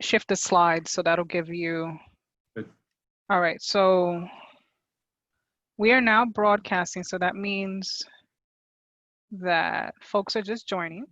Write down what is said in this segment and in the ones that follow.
shift the slide, so that'll give you. Good. All right, so we are now broadcasting, so that means that folks are just joining.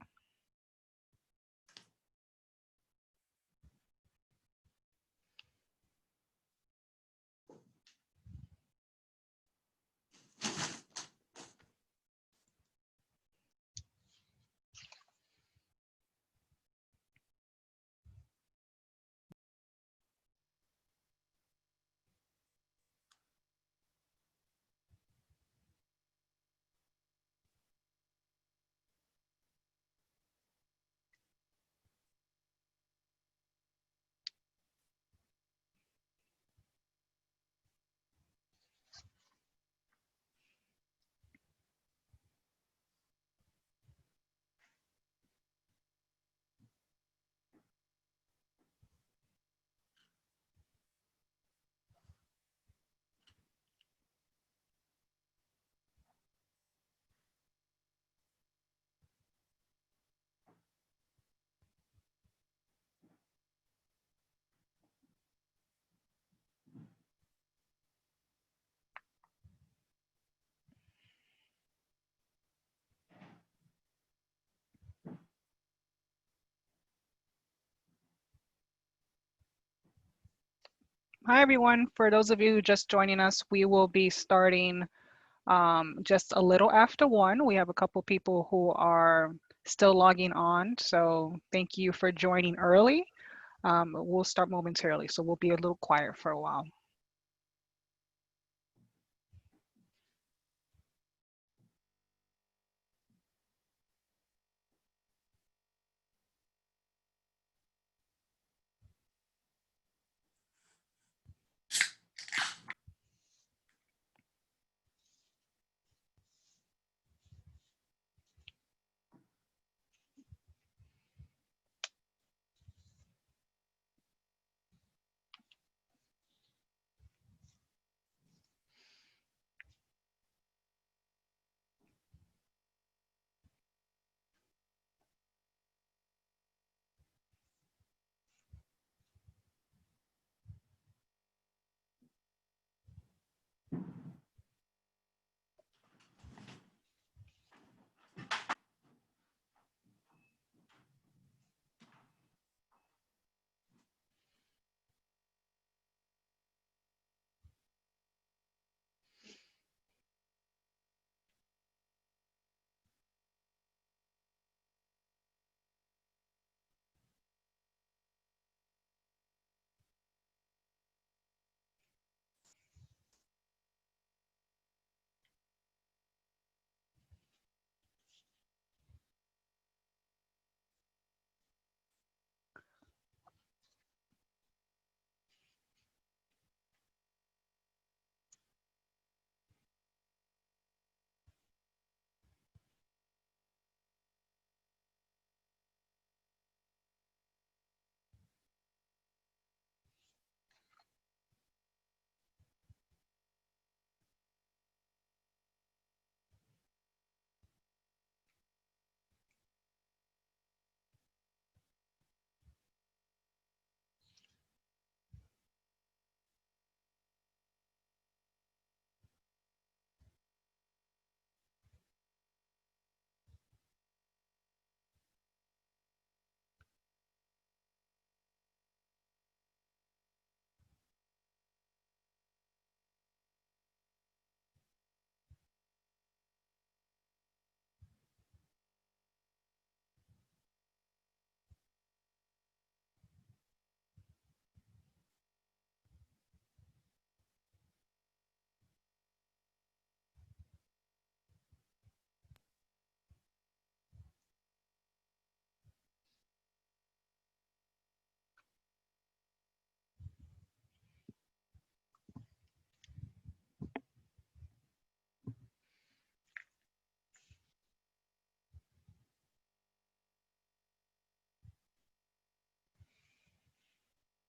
Hi, everyone. For those of you just joining us, we will be starting just a little after 1. We have a couple people who are still logging on, so thank you for joining early. We'll start momentarily, so we'll be a little quiet for a while.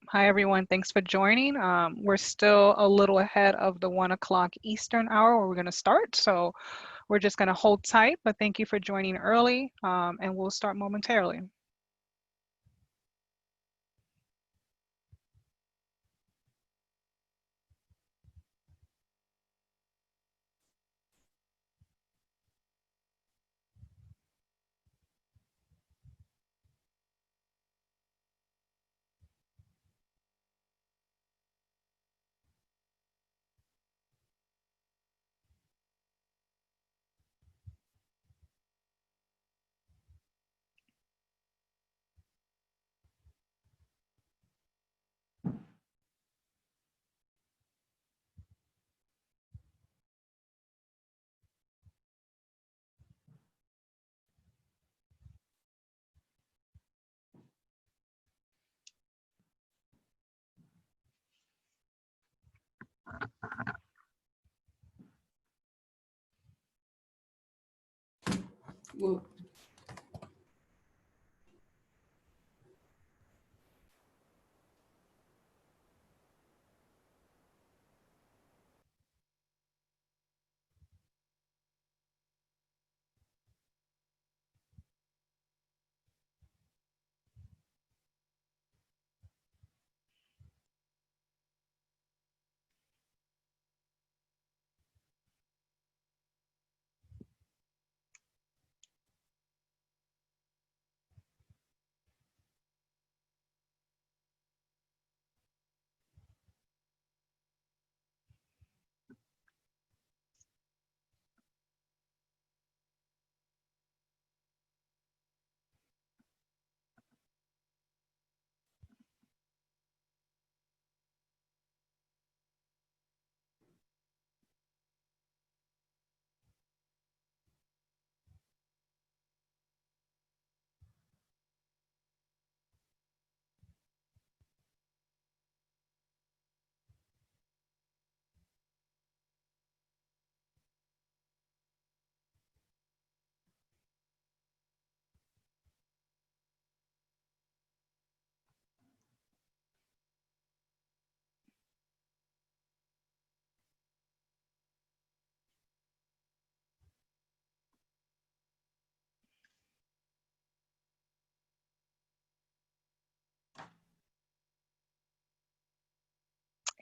Hi, everyone. Thanks for joining. We're still a little ahead of the 1 o'clock Eastern hour where we're going to start. So we're just going to hold tight, but thank you for joining early, and we'll start momentarily. Well,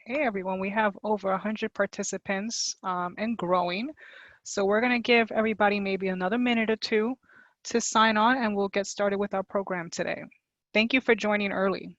Hey everyone, we have over 100 participants and growing. So we're going to give everybody maybe another minute or two to sign on and we'll get started with our program today. Thank you for joining early.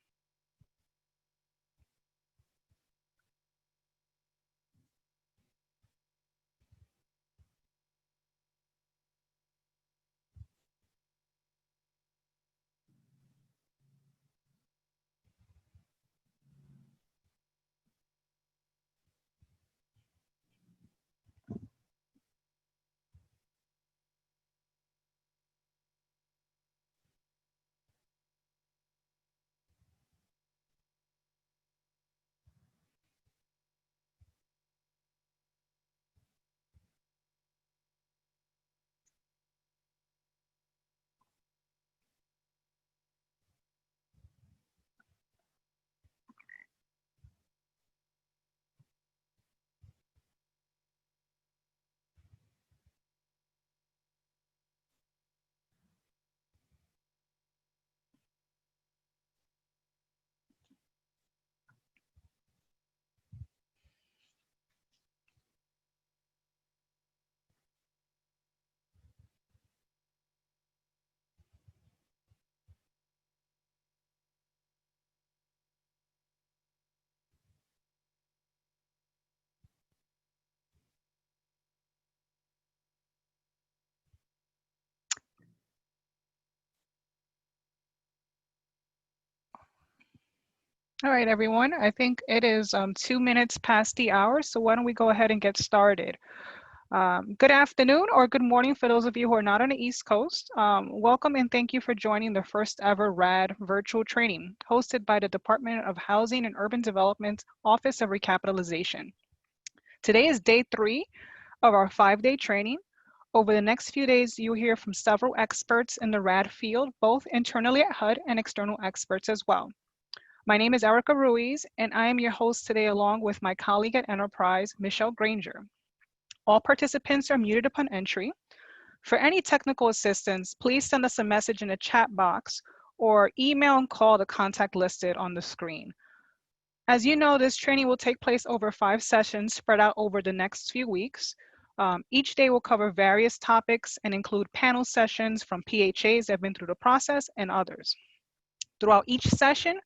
All right, everyone, I think it is 2 minutes past the hour, so why don't we go ahead and get started. Good afternoon or good morning for those of you who are not on the East Coast. Welcome and thank you for joining the first ever RAD virtual training hosted by the Department of Housing and Urban Development Office of Recapitalization. Today is day 3 of our 5-day training. Over the next few days, you'll hear from several experts in the RAD field, both internally at HUD and external experts as well. My name is Erica Ruiz, and I am your host today along with my colleague at Enterprise, Michelle Granger. All participants are muted upon entry. For any technical assistance, please send us a message in the chat box or email and call the contact listed on the screen. As you know, this training will take place over 5 sessions spread out over the next few weeks. Each day will cover various topics and include panel sessions from PHAs that have been through the process and others. Throughout each session,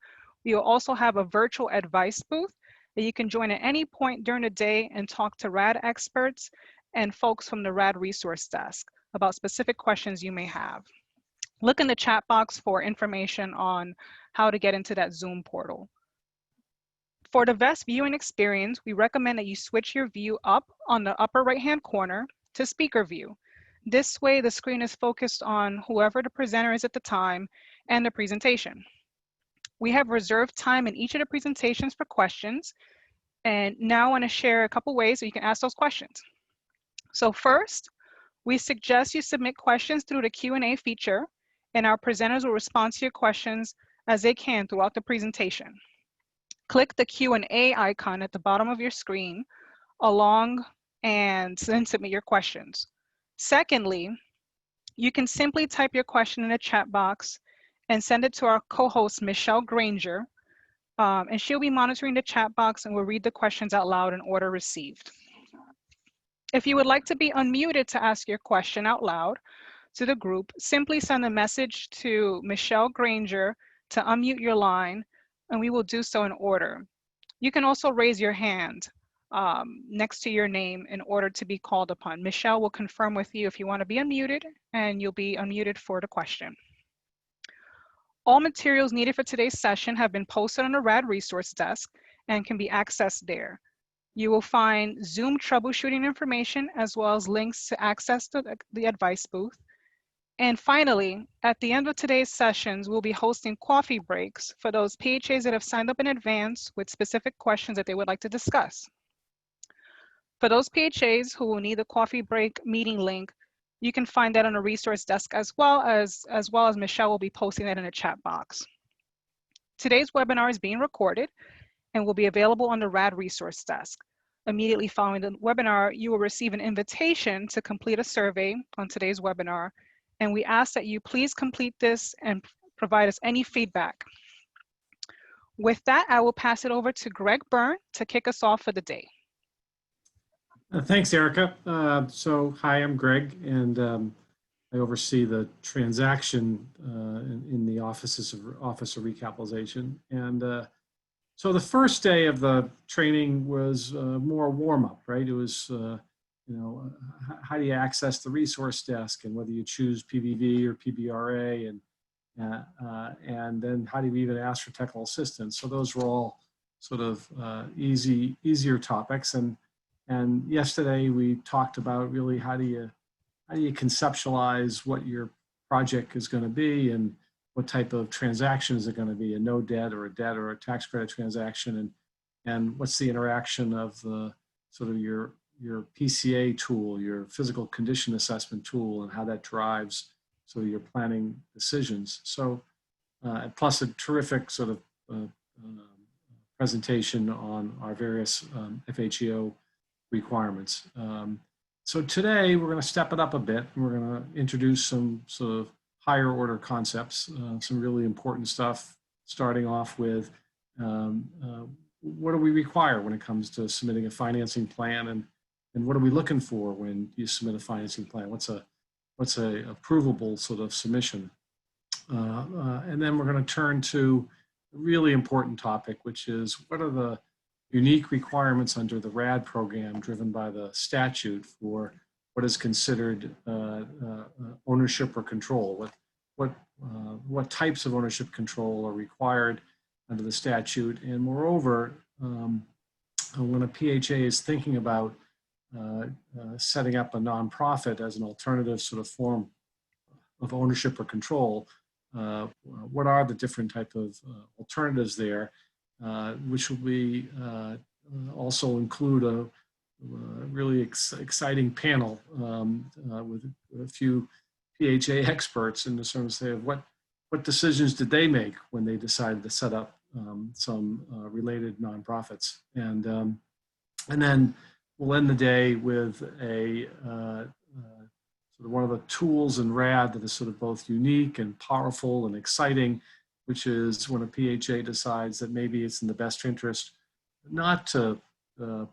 we will also have a virtual advice booth that you can join at any point during the day and talk to RAD experts and folks from the RAD resource desk about specific questions you may have. Look in the chat box for information on how to get into that Zoom portal. For the best viewing experience, we recommend that you switch your view up on the upper right-hand corner to speaker view. This way, the screen is focused on whoever the presenter is at the time and the presentation. We have reserved time in each of the presentations for questions. And now I want to share a couple ways that you can ask those questions. So first, We suggest you submit questions through the Q&A feature, and our presenters will respond to your questions as they can throughout the presentation. Click the Q&A icon at the bottom of your screen and then submit your questions. Secondly, you can simply type your question in the chat box and send it to our co-host, Michelle Granger, and she'll be monitoring the chat box and will read the questions out loud in order received. If you would like to be unmuted to ask your question out loud to the group, simply send a message to Michelle Granger to unmute your line, and we will do so in order. You can also raise your hand next to your name in order to be called upon. Michelle will confirm with you if you want to be unmuted, and you'll be unmuted for the question. All materials needed for today's session have been posted on the RAD resource desk and can be accessed there. You will find Zoom troubleshooting information as well as links to access the advice booth. And finally, at the end of today's sessions, we'll be hosting coffee breaks for those PHAs that have signed up in advance with specific questions that they would like to discuss. For those PHAs who will need the coffee break meeting link, you can find that on the resource desk as well as Michelle will be posting that in the chat box. Today's webinar is being recorded and will be available on the RAD resource desk. Immediately following the webinar, you will receive an invitation to complete a survey on today's webinar, and we ask that you please complete this and provide us any feedback. With that, I will pass it over to Greg Byrne to kick us off for the day. Thanks, Erica. Hi, I'm Greg, and I oversee the transaction in the Office of Recapitalization. And so the first day of the training was more warm-up, right? It was, how do you access the resource desk, and whether you choose PBV or PBRA, and then how do you even ask for technical assistance? So those were all sort of easier topics. And yesterday we talked about really how do you conceptualize what your project is going to be, and what type of transaction is it going to be, a no debt or a tax credit transaction, and what's the interaction of the sort of your PCA tool, your physical condition assessment tool, and how that drives sort of your planning decisions. So plus a terrific sort of presentation on our various FHEO requirements. So today we're going to step it up a bit, and we're going to introduce some sort of higher order concepts, some really important stuff, starting off with what do we require when it comes to submitting a financing plan, and what are we looking for when you submit a financing plan? What's a approvable sort of submission? And then we're going to turn to a really important topic, which is what are the unique requirements under the RAD program driven by the statute for what is considered ownership or control. What types of ownership control are required under the statute? And moreover, when a PHA is thinking about setting up a nonprofit as an alternative sort of form of ownership or control, what are the different type of alternatives there? Which will be also include a really exciting panel with a few PHA experts in the terms of what decisions did they make when they decided to set up some related nonprofits, and then we'll end the day with a sort of one of the tools in RAD that is sort of both unique and powerful and exciting, which is when a PHA decides that maybe it's in the best interest not to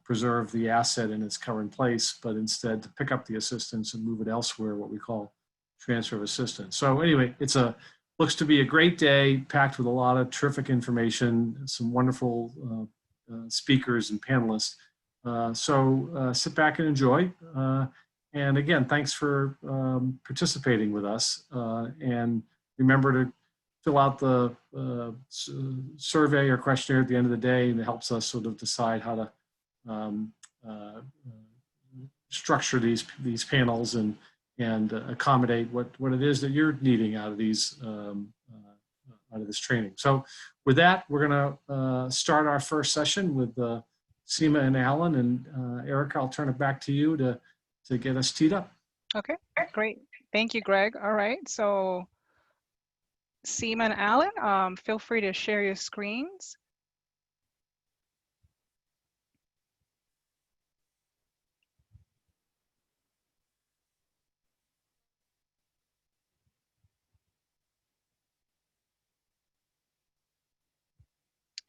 preserve the asset in its current place, but instead to pick up the assistance and move it elsewhere, what we call transfer of assistance. So anyway, looks to be a great day, packed with a lot of terrific information, some wonderful speakers and panelists. So sit back and enjoy. And again, thanks for participating with us. And remember to fill out the survey or questionnaire at the end of the day, and it helps us sort of decide how to structure these panels and accommodate what it is that you're needing out of these out of this training. So with that, we're going to start our first session with Seema and Alan, and Erica, I'll turn it back to you to get us teed up. Okay, great. Thank you, Greg. All right, so Seema and Alan, feel free to share your screens.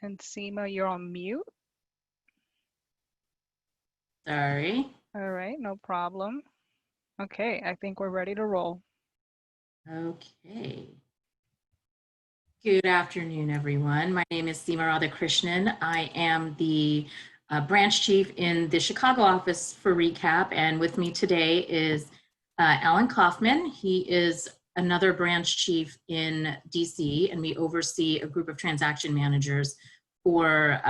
And Seema, you're on mute. Sorry. All right, no problem. Okay, I think we're ready to roll. Okay. Good afternoon, everyone. My name is Seema Radhakrishnan. I am the branch chief in the Chicago office for RECAP, and with me today is Alan Kaufman. He is another branch chief in DC, and we oversee a group of transaction managers for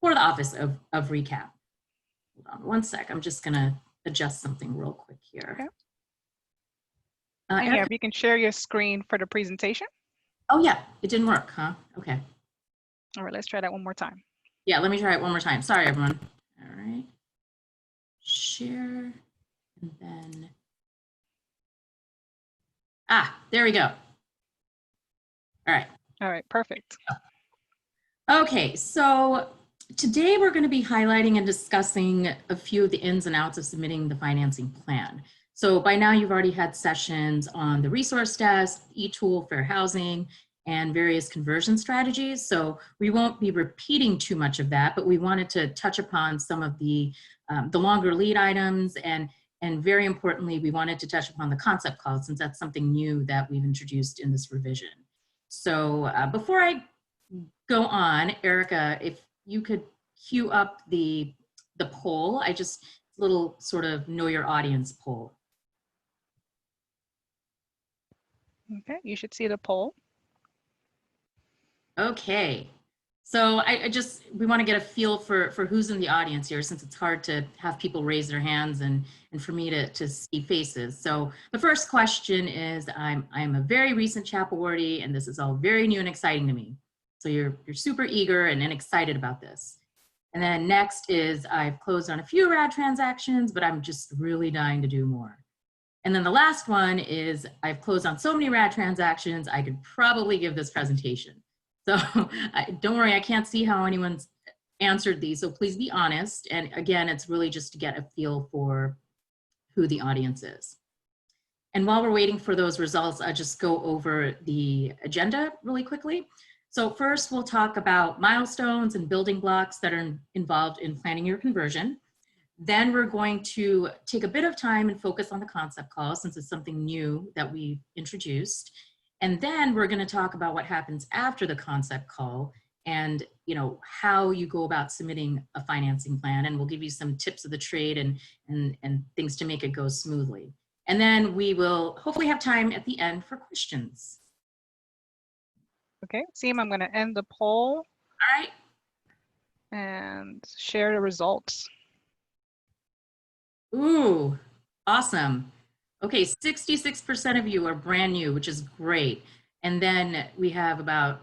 the office of RECAP. Hold on one sec. I'm just going to adjust something real quick here. Okay. And yeah, if you can share your screen for the presentation. Oh yeah, it didn't work, huh? Okay. All right, let's try that one more time. Yeah, let me try it one more time. Sorry, everyone. All right. Share, and then, there we go. All right. All right, perfect. Okay, so today we're going to be highlighting and discussing a few of the ins and outs of submitting the financing plan. So by now you've already had sessions on the resource desk, e-tool, fair housing, and various conversion strategies. So we won't be repeating too much of that, but we wanted to touch upon some of the longer lead items, and very importantly, we wanted to touch upon the concept call, since that's something new that we've introduced in this revision. So before I go on, Erica, if you could cue up the poll, little sort of know your audience poll. Okay, you should see the poll. Okay, so we want to get a feel for who's in the audience here, since it's hard to have people raise their hands and for me to see faces. So the first question is, I'm a very recent CHAP awardee, and this is all very new and exciting to me. So you're super eager and excited about this. And then next is, I've closed on a few RAD transactions, but I'm just really dying to do more. And then the last one is, I've closed on so many RAD transactions, I could probably give this presentation. So don't worry, I can't see how anyone's answered these, so please be honest. And again, it's really just to get a feel for who the audience is. And while we're waiting for those results, I'll just go over the agenda really quickly. So first, we'll talk about milestones and building blocks that are involved in planning your conversion. Then we're going to take a bit of time and focus on the concept call, since it's something new that we introduced. And then we're going to talk about what happens after the concept call, and how you go about submitting a financing plan. And we'll give you some tips of the trade and things to make it go smoothly. And then we will hopefully have time at the end for questions. Okay, Seema, I'm going to end the poll. All right. And share the results. Ooh, awesome. Okay, 66% of you are brand new, which is great. And then we have about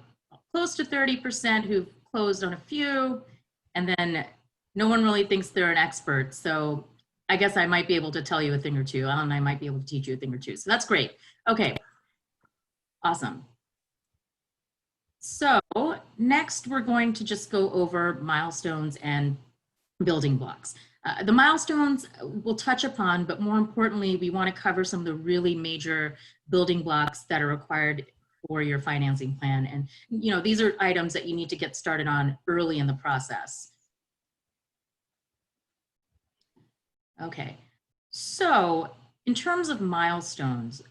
close to 30% who've closed on a few, and then no one really thinks they're an expert. So I guess I might be able to tell you a thing or two, and I might be able to teach you a thing or two. So that's great. Okay, awesome. So next, we're going to just go over milestones and building blocks. The milestones we'll touch upon, but more importantly, we want to cover some of the really major building blocks that are required for your financing plan. And these are items that you need to get started on early in the process. Okay, so in terms of milestones,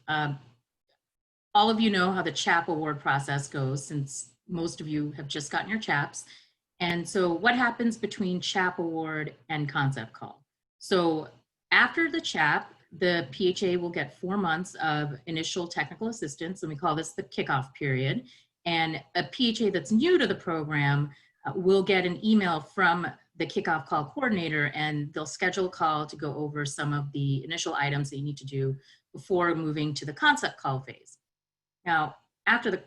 all of you know how the CHAP award process goes, since most of you have just gotten your CHAPs. And so what happens between CHAP award and concept call? So after the CHAP, the PHA will get 4 months of initial technical assistance, and we call this the kickoff period. And a PHA that's new to the program will get an email from the kickoff call coordinator, and they'll schedule a call to go over some of the initial items that you need to do before moving to the concept call phase. Now, after the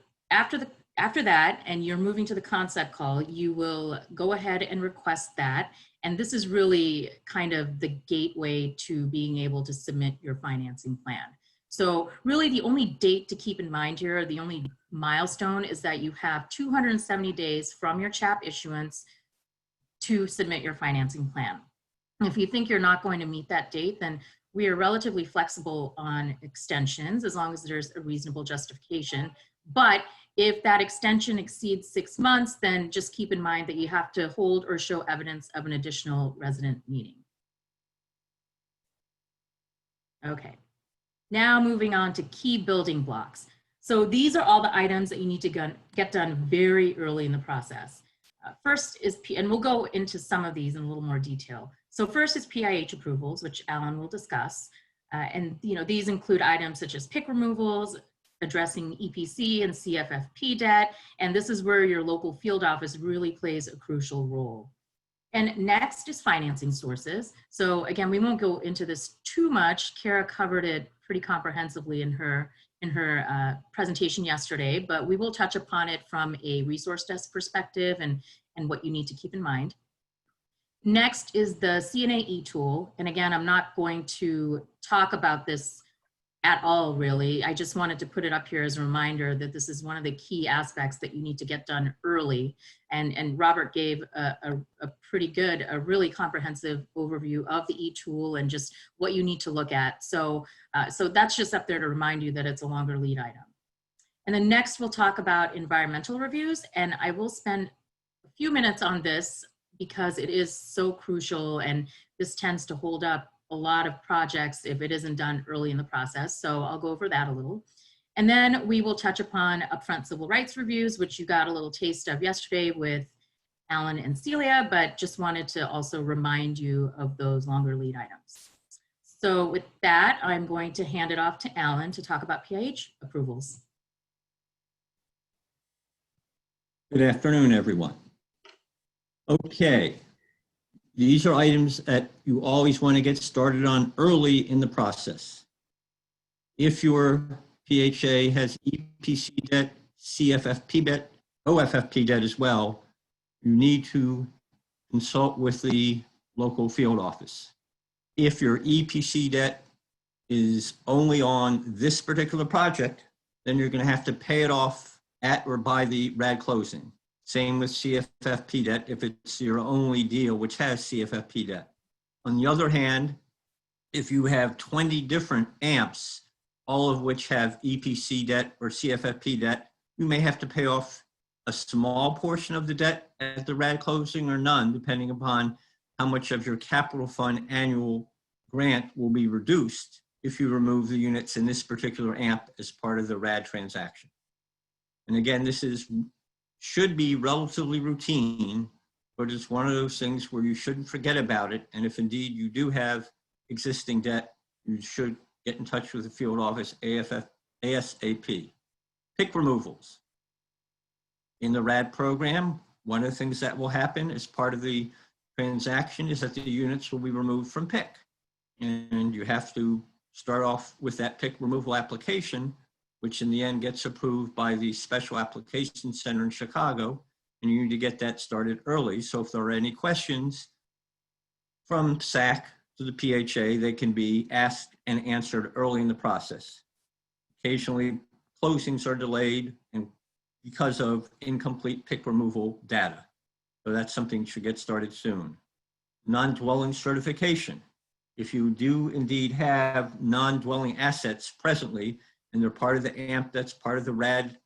After that, and you're moving to the concept call, you will go ahead and request that. And this is really kind of the gateway to being able to submit your financing plan. So really the only date to keep in mind here, the only milestone is that you have 270 days from your CHAP issuance to submit your financing plan. If you think you're not going to meet that date, then we are relatively flexible on extensions as long as there's a reasonable justification. But if that extension exceeds 6 months, then just keep in mind that you have to hold or show evidence of an additional resident meeting. Okay, now moving on to key building blocks. So these are all the items that you need to get done very early in the process. First is, and we'll go into some of these in a little more detail. So first is PIH approvals, which Alan will discuss. And these include items such as PIC removals, addressing EPC and CFFP debt. And this is where your local field office really plays a crucial role. And next is financing sources. So again, we won't go into this too much. Kara covered it pretty comprehensively in her presentation yesterday, but we will touch upon it from a resource desk perspective and what you need to keep in mind. Next is the CNAE tool. And again, I'm not going to talk about this at all, really. I just wanted to put it up here as a reminder that this is one of the key aspects that you need to get done early. And Robert gave a pretty good, a really comprehensive overview of the e-tool and just what you need to look at. So that's just up there to remind you that it's a longer lead item. And then next we'll talk about environmental reviews, and I will spend a few minutes on this because it is so crucial, and this tends to hold up a lot of projects if it isn't done early in the process. So I'll go over that a little. And then we will touch upon upfront civil rights reviews, which you got a little taste of yesterday with Alan and Celia, but just wanted to also remind you of those longer lead items. So with that, I'm going to hand it off to Alan to talk about PIH approvals. Good afternoon, everyone. Okay. These are items that you always want to get started on early in the process. If your PHA has EPC debt, CFFP debt, OFFP debt as well, you need to consult with the local field office. If your EPC debt is only on this particular project, then you're going to have to pay it off at or by the RAD closing. Same with CFFP debt if it's your only deal which has CFFP debt. On the other hand, if you have 20 different AMPs, all of which have EPC debt or CFFP debt, you may have to pay off a small portion of the debt at the RAD closing or none, depending upon how much of your capital fund annual grant will be reduced if you remove the units in this particular AMP as part of the RAD transaction. And again, this should be relatively routine, but it's one of those things where you shouldn't forget about it. And if indeed you do have existing debt, you should get in touch with the field office ASAP. PIC removals. In the RAD program, one of the things that will happen as part of the transaction is that the units will be removed from PIC. And you have to start off with that PIC removal application, which in the end gets approved by the Special Application Center in Chicago, and you need to get that started early. So if there are any questions from SAC to the PHA, they can be asked and answered early in the process. Occasionally, closings are delayed and because of incomplete PIC removal data. So that's something that should get started soon. Non-dwelling certification. If you do indeed have non-dwelling assets presently, and they're part of the AMP, that's part of the RAD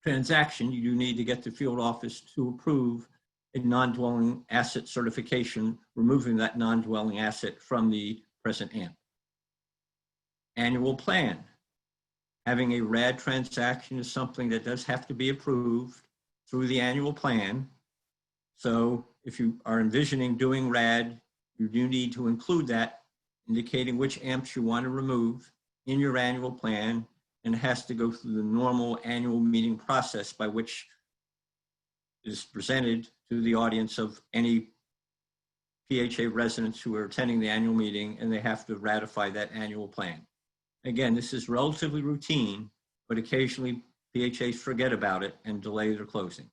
transaction, you do need to get the field office to approve a non-dwelling asset certification, removing that non-dwelling asset from the present AMP. Annual plan. Having a RAD transaction is something that does have to be approved through the annual plan. So if you are envisioning doing RAD, you do need to include that, indicating which AMPs you want to remove in your annual plan, and it has to go through the normal annual meeting process by which is presented to the audience of any PHA residents who are attending the annual meeting, and they have to ratify that annual plan. Again, this is relatively routine, but occasionally PHAs forget about it and delay their closings.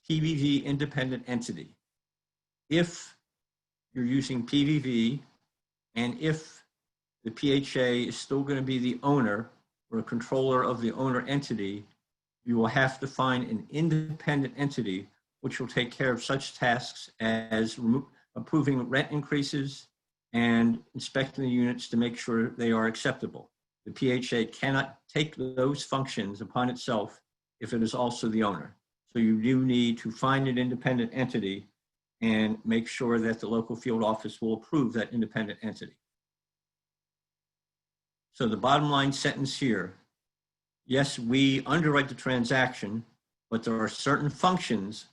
PVV independent entity. If you're using PVV and if the PHA is still going to be the owner or a controller of the owner entity, you will have to find an independent entity which will take care of such tasks as approving rent increases and inspecting the units to make sure they are acceptable. The PHA cannot take those functions upon itself if it is also the owner. So you do need to find an independent entity and make sure that the local field office will approve that independent entity. So the bottom line sentence here, yes, we underwrite the transaction, but there are certain functions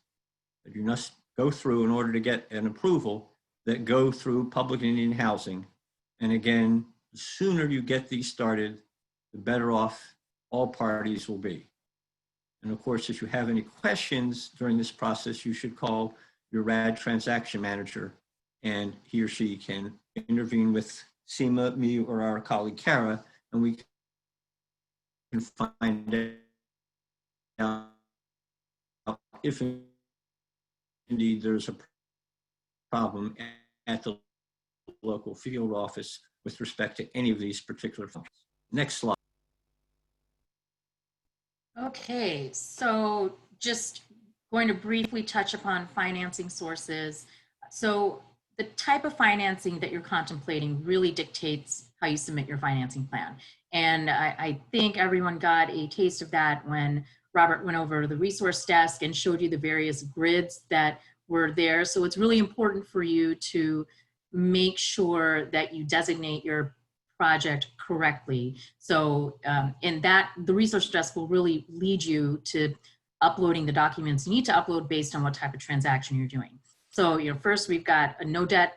that you must go through in order to get an approval that go through Public and Indian Housing. And again, the sooner you get these started, the better off all parties will be. And of course, if you have any questions during this process, you should call your RAD transaction manager, and he or she can intervene with Seema, me, or our colleague Kara, and we can find out if indeed there's a problem at the local field office with respect to any of these particular functions. Next slide. Okay, so just going to briefly touch upon financing sources. So the type of financing that you're contemplating really dictates how you submit your financing plan. And I think everyone got a taste of that when Robert went over to the resource desk and showed you the various grids that were there. So it's really important for you to make sure that you designate your project correctly. So in that, the resource desk will really lead you to uploading the documents you need to upload based on what type of transaction you're doing. So, first we've got a no debt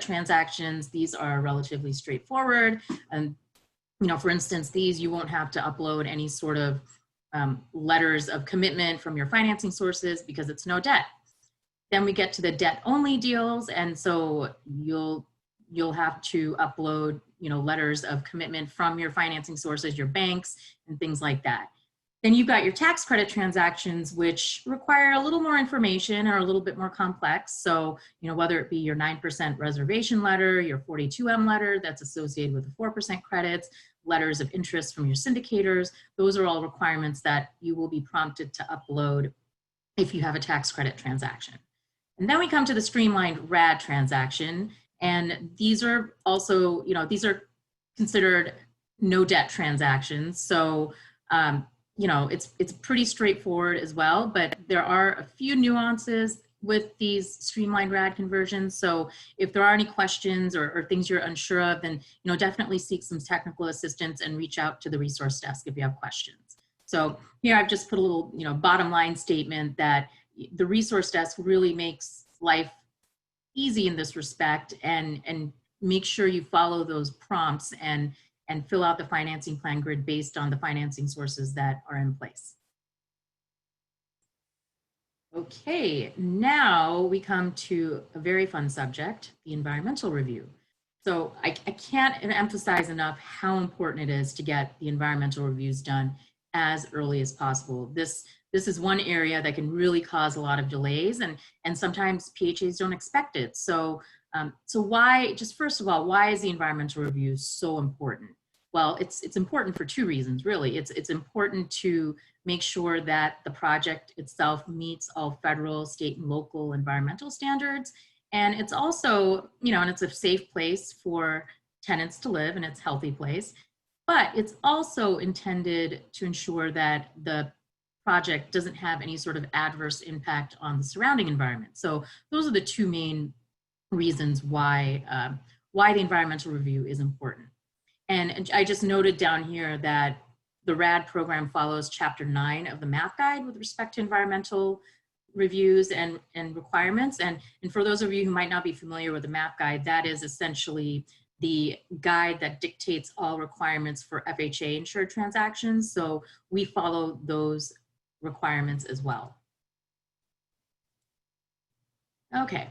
transactions. These are relatively straightforward. And, for instance, these you won't have to upload any sort of letters of commitment from your financing sources because it's no debt. Then we get to the debt only deals. And so you'll have to upload, letters of commitment from your financing sources, your banks, and things like that. Then you've got your tax credit transactions, which require a little more information or a little bit more complex. So, whether it be your 9% reservation letter, your 42M letter that's associated with the 4% credits, letters of interest from your syndicators, those are all requirements that you will be prompted to upload if you have a tax credit transaction. And then we come to the streamlined RAD transaction. And these are also, these are considered no debt transactions. So, it's pretty straightforward as well, but there are a few nuances with these streamlined RAD conversions. So if there are any questions or things you're unsure of, then, definitely seek some technical assistance and reach out to the resource desk if you have questions. So here I've just put a little, bottom line statement that the resource desk really makes life easy in this respect, and make sure you follow those prompts and fill out the financing plan grid based on the financing sources that are in place. Okay, now we come to a very fun subject, the environmental review. So I can't emphasize enough how important it is to get the environmental reviews done as early as possible. This is one area that can really cause a lot of delays, and sometimes PHAs don't expect it. So why, just first of all, why is the environmental review so important? Well, it's important for two reasons, really. It's important to make sure that the project itself meets all federal, state, and local environmental standards. And it's also, and it's a safe place for tenants to live, and it's a healthy place. But it's also intended to ensure that the project doesn't have any sort of adverse impact on the surrounding environment. So those are the two main reasons why the environmental review is important. And I just noted down here that the RAD program follows Chapter 9 of the MAP Guide with respect to environmental reviews and requirements. And for those of you who might not be familiar with the MAP Guide, that is essentially the guide that dictates all requirements for FHA insured transactions. So we follow those requirements as well. Okay,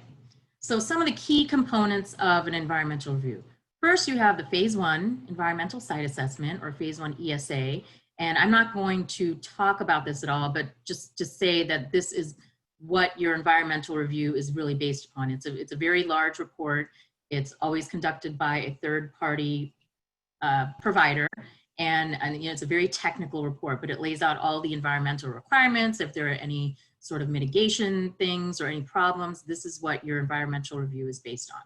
so some of the key components of an environmental review. First, you have the Phase 1 environmental site assessment, or Phase 1 ESA, And I'm not going to talk about this at all, but just to say that this is what your environmental review is really based upon. It's a very large report. It's always conducted by a third-party provider. And you know, it's a very technical report, but it lays out all the environmental requirements. If there are any sort of mitigation things or any problems, this is what your environmental review is based on.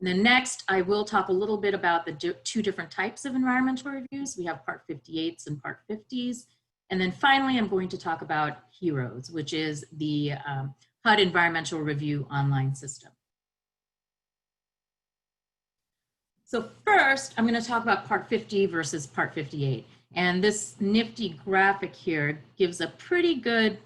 And then next, I will talk a little bit about the two different types of environmental reviews. We have Part 58s and Part 50s. And then finally, I'm going to talk about HEROES, which is the HUD Environmental Review online system. So first, I'm going to talk about Part 50 versus Part 58. And this nifty graphic here gives a pretty good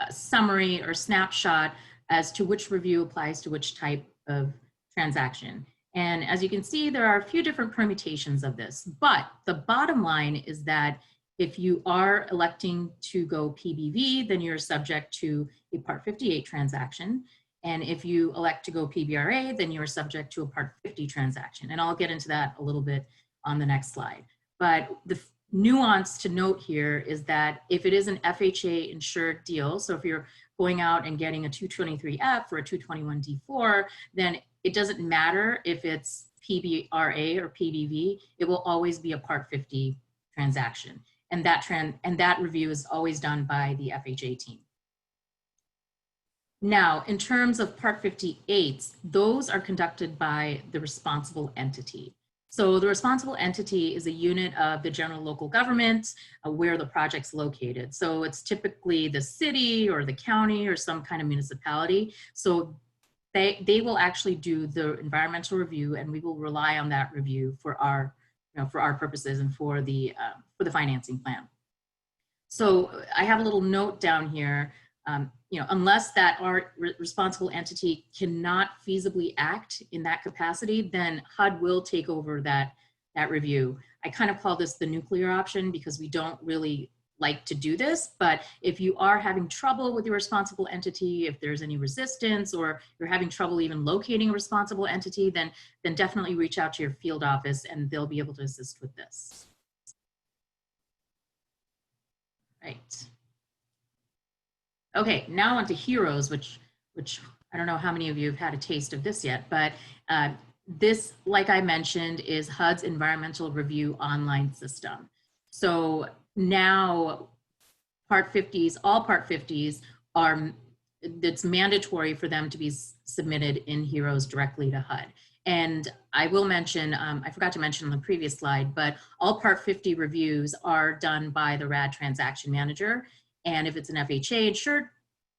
summary or snapshot as to which review applies to which type of transaction. And as you can see, there are a few different permutations of this, but the bottom line is that if you are electing to go PBV, then you're subject to a Part 58 transaction. And if you elect to go PBRA, then you're subject to a Part 50 transaction. And I'll get into that a little bit on the next slide. But the nuance to note here is that if it is an FHA insured deal, so if you're going out and getting a 223F or a 221D4, then it doesn't matter if it's PBRA or PBV, it will always be a Part 50 transaction. And that review is always done by the FHA team. Now, in terms of Part 58s, those are conducted by the responsible entity. So the responsible entity is a unit of the general local government where the project's located. So it's typically the city or the county or some kind of municipality. So they will actually do the environmental review, and we will rely on that review for our, for our purposes and for the financing plan. So I have a little note down here. Unless that our responsible entity cannot feasibly act in that capacity, then HUD will take over that review. I kind of call this the nuclear option because we don't really like to do this, but if you are having trouble with your responsible entity, if there's any resistance or you're having trouble even locating a responsible entity, then definitely reach out to your field office and they'll be able to assist with this. Right. Okay, now on to HEROES, which I don't know how many of you have had a taste of this yet, but this, like I mentioned, is HUD's environmental review online system. So now Part 50s, all Part 50s it's mandatory for them to be submitted in HEROES directly to HUD. And I will mention, I forgot to mention on the previous slide, but all Part 50 reviews are done by the RAD transaction manager. And if it's an FHA insured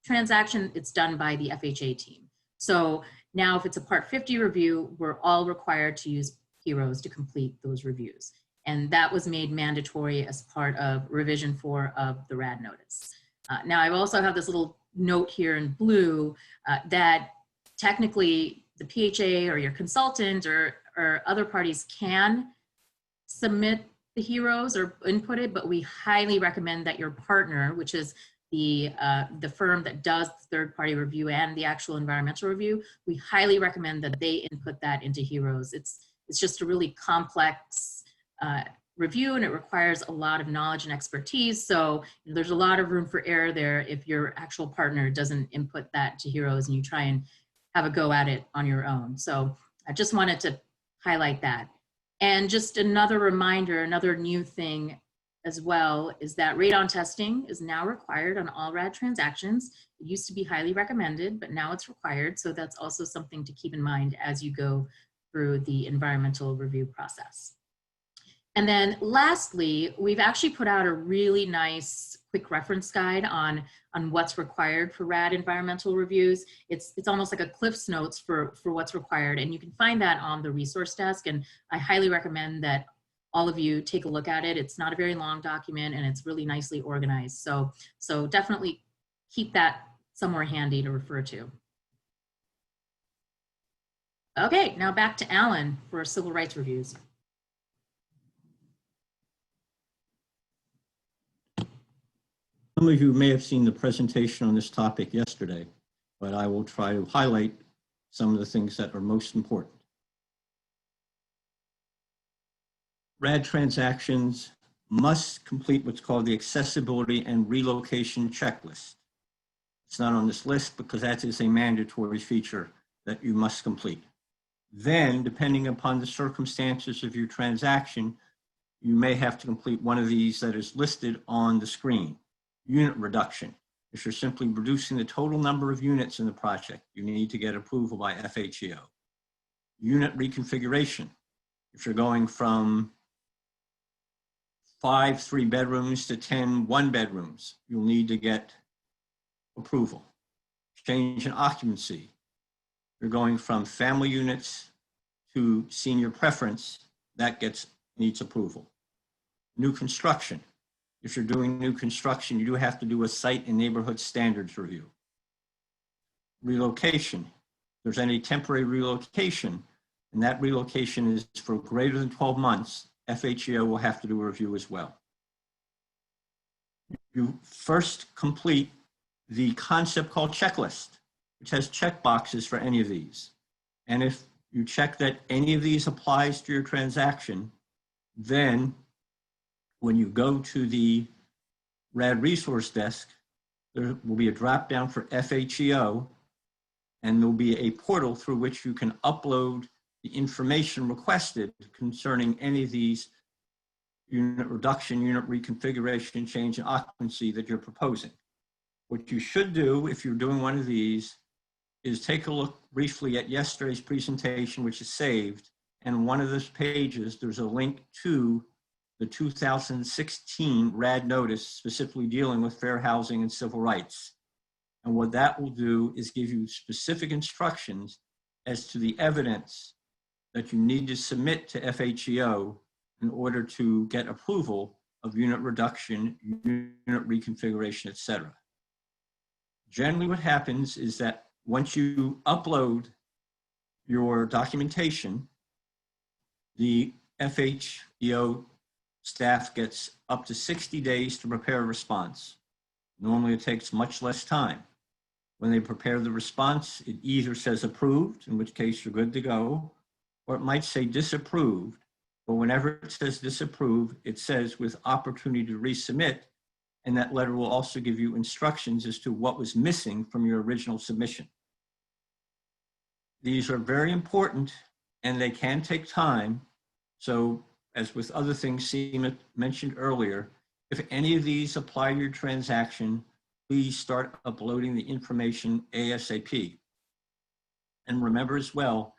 transaction, it's done by the FHA team. So now if it's a Part 50 review, we're all required to use HEROES to complete those reviews. And that was made mandatory as part of revision 4 of the RAD notice. Now I also have this little note here in blue that technically the PHA or your consultant or other parties can submit the HEROES or input it, but we highly recommend that your partner, which is the firm that does the third-party review and the actual environmental review, we highly recommend that they input that into HEROES. It's just a really complex review and it requires a lot of knowledge and expertise. So there's a lot of room for error there if your actual partner doesn't input that to HEROES and you try and have a go at it on your own. So I just wanted to highlight that. And just another reminder, another new thing as well is that radon testing is now required on all RAD transactions. It used to be highly recommended, but now it's required. So that's also something to keep in mind as you go through the environmental review process. And then lastly, we've actually put out a really nice quick reference guide on what's required for RAD environmental reviews. It's almost like a Cliff's Notes for what's required. And you can find that on the resource desk. And I highly recommend that all of you take a look at it. It's not a very long document and it's really nicely organized. So definitely keep that somewhere handy to refer to. Okay, now back to Alan for civil rights reviews. Some of you may have seen the presentation on this topic yesterday, but I will try to highlight some of the things that are most important. RAD transactions must complete what's called the accessibility and relocation checklist. It's not on this list because that is a mandatory feature that you must complete. Then, depending upon the circumstances of your transaction, you may have to complete one of these that is listed on the screen. Unit reduction. If you're simply reducing the total number of units in the project, you need to get approval by FHEO. Unit reconfiguration. If you're going from 5 3-bedrooms to 10 1-bedrooms, you'll need to get approval. Change in occupancy. You're going from family units to senior preference, that needs approval. New construction. If you're doing new construction, you do have to do a site and neighborhood standards review. Relocation. If there's any temporary relocation, and that relocation is for greater than 12 months, FHEO will have to do a review as well. You first complete the concept called checklist, which has check boxes for any of these. And if you check that any of these applies to your transaction, then when you go to the RAD resource desk, there will be a drop down for FHEO, and there'll be a portal through which you can upload the information requested concerning any of these unit reduction, unit reconfiguration, change in occupancy that you're proposing. What you should do if you're doing one of these is take a look briefly at yesterday's presentation, which is saved. And on one of those pages, there's a link to the 2016 RAD notice specifically dealing with fair housing and civil rights. And what that will do is give you specific instructions as to the evidence that you need to submit to FHEO in order to get approval of unit reduction, unit reconfiguration, et cetera. Generally what happens is that once you upload your documentation, the FHEO staff gets up to 60 days to prepare a response. Normally it takes much less time. When they prepare the response, it either says approved, in which case you're good to go, or it might say disapproved, but whenever it says disapproved, it says with opportunity to resubmit, and that letter will also give you instructions as to what was missing from your original submission. These are very important and they can take time. So as with other things Seema mentioned earlier, if any of these apply to your transaction, please start uploading the information ASAP. And remember as well,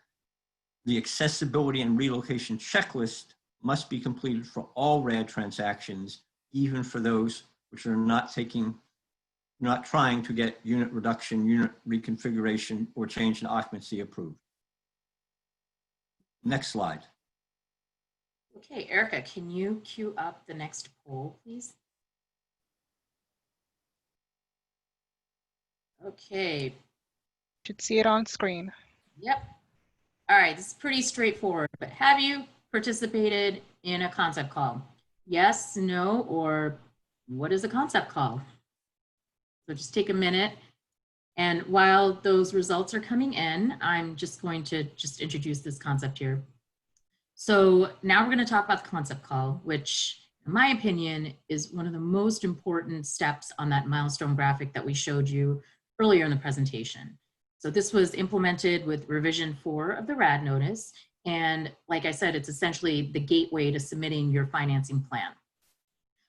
the accessibility and relocation checklist must be completed for all RAD transactions, even for those which are not trying to get unit reduction, unit reconfiguration, or change in occupancy approved. Next slide. Okay, Erica, can you queue up the next poll, please? Okay. Should see it on screen. Yep. All right, this is pretty straightforward, but have you participated in a concept call? Yes, no, or what is a concept call? So just take a minute. And while those results are coming in, I'm just going to introduce this concept here. So now we're going to talk about the concept call, which in my opinion is one of the most important steps on that milestone graphic that we showed you earlier in the presentation. So this was implemented with revision 4 of the RAD notice. And like I said, it's essentially the gateway to submitting your financing plan.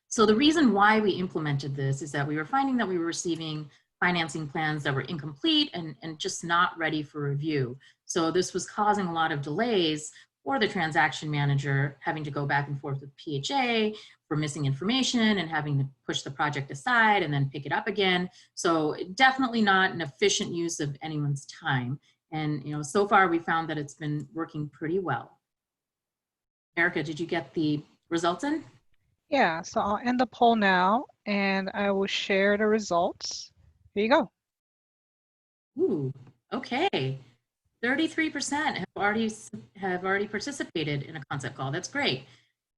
So the reason why we implemented this is that we were finding that we were receiving financing plans that were incomplete and just not ready for review. So this was causing a lot of delays for the transaction manager, having to go back and forth with PHA for missing information and having to push the project aside and then pick it up again. So definitely not an efficient use of anyone's time. And so far we found that it's been working pretty well. Erica, did you get the results in? Yeah, so I'll end the poll now and I will share the results. Here you go. Ooh, okay. 33% have already participated in a concept call. That's great.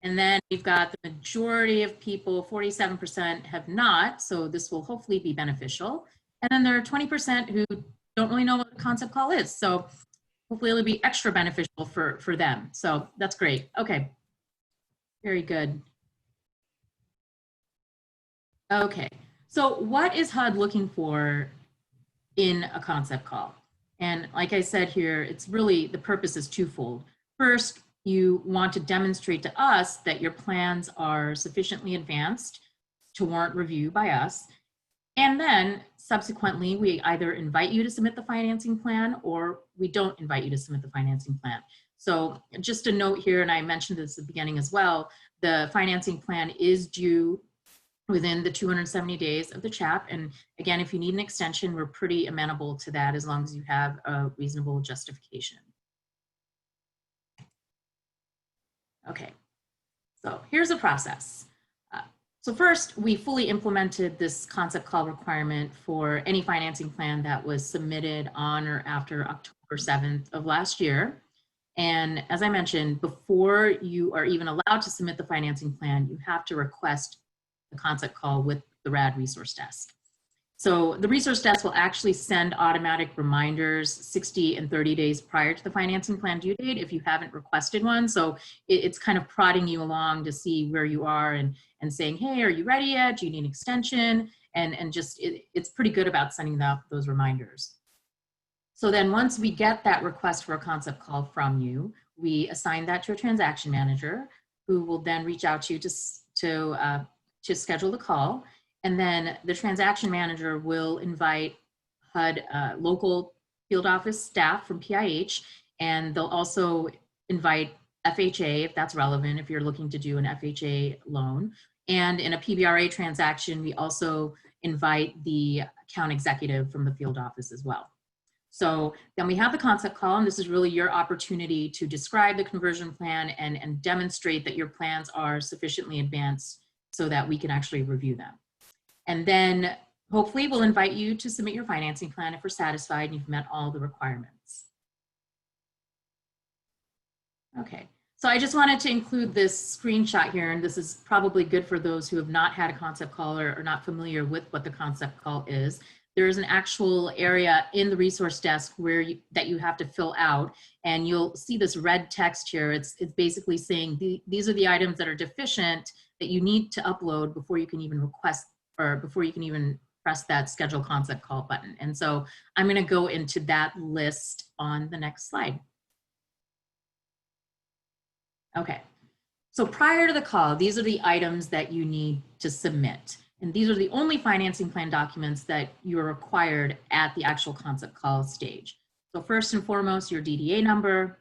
And then we've got the majority of people, 47% have not. So this will hopefully be beneficial. And then there are 20% who don't really know what a concept call is. So hopefully it'll be extra beneficial for them. So that's great. Okay. Very good. Okay, so what is HUD looking for in a concept call? And like I said here, it's really, the purpose is twofold. First, you want to demonstrate to us that your plans are sufficiently advanced to warrant review by us. And then subsequently, we either invite you to submit the financing plan or we don't invite you to submit the financing plan. So just a note here, and I mentioned this at the beginning as well, the financing plan is due within the 270 days of the CHAP. And again, if you need an extension, we're pretty amenable to that as long as you have a reasonable justification. Okay, so here's the process. So first, we fully implemented this concept call requirement for any financing plan that was submitted on or after October 7th of last year. And as I mentioned, before you are even allowed to submit the financing plan, you have to request the concept call with the RAD resource desk. So the resource desk will actually send automatic reminders 60 and 30 days prior to the financing plan due date if you haven't requested one. So it's kind of prodding you along to see where you are and saying, hey, are you ready yet? Do you need an extension? And just, it's pretty good about sending out those reminders. So then once we get that request for a concept call from you, we assign that to a transaction manager who will then reach out to you to schedule the call. And then the transaction manager will invite HUD local field office staff from PIH, and they'll also invite FHA if that's relevant, if you're looking to do an FHA loan. And in a PBRA transaction, we also invite the account executive from the field office as well. So then we have the concept call, and this is really your opportunity to describe the conversion plan and demonstrate that your plans are sufficiently advanced so that we can actually review them. And then hopefully we'll invite you to submit your financing plan if we're satisfied and you've met all the requirements. Okay, so I just wanted to include this screenshot here, and this is probably good for those who have not had a concept call or are not familiar with what the concept call is. There is an actual area in the resource desk where that you have to fill out, and you'll see this red text here. It's basically saying these are the items that are deficient that you need to upload before you can even request or before you can even press that schedule concept call button. And so I'm going to go into that list on the next slide. Okay, so prior to the call, these are the items that you need to submit. And these are the only financing plan documents that you're required at the actual concept call stage. So first and foremost, your DDA number,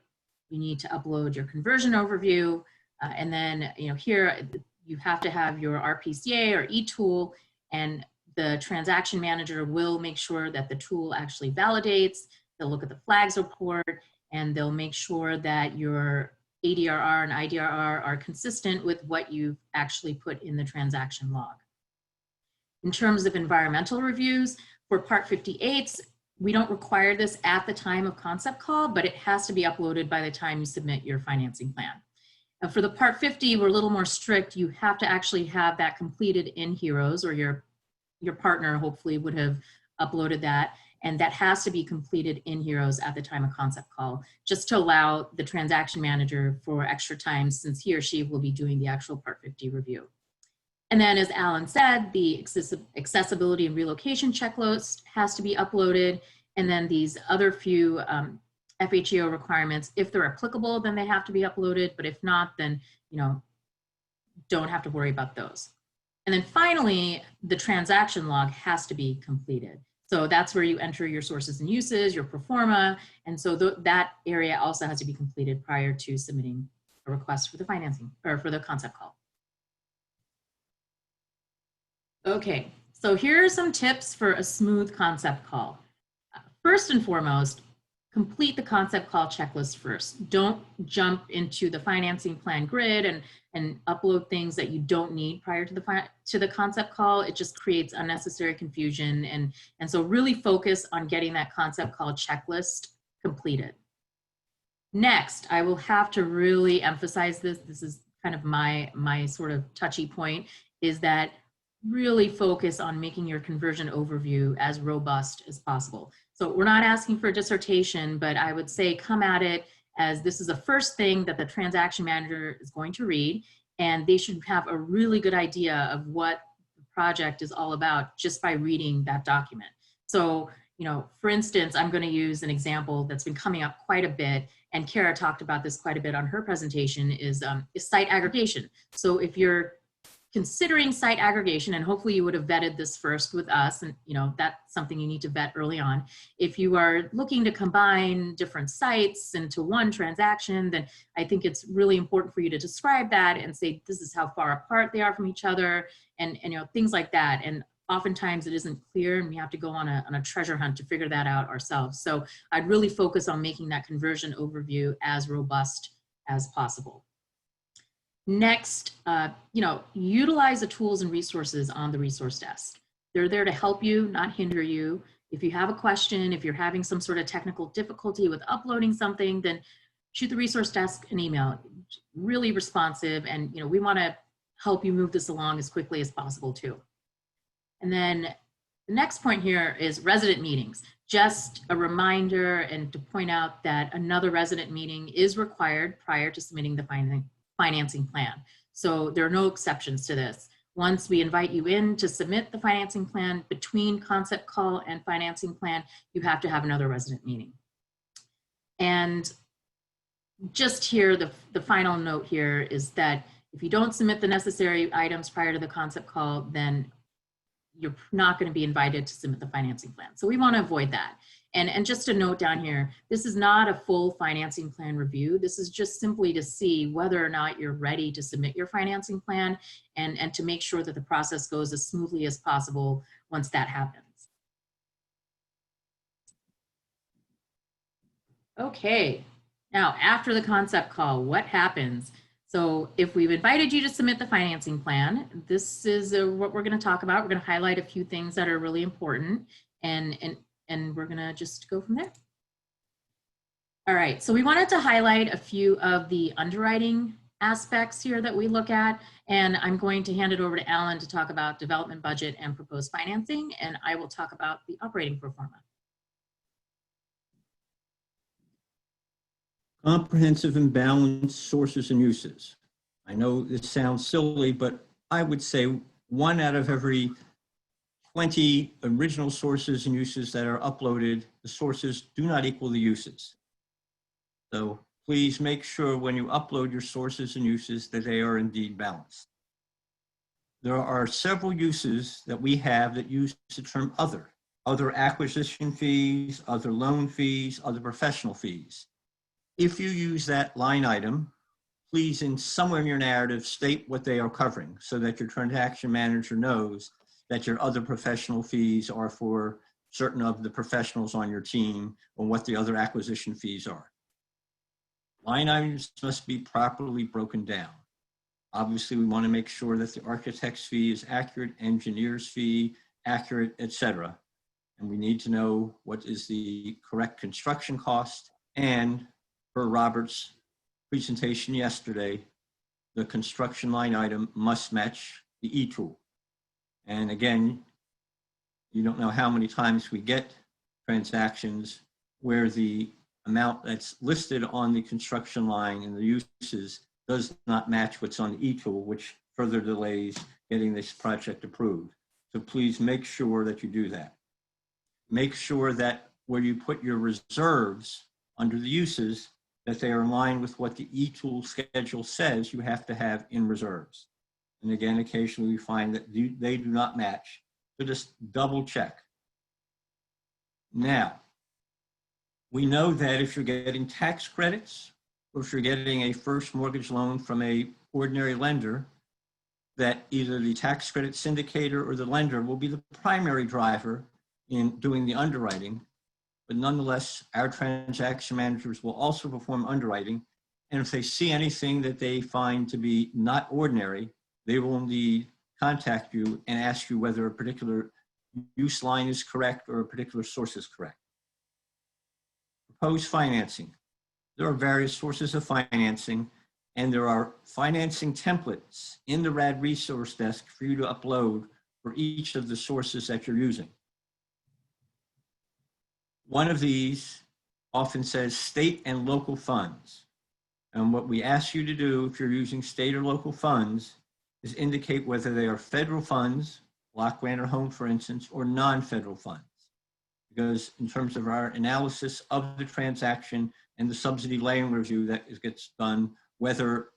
you need to upload your conversion overview, and then here you have to have your RPCA or e-tool, and the transaction manager will make sure that the tool actually validates. They'll look at the flags report, and they'll make sure that your ADRR and IDRR are consistent with what you've actually put in the transaction log. In terms of environmental reviews, for Part 58s, we don't require this at the time of concept call, but it has to be uploaded by the time you submit your financing plan. And for the Part 50, we're a little more strict. You have to actually have that completed in Heroes, or your partner hopefully would have uploaded that, and that has to be completed in Heroes at the time of concept call, just to allow the transaction manager for extra time since he or she will be doing the actual Part 50 review. And then, as Alan said, the accessibility and relocation checklist has to be uploaded. And then these other few FHEO requirements, if they're applicable, then they have to be uploaded. But if not, then don't have to worry about those. And then finally, the transaction log has to be completed. So that's where you enter your sources and uses, your pro forma. And so that area also has to be completed prior to submitting a request for the financing or for the concept call. Okay, so here are some tips for a smooth concept call. First and foremost, complete the concept call checklist first. Don't jump into the financing plan grid and upload things that you don't need prior to the concept call. It just creates unnecessary confusion. And so really focus on getting that concept call checklist completed. Next, I will have to really emphasize this. This is kind of my sort of touchy point, is that really focus on making your conversion overview as robust as possible. So we're not asking for a dissertation, but I would say come at it as this is the first thing that the transaction manager is going to read, and they should have a really good idea of what the project is all about just by reading that document. So, you know, for instance, I'm going to use an example that's been coming up quite a bit, and Kara talked about this quite a bit on her presentation, is site aggregation. So if you're considering site aggregation, and hopefully you would have vetted this first with us, and you know, that's something you need to vet early on. If you are looking to combine different sites into one transaction, then I think it's really important for you to describe that and say, this is how far apart they are from each other, and you know, things like that. And oftentimes it isn't clear, and we have to go on a treasure hunt to figure that out ourselves. So I'd really focus on making that conversion overview as robust as possible. Next, you know, utilize the tools and resources on the resource desk. They're there to help you, not hinder you. If you have a question, if you're having some sort of technical difficulty with uploading something, then shoot the resource desk an email. Really responsive, and you know, we want to help you move this along as quickly as possible too. And then the next point here is resident meetings. Just a reminder and to point out that another resident meeting is required prior to submitting the financing plan. So there are no exceptions to this. Once we invite you in to submit the financing plan, between concept call and financing plan, you have to have another resident meeting. And just here, the final note here is that if you don't submit the necessary items prior to the concept call, then you're not going to be invited to submit the financing plan. So we want to avoid that. And just a note down here, this is not a full financing plan review. This is just simply to see whether or not you're ready to submit your financing plan, and to make sure that the process goes as smoothly as possible once that happens. Okay, now after the concept call, what happens? So if we've invited you to submit the financing plan, this is what we're going to talk about. We're going to highlight a few things that are really important, and we're going to just go from there. All right, so we wanted to highlight a few of the underwriting aspects here that we look at, and I'm going to hand it over to Alan to talk about development budget and proposed financing, and I will talk about the operating pro forma. Comprehensive and balanced sources and uses. I know this sounds silly, but I would say 1 out of every 20 original sources and uses that are uploaded, the sources do not equal the uses. So please make sure when you upload your sources and uses that they are indeed balanced. There are several uses that we have that use the term other acquisition fees, other loan fees, other professional fees. If you use that line item, please in somewhere in your narrative state what they are covering so that your transaction manager knows that your other professional fees are for certain of the professionals on your team, or what the other acquisition fees are. Line items must be properly broken down. Obviously, we want to make sure that the architect's fee is accurate, engineer's fee, accurate, etc. And we need to know what is the correct construction cost, and per Robert's presentation yesterday, the construction line item must match the e-tool. And again, you don't know how many times we get transactions where the amount that's listed on the construction line and the uses does not match what's on the e-tool, which further delays getting this project approved. So please make sure that you do that. Make sure that where you put your reserves under the uses, that they are in line with what the e-tool schedule says you have to have in reserves. And again, occasionally we find that they do not match. So just double check. Now, we know that if you're getting tax credits, or if you're getting a first mortgage loan from a ordinary lender, that either the tax credit syndicator or the lender will be the primary driver in doing the underwriting. But nonetheless, our transaction managers will also perform underwriting. And if they see anything that they find to be not ordinary, they will indeed contact you and ask you whether a particular use line is correct or a particular source is correct. Proposed financing. There are various sources of financing, and there are financing templates in the RAD resource desk for you to upload for each of the sources that you're using. One of these often says state and local funds. And what we ask you to do if you're using state or local funds is indicate whether they are federal funds block grant or home, for instance, or non-federal funds. Because in terms of our analysis of the transaction and the subsidy laying review that gets done, whether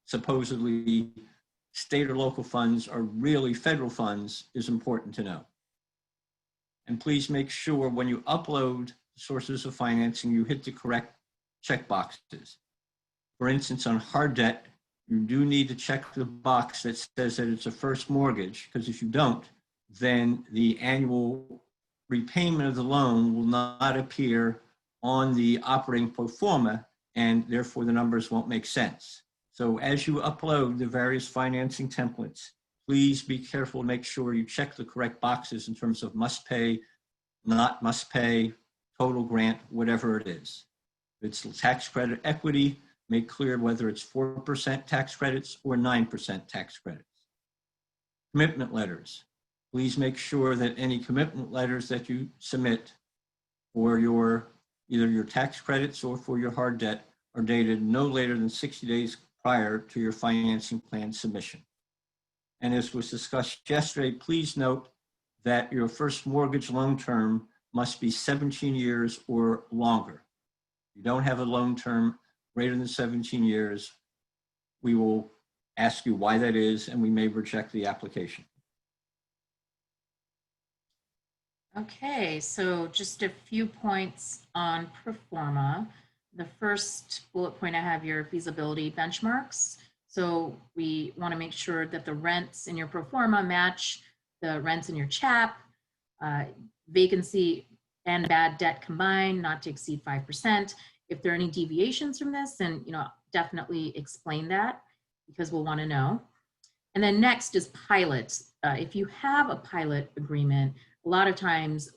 supposedly state or local funds are really federal funds is important to know. And please make sure when you upload sources of financing, you hit the correct check boxes. For instance, on hard debt, you do need to check the box that says that it's a first mortgage, because if you don't, then the annual repayment of the loan will not appear on the operating pro forma, and therefore the numbers won't make sense. So as you upload the various financing templates, please be careful to make sure you check the correct boxes in terms of must pay, not must pay, total grant, whatever it is. If it's tax credit equity, make clear whether it's 4% tax credits or 9% tax credits. Commitment letters. Please make sure that any commitment letters that you submit for either your tax credits or for your hard debt are dated no later than 60 days prior to your financing plan submission. And as was discussed yesterday, please note that your first mortgage loan term must be 17 years or longer. If you don't have a loan term greater than 17 years, we will ask you why that is, and we may reject the application. Okay, so just a few points on pro forma. The first bullet point, I have your feasibility benchmarks. So we want to make sure that the rents in your pro forma match the rents in your CHAP, vacancy and bad debt combined, not to exceed 5%. If there are any deviations from this, then definitely explain that, because we'll want to know. And then next is pilots. If you have a pilot agreement, a lot of times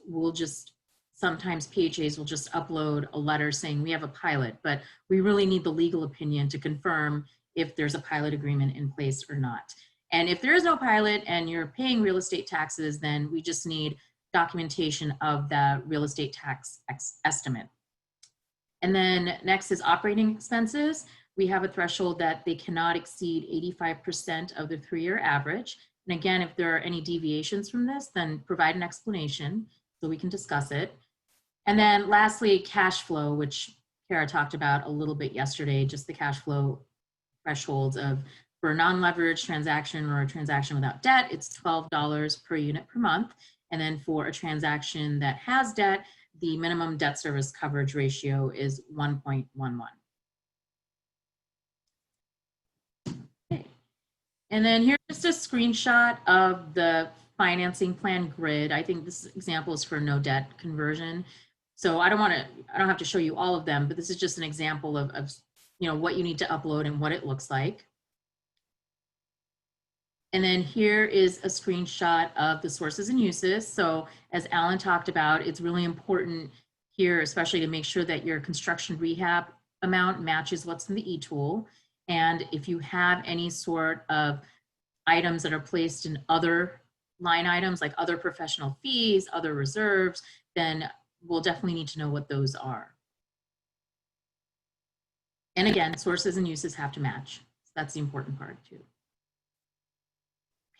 sometimes PHAs will just upload a letter saying we have a pilot, but we really need the legal opinion to confirm if there's a pilot agreement in place or not. And if there is no pilot and you're paying real estate taxes, then we just need documentation of the real estate tax estimate. And then next is operating expenses. We have a threshold that they cannot exceed 85% of the 3-year average. And again, if there are any deviations from this, then provide an explanation so we can discuss it. And then lastly, cash flow, which Kara talked about a little bit yesterday, just the cash flow thresholds of for a non-leveraged transaction or a transaction without debt, it's $12 per unit per month. And then for a transaction that has debt, the minimum debt service coverage ratio is 1.11. Okay. And then here's just a screenshot of the financing plan grid. I think this example is for no debt conversion. So I don't have to show you all of them, but this is just an example of what you need to upload and what it looks like. And then here is a screenshot of the sources and uses. So as Alan talked about, it's really important here, especially to make sure that your construction rehab amount matches what's in the e-tool. And if you have any sort of items that are placed in other line items, like other professional fees, other reserves, then we'll definitely need to know what those are. And again, sources and uses have to match. So that's the important part too.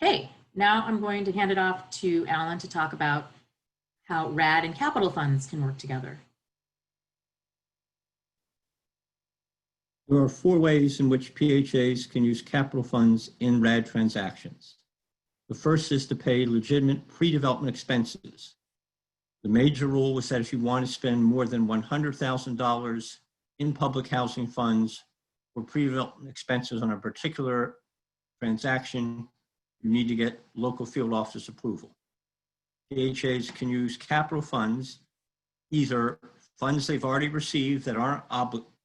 Okay, now I'm going to hand it off to Alan to talk about how RAD and capital funds can work together. There are 4 ways in which PHAs can use capital funds in RAD transactions. The first is to pay legitimate pre-development expenses. The major rule was that if you want to spend more than $100,000 in public housing funds for pre-development expenses on a particular transaction, you need to get local field office approval. PHAs can use capital funds, either funds they've already received that are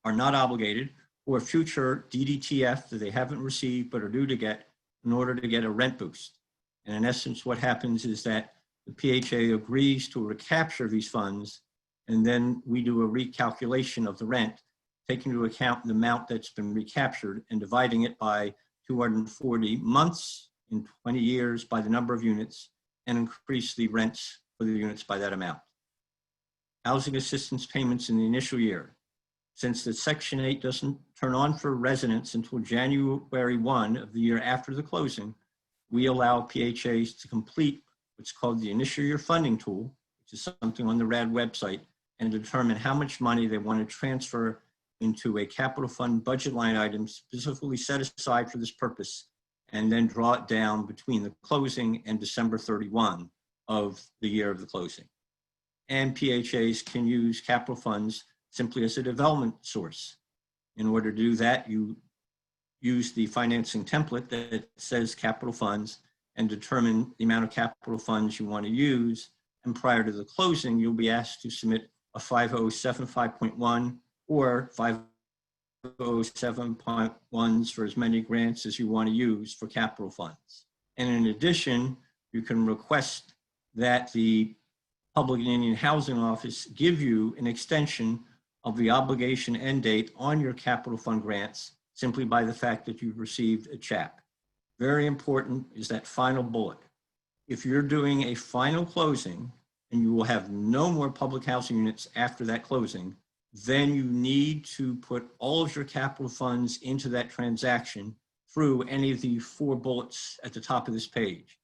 not obligated, or future DDTF that they haven't received but are due to get in order to get a rent boost. And in essence, what happens is that the PHA agrees to recapture these funds, and then we do a recalculation of the rent, taking into account the amount that's been recaptured and dividing it by 240 months in 20 years by the number of units, and increase the rents for the units by that amount. Housing assistance payments in the initial year. Since the Section 8 doesn't turn on for residents until January 1 of the year after the closing, we allow PHAs to complete what's called the Initial Year Funding Tool, which is something on the RAD website, and determine how much money they want to transfer into a capital fund budget line item specifically set aside for this purpose, and then draw it down between the closing and December 31 of the year of the closing. And PHAs can use capital funds simply as a development source. In order to do that, you use the financing template that says capital funds and determine the amount of capital funds you want to use. And prior to the closing, you'll be asked to submit a 5075.1 or 507.1s for as many grants as you want to use for capital funds. And in addition, you can request that the Public and Indian Housing Office give you an extension of the obligation end date on your capital fund grants simply by the fact that you've received a CHAP. Very important is that final bullet. If you're doing a final closing and you will have no more public housing units after that closing, then you need to put all of your capital funds into that transaction through any of the 4 bullets at the top of this page.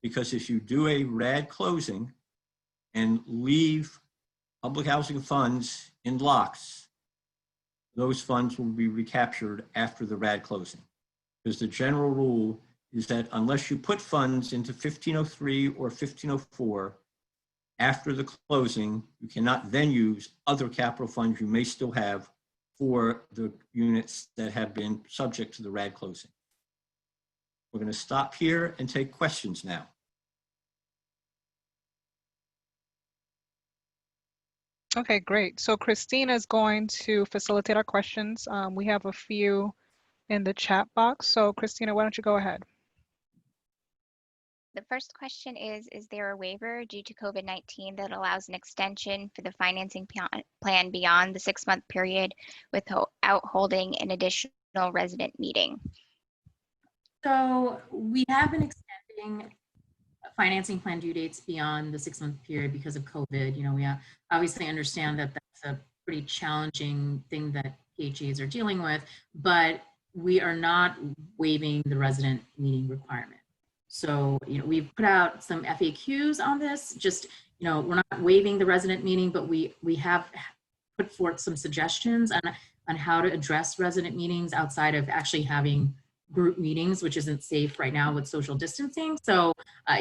Because if you do a RAD closing and leave public housing funds in blocks, those funds will be recaptured after the RAD closing. Because the general rule is that unless you put funds into 1503 or 1504, after the closing, you cannot then use other capital funds you may still have for the units that have been subject to the RAD closing. We're going to stop here and take questions now. Okay, great. So Christina is going to facilitate our questions. We have a few in the chat box. So Christina, why don't you go ahead? The first question is there a waiver due to COVID-19 that allows an extension for the financing plan beyond the 6-month period without holding an additional resident meeting? So we have been extending financing plan due dates beyond the 6-month period because of COVID. You know, we obviously understand that that's a pretty challenging thing that PHAs are dealing with, but we are not waiving the resident meeting requirement. So, you know, we've put out some FAQs on this, just, you know, we're not waiving the resident meeting, but we have put forth some suggestions on how to address resident meetings outside of actually having group meetings, which isn't safe right now with social distancing. So,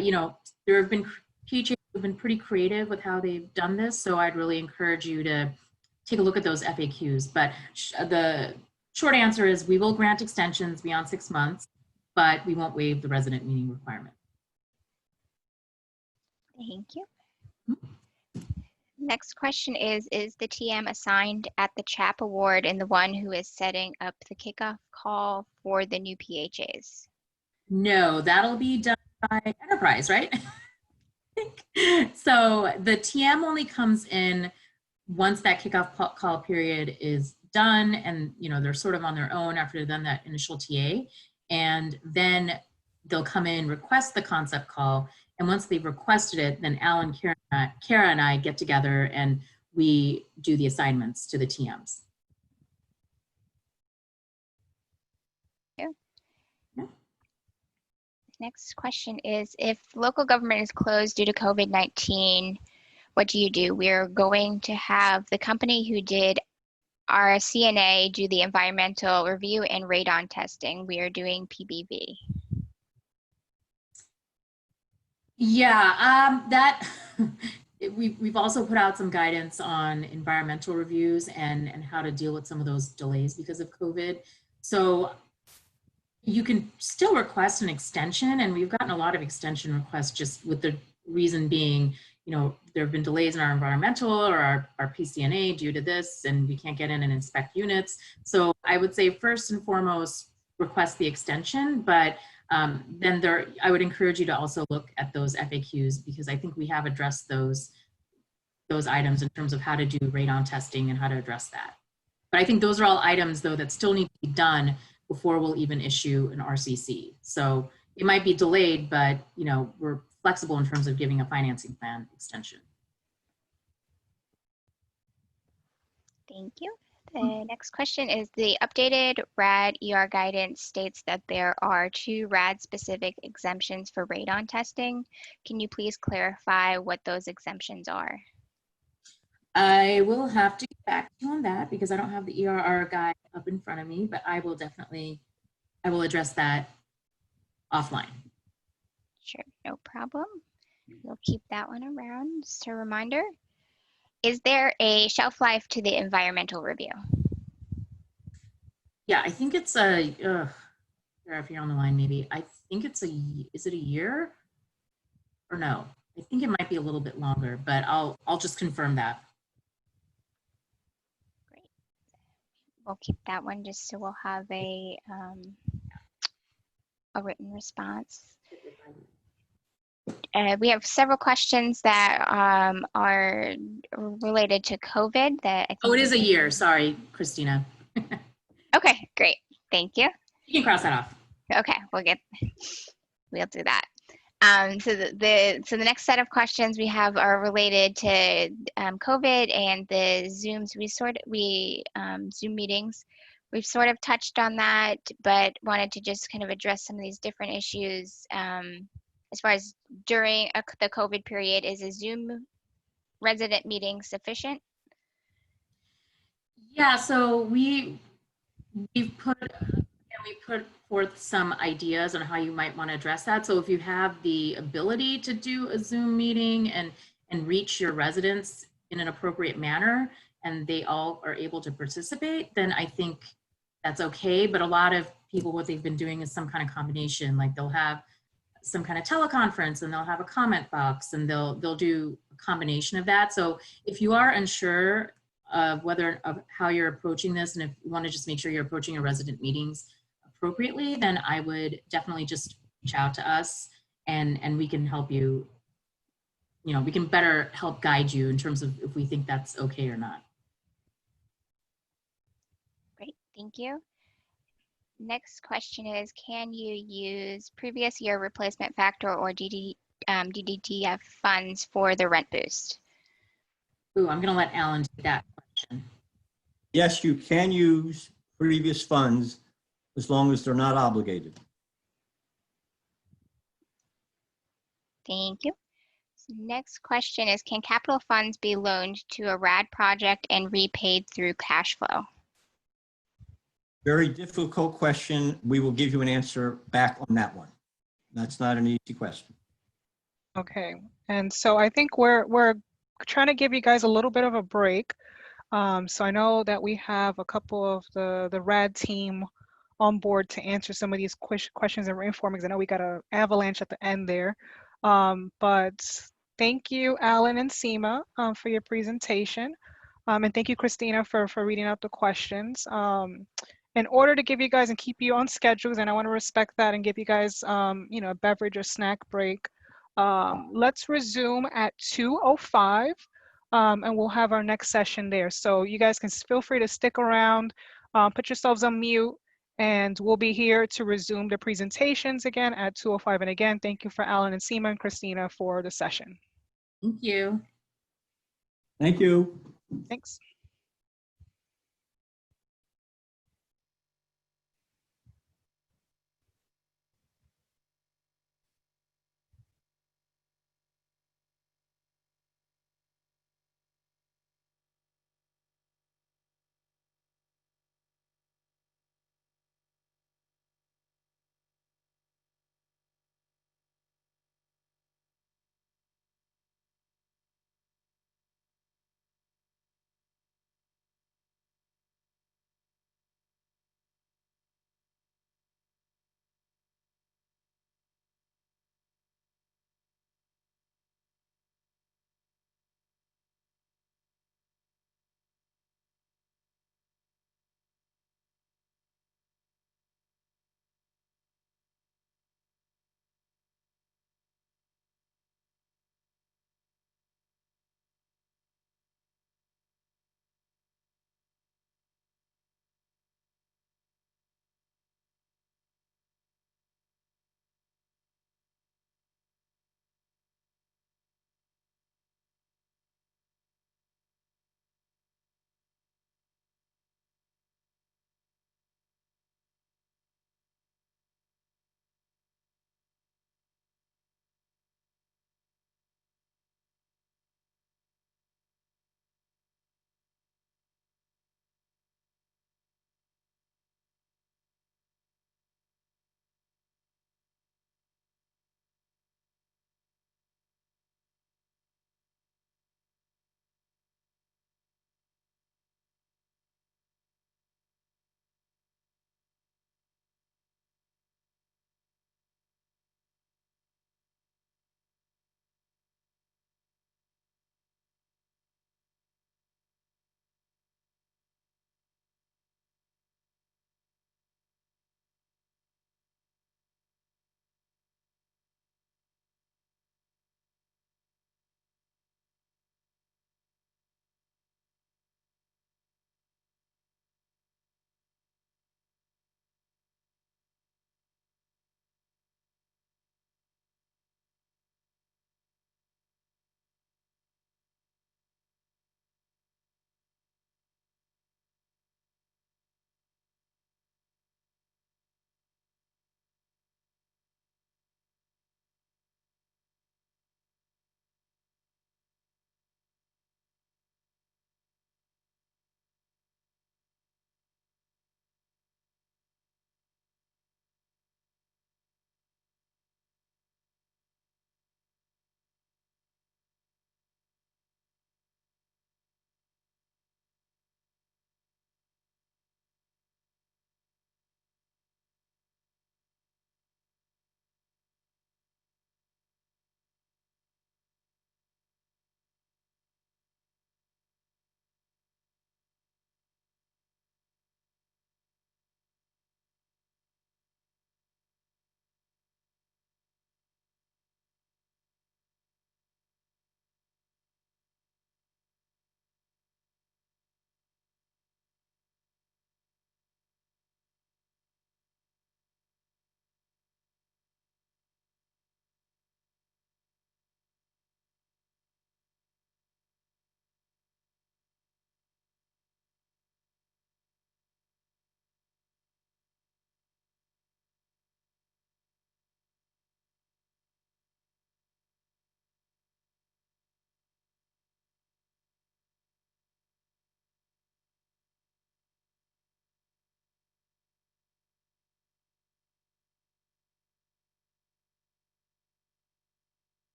you know, there have been PHAs have been pretty creative with how they've done this. So I'd really encourage you to take a look at those FAQs. But the short answer is we will grant extensions beyond 6 months, but we won't waive the resident meeting requirement. Thank you. Next question is the TM assigned at the CHAP award and the one who is setting up the kickoff call for the new PHAs? No, that'll be done by Enterprise, right? So the TM only comes in once that kickoff call period is done, and you know they're sort of on their own after they've done that initial TA, and then they'll come in, request the concept call, and once they've requested it, then Alan, Kara, and I get together and we do the assignments to the TMs. Next question is, if local government is closed due to COVID-19, what do you do? We're going to have the company who did our CNA do the environmental review and radon testing. We are doing PBV. Yeah, we've also put out some guidance on environmental reviews and how to deal with some of those delays because of COVID. So you can still request an extension, and we've gotten a lot of extension requests just with the reason being, you know, there have been delays in our environmental or our PCNA due to this, and we can't get in and inspect units. So I would say first and foremost, request the extension, but then I would encourage you to also look at those FAQs because I think we have addressed those items in terms of how to do radon testing and how to address that. But I think those are all items though that still need to be done before we'll even issue an RCC. So it might be delayed, but you know, we're flexible in terms of giving a financing plan extension. Thank you. The next question is the updated RAD ER guidance states that there are 2 RAD-specific exemptions for radon testing. Can you please clarify what those exemptions are? I will have to get back to you on that because I don't have the ERR guide up in front of me, but I will address that offline. Sure, no problem. We'll keep that one around. Just a reminder. Is there a shelf life to the environmental review? Yeah, I think it's if you're on the line, maybe. I think is it a year? Or no? I think it might be a little bit longer, but I'll just confirm that. Great. We'll keep that one just so we'll have a written response. We have several questions that are related to COVID. That I think Oh, it is a year. Sorry, Christina. Okay, great. Thank you. You can cross that off. Okay, we'll do that. So the next set of questions we have are related to COVID and the Zooms. Zoom meetings. We've sort of touched on that, but wanted to just kind of address some of these different issues. As far as during the COVID period, is a Zoom resident meeting sufficient? Yeah, so we put forth some ideas on how you might want to address that. So if you have the ability to do a Zoom meeting and reach your residents in an appropriate manner, and they all are able to participate, then I think that's okay. But a lot of people, what they've been doing is some kind of combination, like they'll have some kind of teleconference and they'll have a comment box and they'll do a combination of that. So if you are unsure of how you're approaching this, and if you want to just make sure you're approaching your resident meetings appropriately, then I would definitely just reach out to us and we can help you. You know, we can better help guide you in terms of if we think that's okay or not. Great, thank you. Next question is, can you use previous year replacement factor or DDTF funds for the rent boost? Ooh, I'm gonna let Alan take that question. Yes, you can use previous funds as long as they're not obligated. Thank you. So next question is, can capital funds be loaned to a RAD project and repaid through cash flow? Very difficult question. We will give you an answer back on that one. That's not an easy question. Okay, and so I think we're trying to give you guys a little bit of a break. So I know that we have a couple of the RAD team on board to answer some of these questions and inform, because I know we got an avalanche at the end there. But thank you, Alan and Seema, for your presentation. And thank you, Christina, for reading out the questions. In order to give you guys and keep you on schedules, and I want to respect that and give you guys, a beverage or snack break, let's resume at 2:05, and we'll have our next session there. So you guys can feel free to stick around, put yourselves on mute, and we'll be here to resume the presentations again at 2:05. And again, thank you for Alan and Seema and Christina for the session. Thank you. Thank you. Thanks.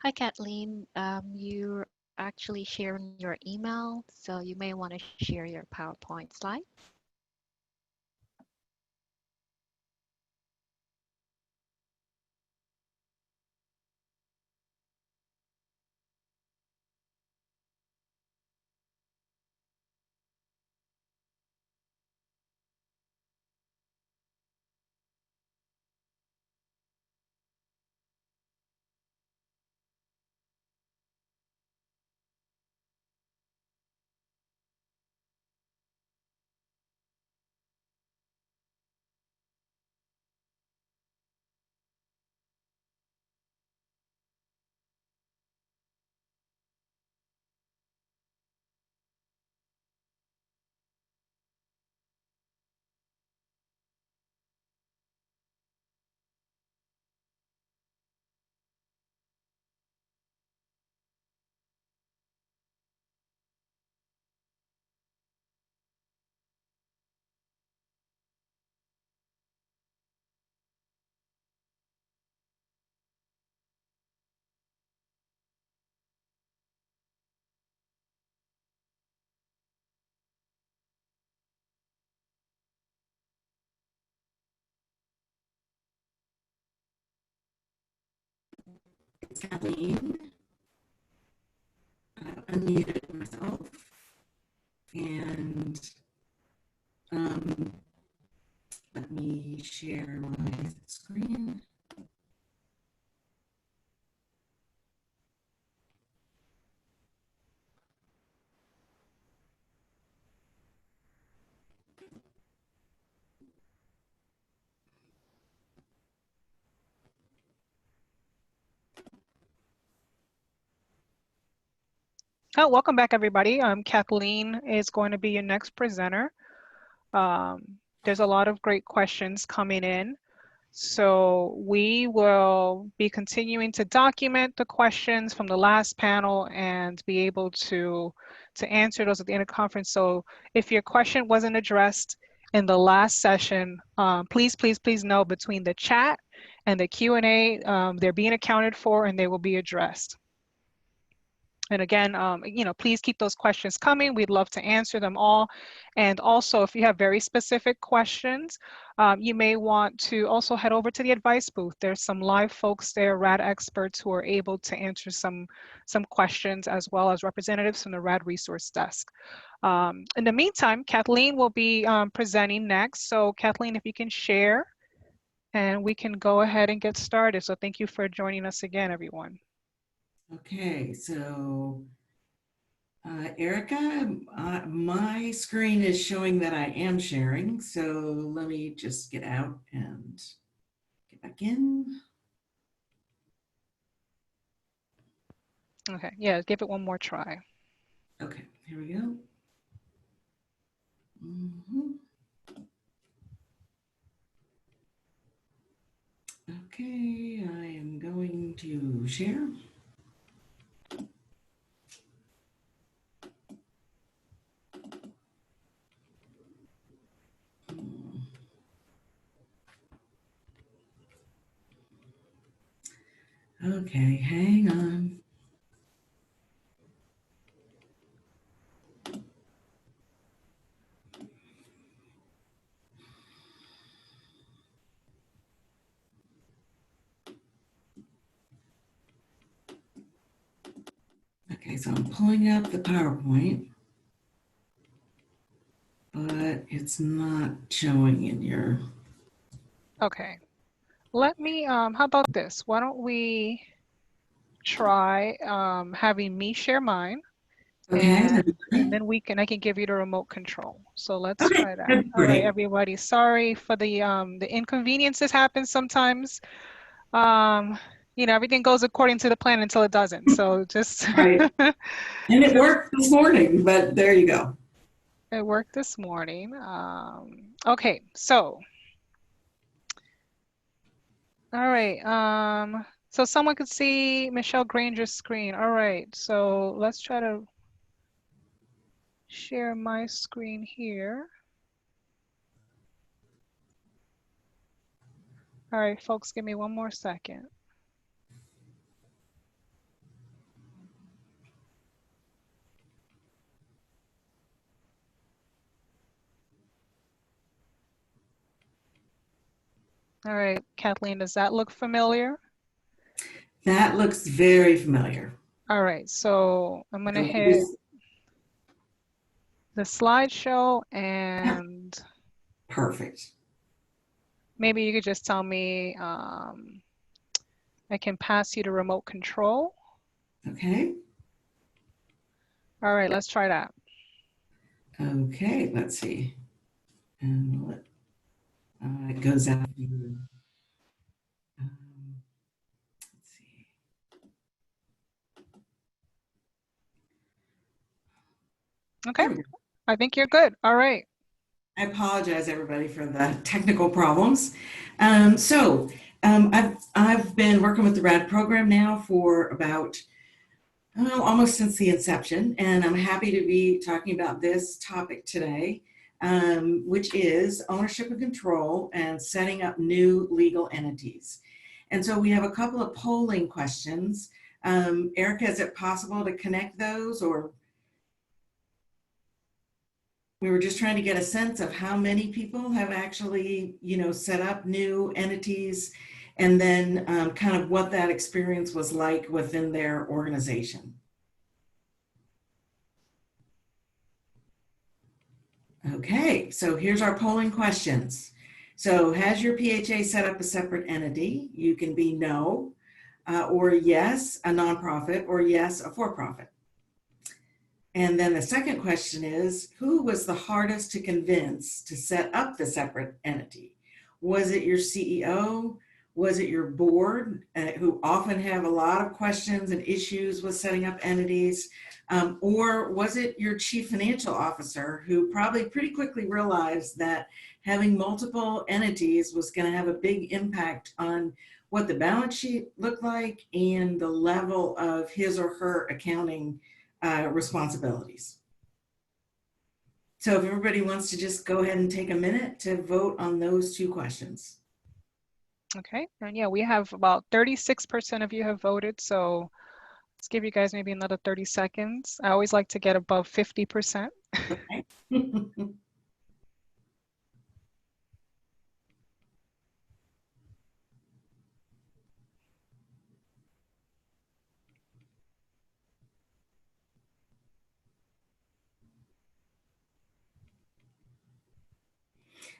Hi, Kathleen. You're actually sharing your email, so you may want to share your PowerPoint slide. It's Kathleen. I unmuted myself and let me share my screen. Oh, welcome back, everybody. Kathleen is going to be your next presenter. There's a lot of great questions coming in. So we will be continuing to document the questions from the last panel and be able to answer those at the end of the conference. So if your question wasn't addressed in the last session, please know between the chat and the Q&A, they're being accounted for and they will be addressed. And again, please keep those questions coming. We'd love to answer them all. And also, if you have very specific questions, you may want to also head over to the advice booth. There's some live folks there, RAD experts, who are able to answer some questions, as well as representatives from the RAD resource desk. In the meantime, Kathleen will be presenting next. So Kathleen, if you can share, and we can go ahead and get started. So thank you for joining us again, everyone. Okay, so Erica, my screen is showing that I am sharing. So let me just get out and get back in. Okay, yeah, give it one more try. Okay, here we go. Okay, I am going to share. Okay, hang on. Okay, so I'm pulling up the PowerPoint, but it's not showing in your. Okay, let me, how about this? Why don't we try having me share mine, Okay. and then I can give you the remote control. So let's Okay, try that. that's All right, great. everybody, sorry for the inconveniences happen sometimes. Everything goes according to the plan until it doesn't. So just, Right. And it worked this morning, but there you go. It worked this morning. Okay, so. All right. So someone could see Michelle Granger's screen. All right. So let's try to share my screen here. All right, folks, give me one more second. All right, Kathleen, does that look familiar? That looks very familiar. All right, so I'm gonna So hit this- the slideshow and Perfect. maybe you could just tell me, I can pass you the remote control. Okay. All right, let's try that. Okay, let's see. And it goes out. Let's see. Okay, There we go. I think you're good. All right. I apologize, everybody, for the technical problems. I've been working with the RAD program now for about almost since the inception, and I'm happy to be talking about this topic today, which is ownership and control and setting up new legal entities. And so we have a couple of polling questions. Erica, is it possible to connect those, or we were just trying to get a sense of how many people have actually, set up new entities, and then kind of what that experience was like within their organization. Okay, so here's our polling questions. So has your PHA set up a separate entity? You can be no, or yes, a nonprofit, or yes, a for-profit. And then the second question is, who was the hardest to convince to set up the separate entity? Was it your CEO? Was it your board, who often have a lot of questions and issues with setting up entities? Or was it your chief financial officer, who probably pretty quickly realized that having multiple entities was going to have a big impact on what the balance sheet looked like and the level of his or her accounting responsibilities? So if everybody wants to just go ahead and take a minute to vote on those two questions. Okay, and yeah, we have about 36% of you have voted, so let's give you guys maybe another 30 seconds. I always like to get above 50%. Okay.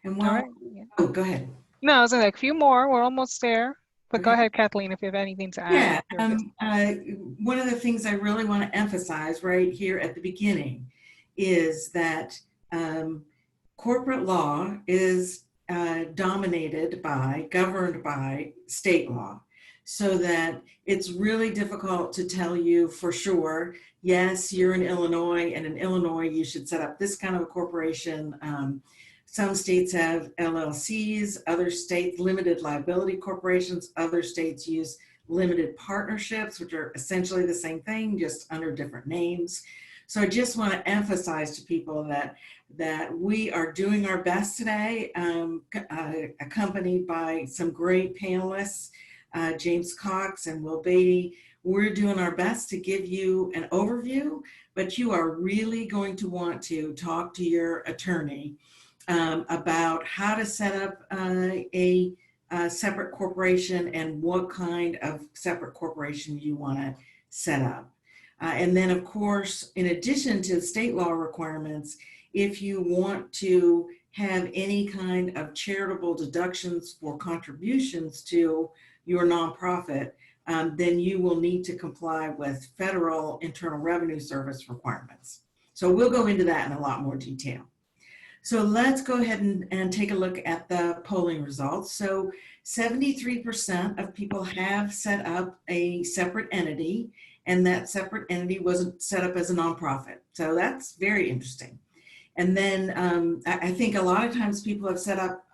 And All while, right. Yeah. oh, go ahead. No, I was like a few more. We're almost there. But go Okay. ahead, Kathleen, if you have anything to add. Yeah, one of the things I really want to emphasize right here at the beginning is that corporate law is governed by state law, so that it's really difficult to tell you for sure, yes, you're in Illinois, and in Illinois you should set up this kind of a corporation. Some states have LLCs, other states limited liability corporations, other states use limited partnerships, which are essentially the same thing, just under different names. So I just want to emphasize to people that we are doing our best today, accompanied by some great panelists, James Cox and Will Beatty. We're doing our best to give you an overview, but you are really going to want to talk to your attorney about how to set up a separate corporation and what kind of separate corporation you want to set up. And then, of course, in addition to state law requirements, if you want to have any kind of charitable deductions for contributions to your nonprofit, then you will need to comply with federal Internal Revenue Service requirements. So we'll go into that in a lot more detail. So let's go ahead and take a look at the polling results. So 73% of people have set up a separate entity, and that separate entity wasn't set up as a nonprofit. So that's very interesting. And then I think a lot of times people have set up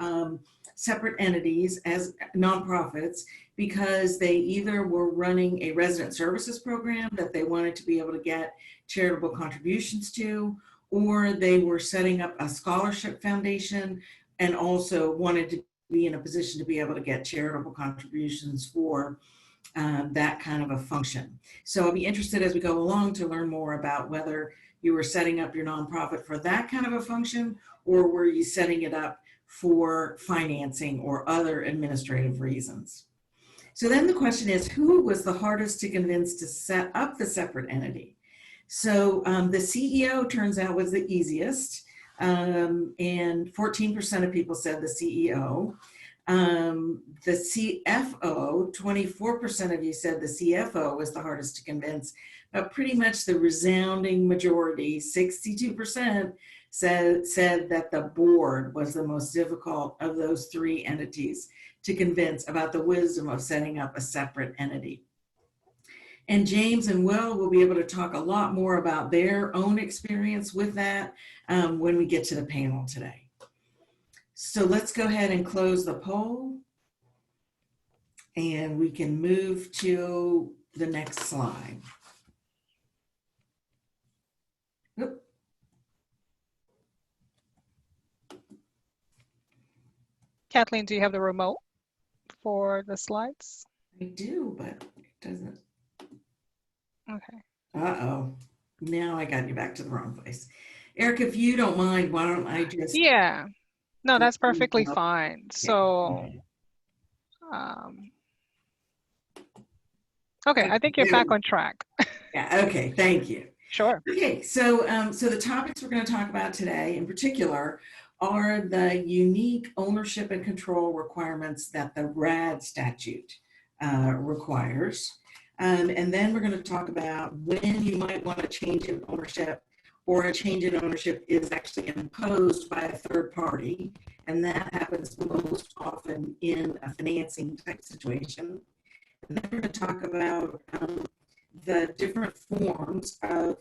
separate entities as nonprofits because they either were running a resident services program that they wanted to be able to get charitable contributions to, or they were setting up a scholarship foundation and also wanted to be in a position to be able to get charitable contributions for that kind of a function. So I'll be interested as we go along to learn more about whether you were setting up your nonprofit for that kind of a function, or were you setting it up for financing or other administrative reasons. So then the question is, who was the hardest to convince to set up the separate entity? So the CEO turns out was the easiest, and 14% of people said the CEO. The CFO, 24% of you said the CFO was the hardest to convince, but pretty much the resounding majority, 62%, said that the board was the most difficult of those three entities to convince about the wisdom of setting up a separate entity. And James and Will be able to talk a lot more about their own experience with that when we get to the panel today. So let's go ahead and close the poll, and we can move to the next slide. Oop. Kathleen, do you have the remote for the slides? I do, but it doesn't. Okay. Uh-oh. Now I got you back to the wrong place. Eric, if you don't mind, why don't I just... Yeah. No, that's perfectly Yeah. fine. So, okay, I think you're back on track. Yeah, okay, thank you. Sure. Okay, so so the topics we're going to talk about today in particular are the unique ownership and control requirements that the RAD statute requires. And then we're going to talk about when you might want to change in ownership, or a change in ownership is actually imposed by a third party, and that happens most often in a financing type situation. And then we're going to talk about the different forms of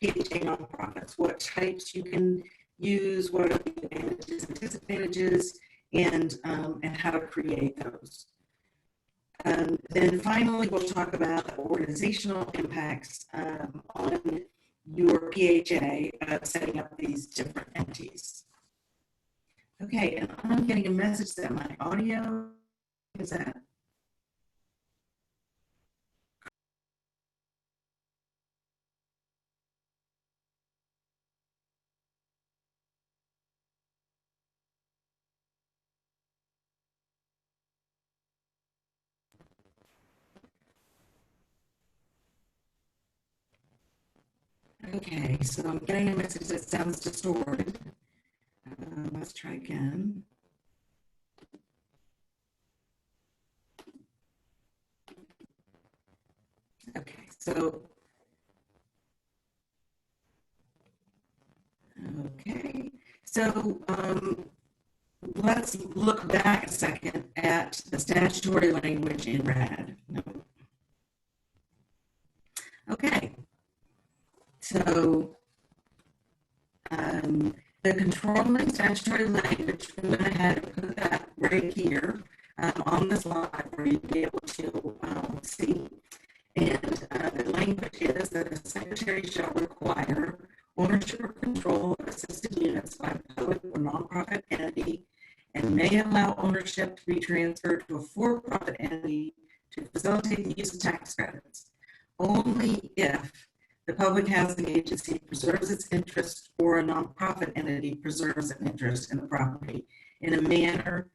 PHA nonprofits, what types you can use, what are the advantages and disadvantages, and how to create those. Then finally, we'll talk about the organizational impacts on your PHA of setting up these different entities. Okay, and I'm getting a message that my audio is that. Okay, so I'm getting a message that sounds distorted. Let's try again. Okay, so let's look back a second at the statutory language in RAD. No. Okay, so the controlling statutory language, we went ahead and put that right here on the slide where you'll be able to see. And the language is that the secretary shall require ownership or control of assisted units by a public or nonprofit entity, and may allow ownership to be transferred to a for-profit entity to facilitate the use of tax credits, only if the public housing agency preserves its interest or a nonprofit entity preserves an interest in the property in a manner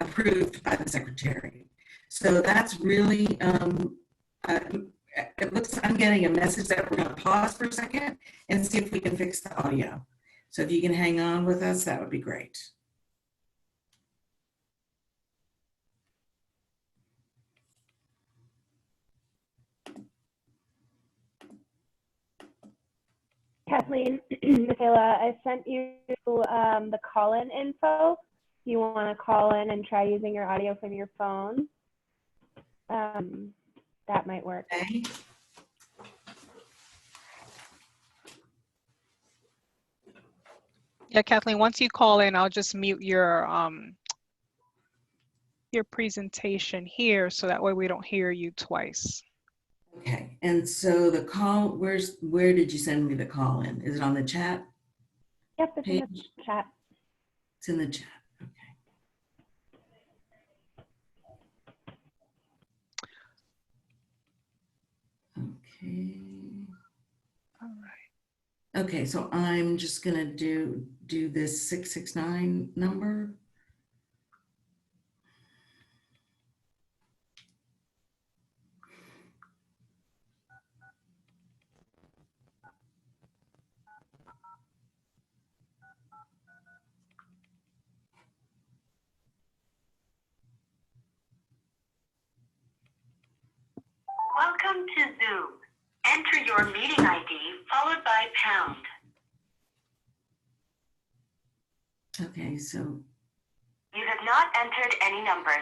approved by the secretary. So that's really, it looks, I'm getting a message that we're going to pause for a second and see if we can fix the audio. So if you can hang on with us, that would be great. Kathleen, Michaela, I sent you the call-in info. If you want to call in and try using your audio from your phone, that might work. Okay. Yeah, Kathleen, once you call in, I'll just mute your presentation here so that way we don't hear you twice. Okay, and so the call, where did you send me the call in? Is it on the chat? Yep, it's in the chat. It's in the chat, okay. Okay. All right. Okay, so I'm just gonna do this 669 number. Welcome to Zoom. Enter your meeting ID followed by pound. Okay, so You have not entered any numbers.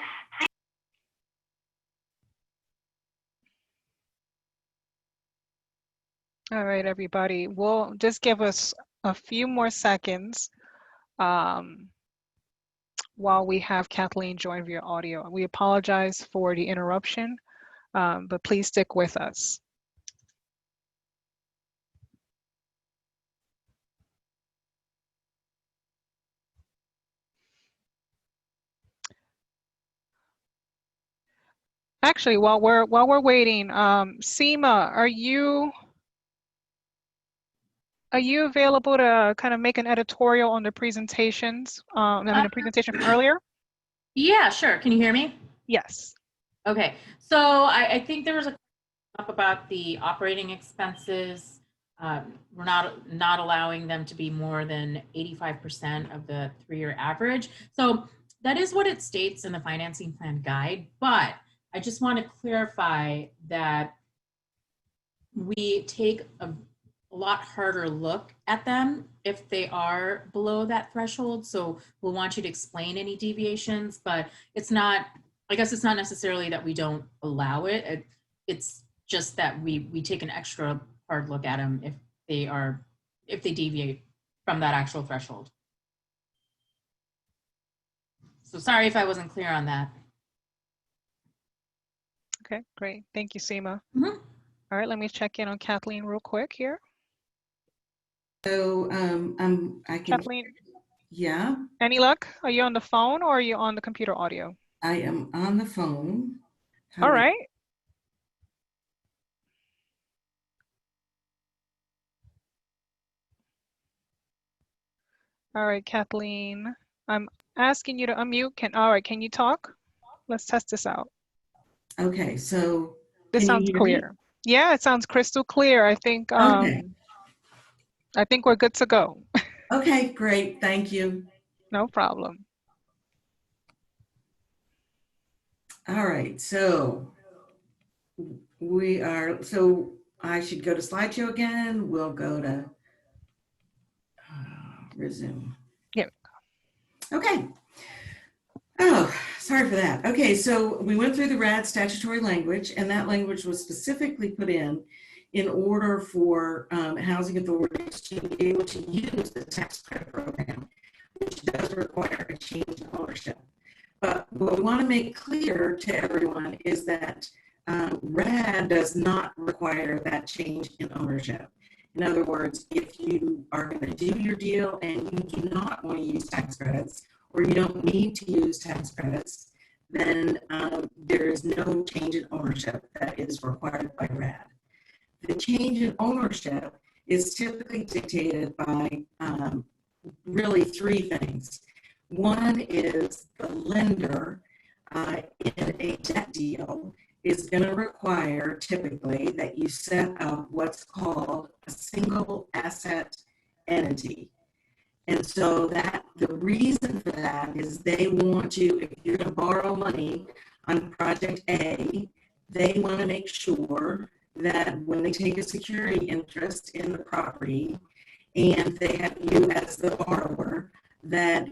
All right, everybody. We'll just give us a few more seconds while we have Kathleen join via audio. We apologize for the interruption, but please stick with us. Actually, while we're waiting, Seema, are you available to kind of make an editorial on the presentations? I mean, the presentation from earlier? Yeah, sure. Can you hear me? Yes. Okay. So I think there was a talk about the operating expenses. We're not allowing them to be more than 85% of the 3-year average. So that is what it states in the financing plan guide, but I just want to clarify that we take a lot harder look at them if they are below that threshold. So we'll want you to explain any deviations, but it's not, I guess it's not necessarily that we don't allow it. It's just that we take an extra hard look at them if they deviate from that actual threshold. So sorry if I wasn't clear on that. Okay, great. Thank you, Seema. Mhm. All right, let me check in on Kathleen real quick here. So I can, Kathleen, yeah, any luck? Are you on the phone or are you on the computer audio? I am on the phone. All right. All right, Kathleen, I'm asking you to unmute. All right, can you talk? Let's test this out. Okay, so This can sounds you hear me? clear. Yeah, it sounds crystal clear. I think Okay. I think we're good to go. Okay, great. Thank you. No problem. All right, so I should go to slideshow again. We'll go to resume. Yeah. Okay. Oh, sorry for that. Okay, so we went through the RAD statutory language, and that language was specifically put in order for housing authorities to be able to use the tax credit program, which does require a change in ownership. But what we want to make clear to everyone is that RAD does not require that change in ownership. In other words, if you are going to do your deal and you do not want to use tax credits, or you don't need to use tax credits, then there is no change in ownership that is required by RAD. The change in ownership is typically dictated by really 3 things. One is the lender in a debt deal is going to require typically that you set up what's called a single asset entity. And so that the reason for that is they want to, if you're going to borrow money on project A, they want to make sure that when they take a security interest in the property and they have you as the borrower, that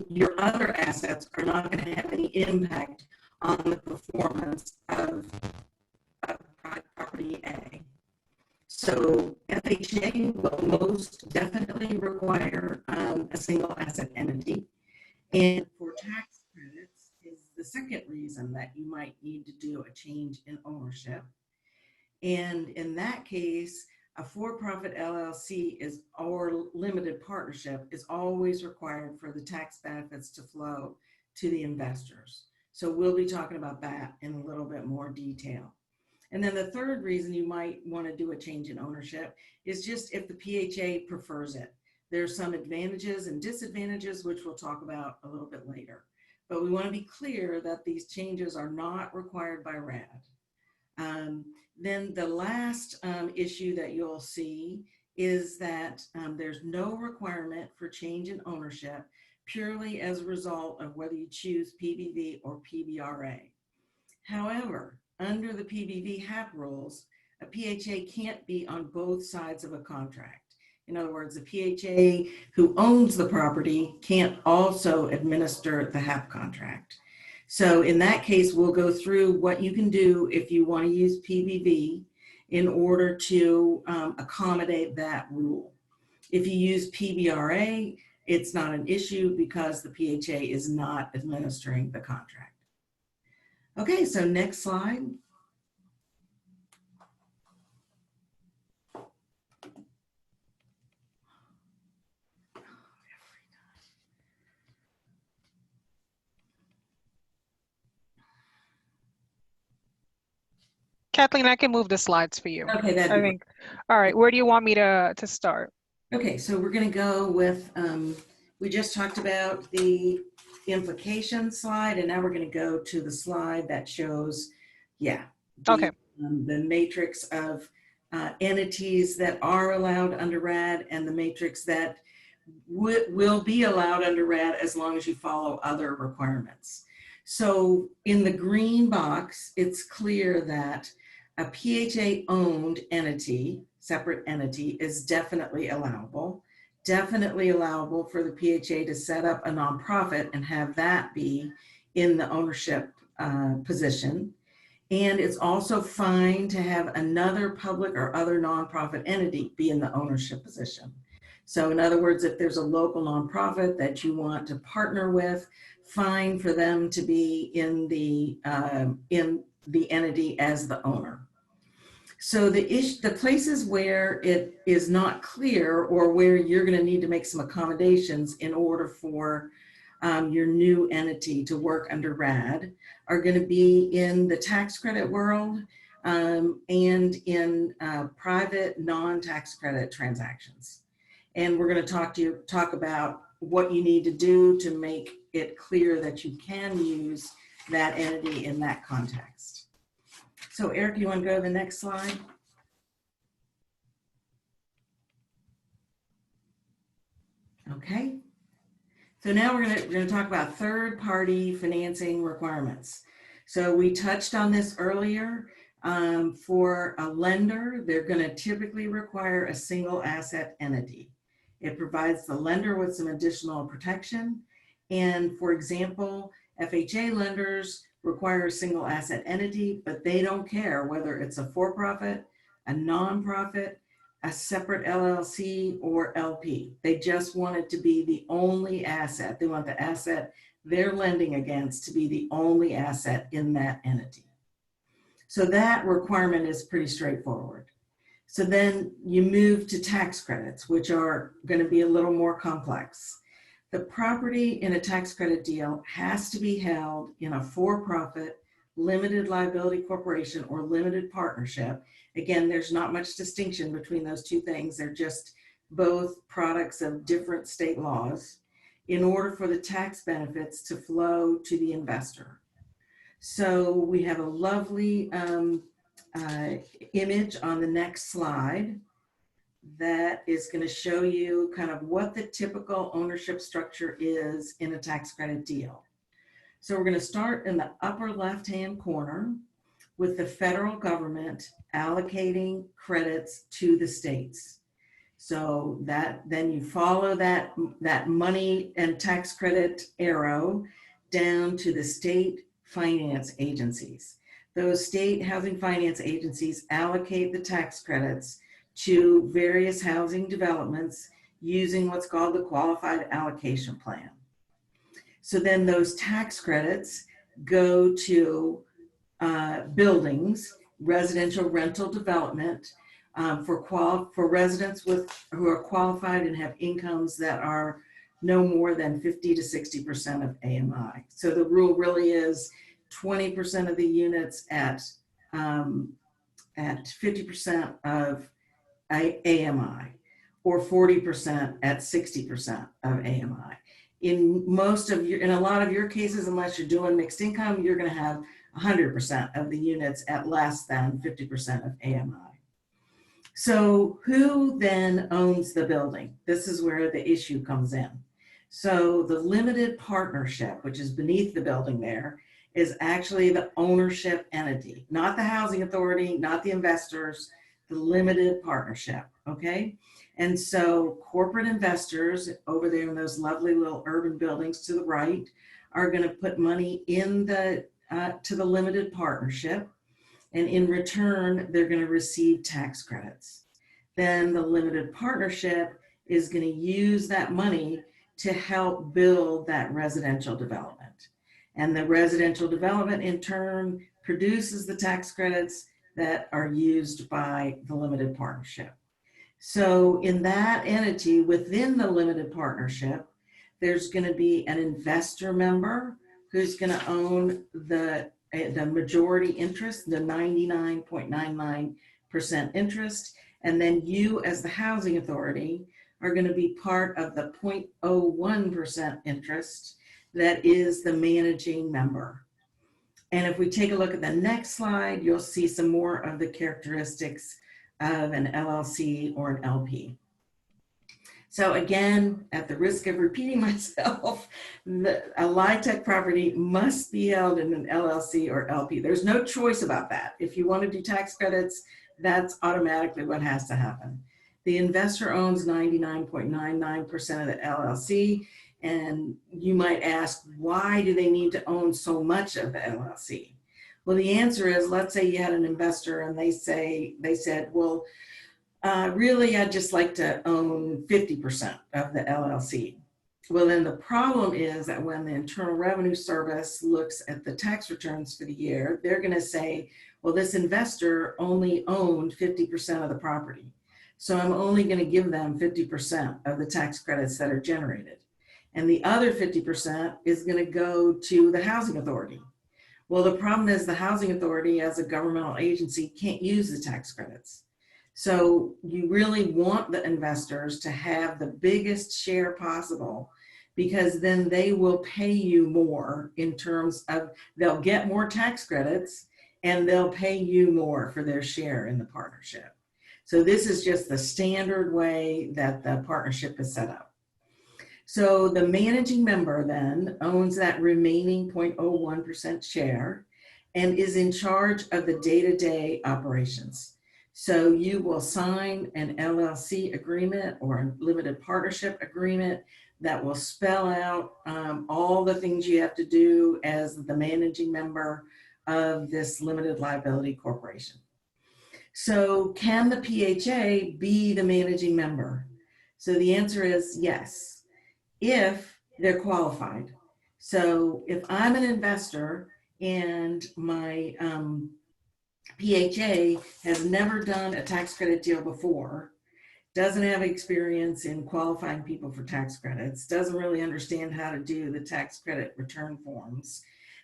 your other assets are not going to have any impact on the performance of property A. So FHA will most definitely require a single asset entity. And for tax credits is the second reason that you might need to do a change in ownership. And in that case, a for-profit LLC or limited partnership is always required for the tax benefits to flow to the investors. So we'll be talking about that in a little bit more detail. And then the third reason you might want to do a change in ownership is just if the PHA prefers it. There's some advantages and disadvantages, which we'll talk about a little bit later. But we want to be clear that these changes are not required by RAD. Then the last issue that you'll see is that there's no requirement for change in ownership purely as a result of whether you choose PBV or PBRA. However, under the PBV HAP rules, a PHA can't be on both sides of a contract. In other words, the PHA who owns the property can't also administer the HAP contract. So in that case, we'll go through what you can do if you want to use PBV in order to accommodate that rule. If you use PBRA, it's not an issue because the PHA is not administering the contract. Okay, so next slide. Kathleen, I can move the slides for you. Okay, I think. All right, where do you want me to start? Okay, so we're going to go with, we just talked about the implication slide, and now we're going to go to the slide that shows, Okay. The matrix of entities that are allowed under RAD and the matrix that will be allowed under RAD as long as you follow other requirements. So in the green box, it's clear that a PHA-owned entity, separate entity, is definitely allowable for the PHA to set up a nonprofit and have that be in the ownership position. And it's also fine to have another public or other nonprofit entity be in the ownership position. So in other words, if there's a local nonprofit that you want to partner with, fine for them to be in the entity as the owner. So the places where it is not clear or where you're going to need to make some accommodations in order for your new entity to work under RAD are going to be in the tax credit world and in private non-tax credit transactions. And we're going to talk about what you need to do to make it clear that you can use that entity in that context. So Eric, you want to go to the next slide? Okay. So now we're going to talk about third-party financing requirements. So we touched on this earlier. For a lender, they're going to typically require a single asset entity. It provides the lender with some additional protection. And for example, FHA lenders require a single asset entity, but they don't care whether it's a for-profit, a nonprofit, a separate LLC, or LP. They just want it to be the only asset. They want the asset they're lending against to be the only asset in that entity. So that requirement is pretty straightforward. So then you move to tax credits, which are going to be a little more complex. The property in a tax credit deal has to be held in a for-profit, limited liability corporation or limited partnership. Again, there's not much distinction between those two things. They're just both products of different state laws in order for the tax benefits to flow to the investor. So we have a lovely image on the next slide that is going to show you kind of what the typical ownership structure is in a tax credit deal. So we're going to start in the upper left-hand corner with the federal government allocating credits to the states. So then you follow that money and tax credit arrow down to the state finance agencies. Those state housing finance agencies allocate the tax credits to various housing developments using what's called the qualified allocation plan. So then those tax credits go to buildings, residential rental development for residents who are qualified and have incomes that are no more than 50 to 60% of AMI. So the rule really is 20% of the units at 50% of AMI, or 40% at 60% of AMI. In a lot of your cases, unless you're doing mixed income, you're going to have 100% of the units at less than 50% of AMI. So who then owns the building? This is where the issue comes in. So the limited partnership, which is beneath the building there, is actually the ownership entity, not the housing authority, not the investors, the limited partnership, okay? And so corporate investors over there in those lovely little urban buildings to the right are going to put money in to the limited partnership. And in return, they're going to receive tax credits. Then the limited partnership is going to use that money to help build that residential development. And the residential development in turn produces the tax credits that are used by the limited partnership. So in that entity within the limited partnership, there's going to be an investor member who's going to own the majority interest, the 99.99% interest. And then you as the housing authority are going to be part of the 0.01% interest that is the managing member. And if we take a look at the next slide, you'll see some more of the characteristics of an LLC or an LP. So again, at the risk of repeating myself, a LIHTC property must be held in an LLC or LP. There's no choice about that. If you want to do tax credits, that's automatically what has to happen. The investor owns 99.99% of the LLC. And you might ask, why do they need to own so much of the LLC? Well, the answer is, let's say you had an investor and they said, well, really, I'd just like to own 50% of the LLC. Well, then the problem is that when the Internal Revenue Service looks at the tax returns for the year, they're going to say, well, this investor only owned 50% of the property. So I'm only going to give them 50% of the tax credits that are generated. And the other 50% is going to go to the housing authority. Well, the problem is the housing authority as a governmental agency can't use the tax credits. So you really want the investors to have the biggest share possible, because then they will pay you more in terms of, they'll get more tax credits and they'll pay you more for their share in the partnership. So this is just the standard way that the partnership is set up. So the managing member then owns that remaining 0.01% share and is in charge of the day-to-day operations. So you will sign an LLC agreement or a limited partnership agreement that will spell out all the things you have to do as the managing member of this limited liability corporation. So can the PHA be the managing member? So the answer is yes, if they're qualified. So if I'm an investor and my PHA has never done a tax credit deal before, doesn't have experience in qualifying people for tax credits, doesn't really understand how to do the tax credit return forms,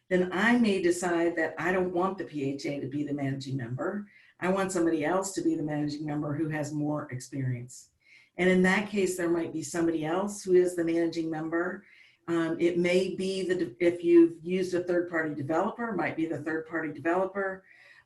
then I may decide that I don't want the PHA to be the managing member. I want somebody else to be the managing member who has more experience. And in that case, there might be somebody else who is the managing member. It may be that if you've used a third-party developer, might be the third-party developer,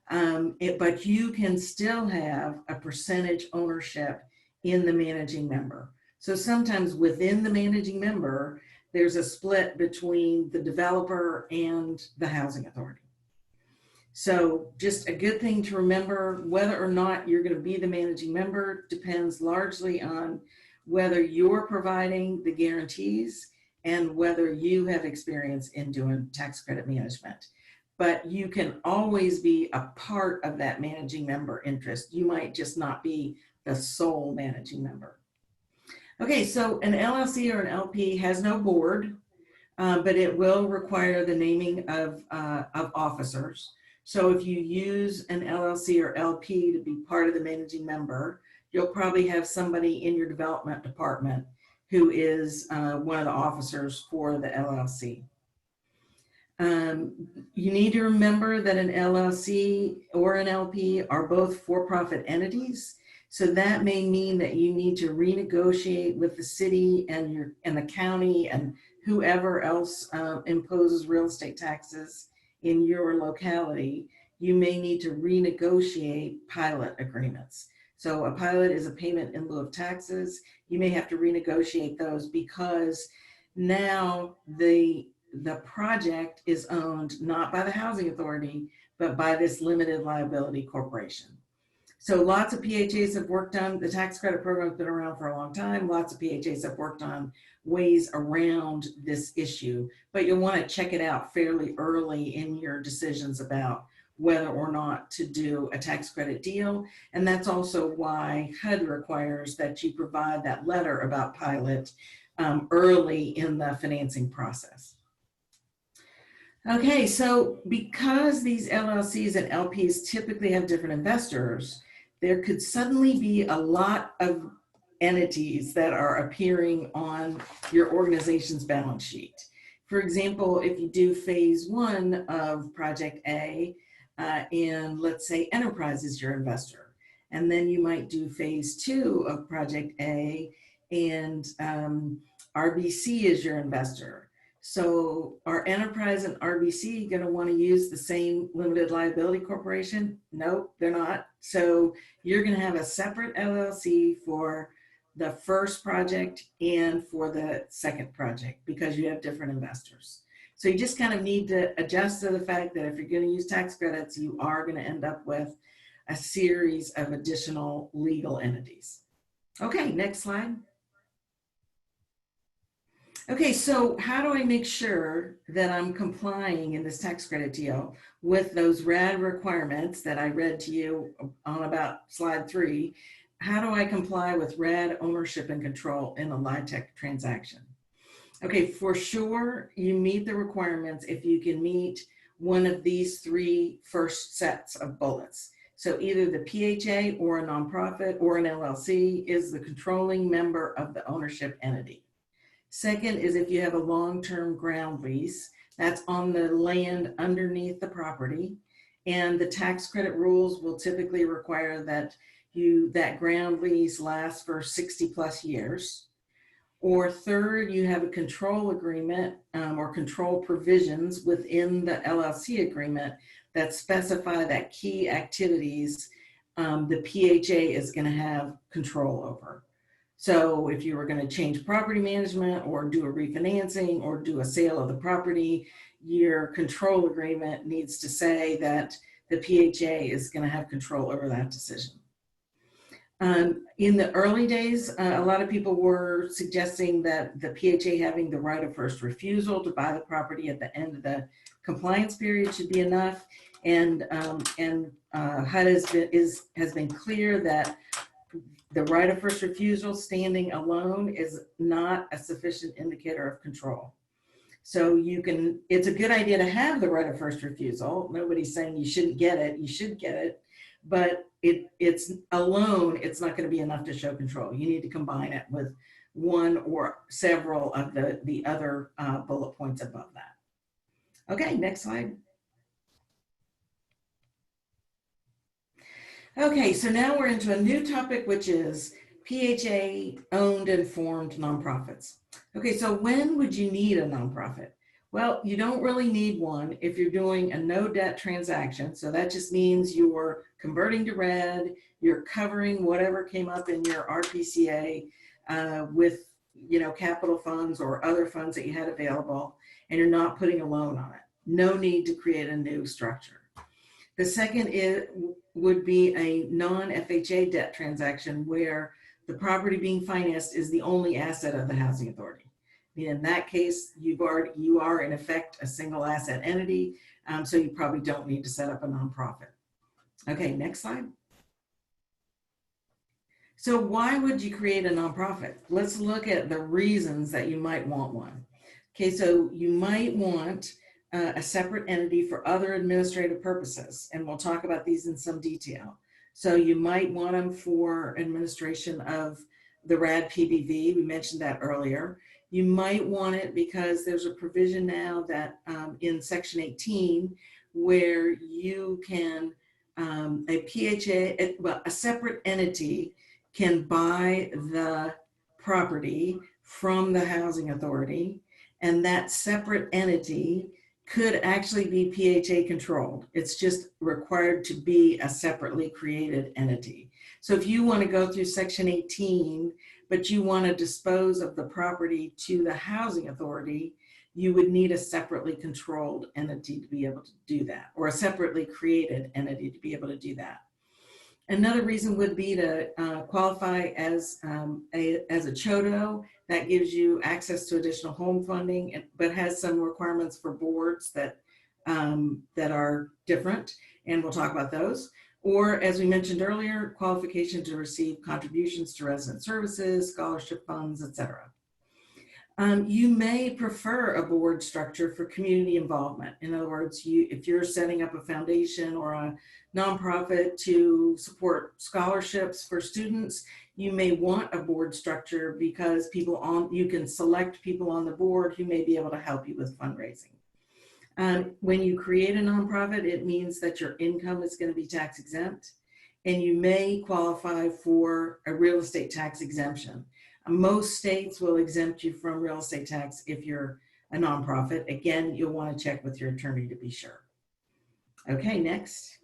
but you can still have a percentage ownership in the managing member. So sometimes within the managing member, there's a split between the developer and the housing authority. So just a good thing to remember, whether or not you're going to be the managing member depends largely on whether you're providing the guarantees and whether you have experience in doing tax credit management. But you can always be a part of that managing member interest. You might just not be the sole managing member. Okay, so an LLC or an LP has no board, but it will require the naming of officers. So if you use an LLC or LP to be part of the managing member, you'll probably have somebody in your development department who is one of the officers for the LLC. You need to remember that an LLC or an LP are both for-profit entities. So that may mean that you need to renegotiate with the city and the county and whoever else imposes real estate taxes in your locality. You may need to renegotiate pilot agreements. So a pilot is a payment in lieu of taxes. You may have to renegotiate those because now the project is owned not by the housing authority, but by this limited liability corporation. So lots of PHAs have worked on, the tax credit program has been around for a long time. Lots of PHAs have worked on ways around this issue, but you'll want to check it out fairly early in your decisions about whether or not to do a tax credit deal. And that's also why HUD requires that you provide that letter about pilot early in the financing process. Okay, so because these LLCs and LPs typically have different investors, there could suddenly be a lot of entities that are appearing on your organization's balance sheet. For example, if you do phase 1 of Project A, and let's say Enterprise is your investor, and then you might do phase 2 of Project A, and RBC is your investor. So are Enterprise and RBC going to want to use the same limited liability corporation? Nope, they're not. So you're going to have a separate LLC for the first project and for the second project because you have different investors. So you just kind of need to adjust to the fact that if you're going to use tax credits, you are going to end up with a series of additional legal entities. Okay, next slide. Okay, so how do I make sure that I'm complying in this tax credit deal with those RAD requirements that I read to you on about slide 3? How do I comply with RAD ownership and control in a LIHTC transaction? Okay, for sure, you meet the requirements if you can meet one of these 3 first sets of bullets. So either the PHA or a nonprofit or an LLC is the controlling member of the ownership entity. Second is if you have a long-term ground lease, that's on the land underneath the property, and the tax credit rules will typically require that that ground lease lasts for 60 plus years. Or third, you have a control agreement or control provisions within the LLC agreement that specify that key activities the PHA is going to have control over. So if you were going to change property management or do a refinancing or do a sale of the property, your control agreement needs to say that the PHA is going to have control over that decision. In the early days, a lot of people were suggesting that the PHA having the right of first refusal to buy the property at the end of the compliance period should be enough. And HUD has been clear that the right of first refusal standing alone is not a sufficient indicator of control. So it's a good idea to have the right of first refusal. Nobody's saying you shouldn't get it, you should get it, but it's alone, it's not going to be enough to show control. You need to combine it with one or several of the other bullet points above that. Okay, next slide. Okay, so now we're into a new topic, which is PHA owned and formed nonprofits. Okay, so when would you need a nonprofit? Well, you don't really need one if you're doing a no debt transaction. So that just means you're converting to RAD, you're covering whatever came up in your RPCA with capital funds or other funds that you had available, and you're not putting a loan on it. No need to create a new structure. The second would be a non-FHA debt transaction where the property being financed is the only asset of the housing authority. In that case, you are in effect a single asset entity, so you probably don't need to set up a nonprofit. Okay, next slide. So why would you create a nonprofit? Let's look at the reasons that you might want one. Okay, so you might want a separate entity for other administrative purposes, and we'll talk about these in some detail. So you might want them for administration of the RAD PBV, we mentioned that earlier. You might want it because there's a provision now that in Section 18 where you can a PHA, well, a separate entity can buy the property from the housing authority, and that separate entity could actually be PHA controlled. It's just required to be a separately created entity. So if you want to go through Section 18, but you want to dispose of the property to the housing authority, you would need a separately controlled entity to be able to do that, or a separately created entity to be able to do that. Another reason would be to qualify as a CHODO. That gives you access to additional home funding, but has some requirements for boards that are different, and we'll talk about those. Or, as we mentioned earlier, qualification to receive contributions to resident services, scholarship funds, etc. You may prefer a board structure for community involvement. In other words, if you're setting up a foundation or a nonprofit to support scholarships for students, you may want a board structure because you can select people on the board who may be able to help you with fundraising. When you create a nonprofit, it means that your income is going to be tax exempt, and you may qualify for a real estate tax exemption. Most states will exempt you from real estate tax if you're a nonprofit. Again, you'll want to check with your attorney to be sure. Okay, next.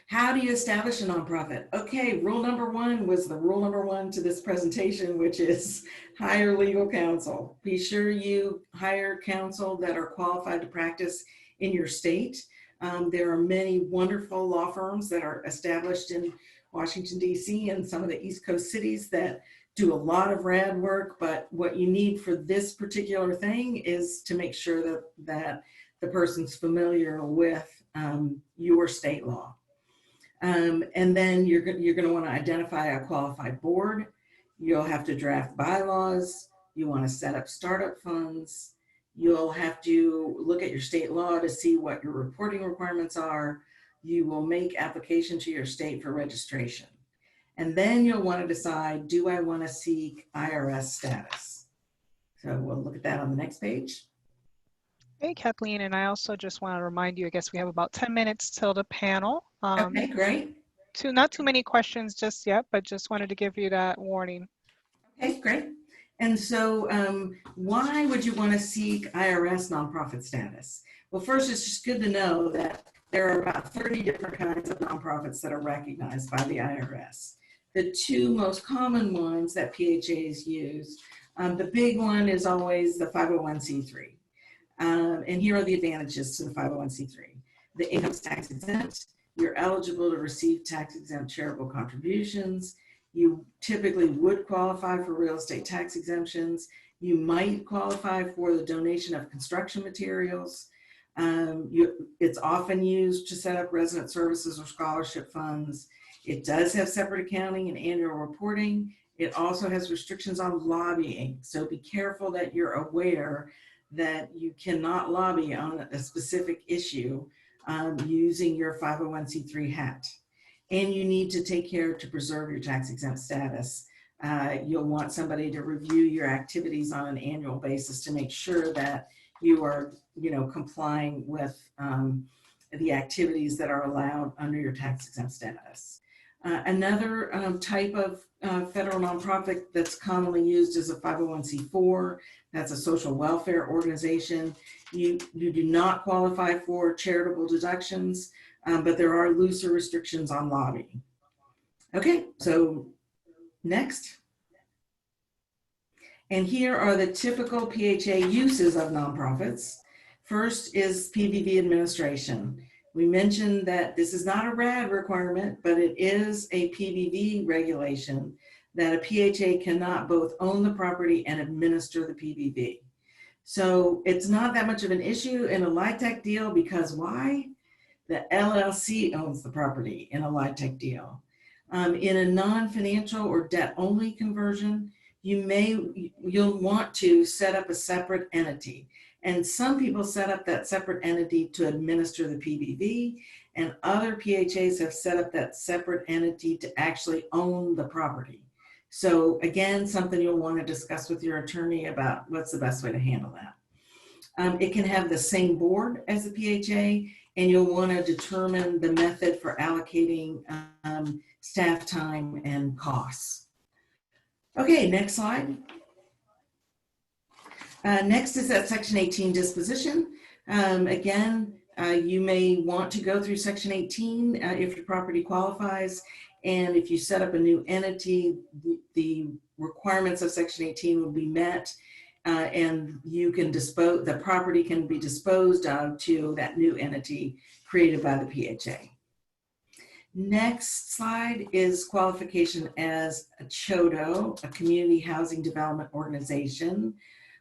How do you establish a nonprofit? Okay, rule number one was the rule number one to this presentation, which is hire legal counsel. Be sure you hire counsel that are qualified to practice in your state. There are many wonderful law firms that are established in Washington, D.C. and some of the East Coast cities that do a lot of RAD work, but what you need for this particular thing is to make sure that the person's familiar with your state law. And then you're going to want to identify a qualified board. You'll have to draft bylaws. You want to set up startup funds. You'll have to look at your state law to see what your reporting requirements are. You will make application to your state for registration. And then you'll want to decide, do I want to seek IRS status? So we'll look at that on the next page. Hey, Kathleen, and I also just want to remind you, I guess we have about 10 minutes till the panel. Okay, great. Not too many questions just yet, but just wanted to give you that warning. Okay, great. And so why would you want to seek IRS nonprofit status? Well, first, it's just good to know that there are about 30 different kinds of nonprofits that are recognized by the IRS. The two most common ones that PHAs use, the big one is always the 501c3. And here are the advantages to the 501c3. The income's tax exempt. You're eligible to receive tax exempt charitable contributions. You typically would qualify for real estate tax exemptions. You might qualify for the donation of construction materials. It's often used to set up resident services or scholarship funds. It does have separate accounting and annual reporting. It also has restrictions on lobbying. So be careful that you're aware that you cannot lobby on a specific issue using your 501c3 hat. And you need to take care to preserve your tax exempt status. You'll want somebody to review your activities on an annual basis to make sure that you are, complying with the activities that are allowed under your tax exempt status. Another type of federal nonprofit that's commonly used is a 501c4. That's a social welfare organization. You do not qualify for charitable deductions, but there are looser restrictions on lobbying. Okay, so next. And here are the typical PHA uses of nonprofits. First is PVV administration. We mentioned that this is not a RAD requirement, but it is a PVV regulation that a PHA cannot both own the property and administer the PVV. So it's not that much of an issue in a LIHTC deal because why? The LLC owns the property in a LIHTC deal. In a non-financial or debt-only conversion, you'll want to set up a separate entity. And some people set up that separate entity to administer the PVV, and other PHAs have set up that separate entity to actually own the property. So again, something you'll want to discuss with your attorney about what's the best way to handle that. It can have the same board as the PHA, and you'll want to determine the method for allocating staff time and costs. Okay, next slide. Next is that Section 18 disposition. Again, you may want to go through Section 18 if your property qualifies, and if you set up a new entity, the requirements of Section 18 will be met, and you can dispose, the property can be disposed of to that new entity created by the PHA. Next slide is qualification as a CHODO, a Community Housing Development Organization.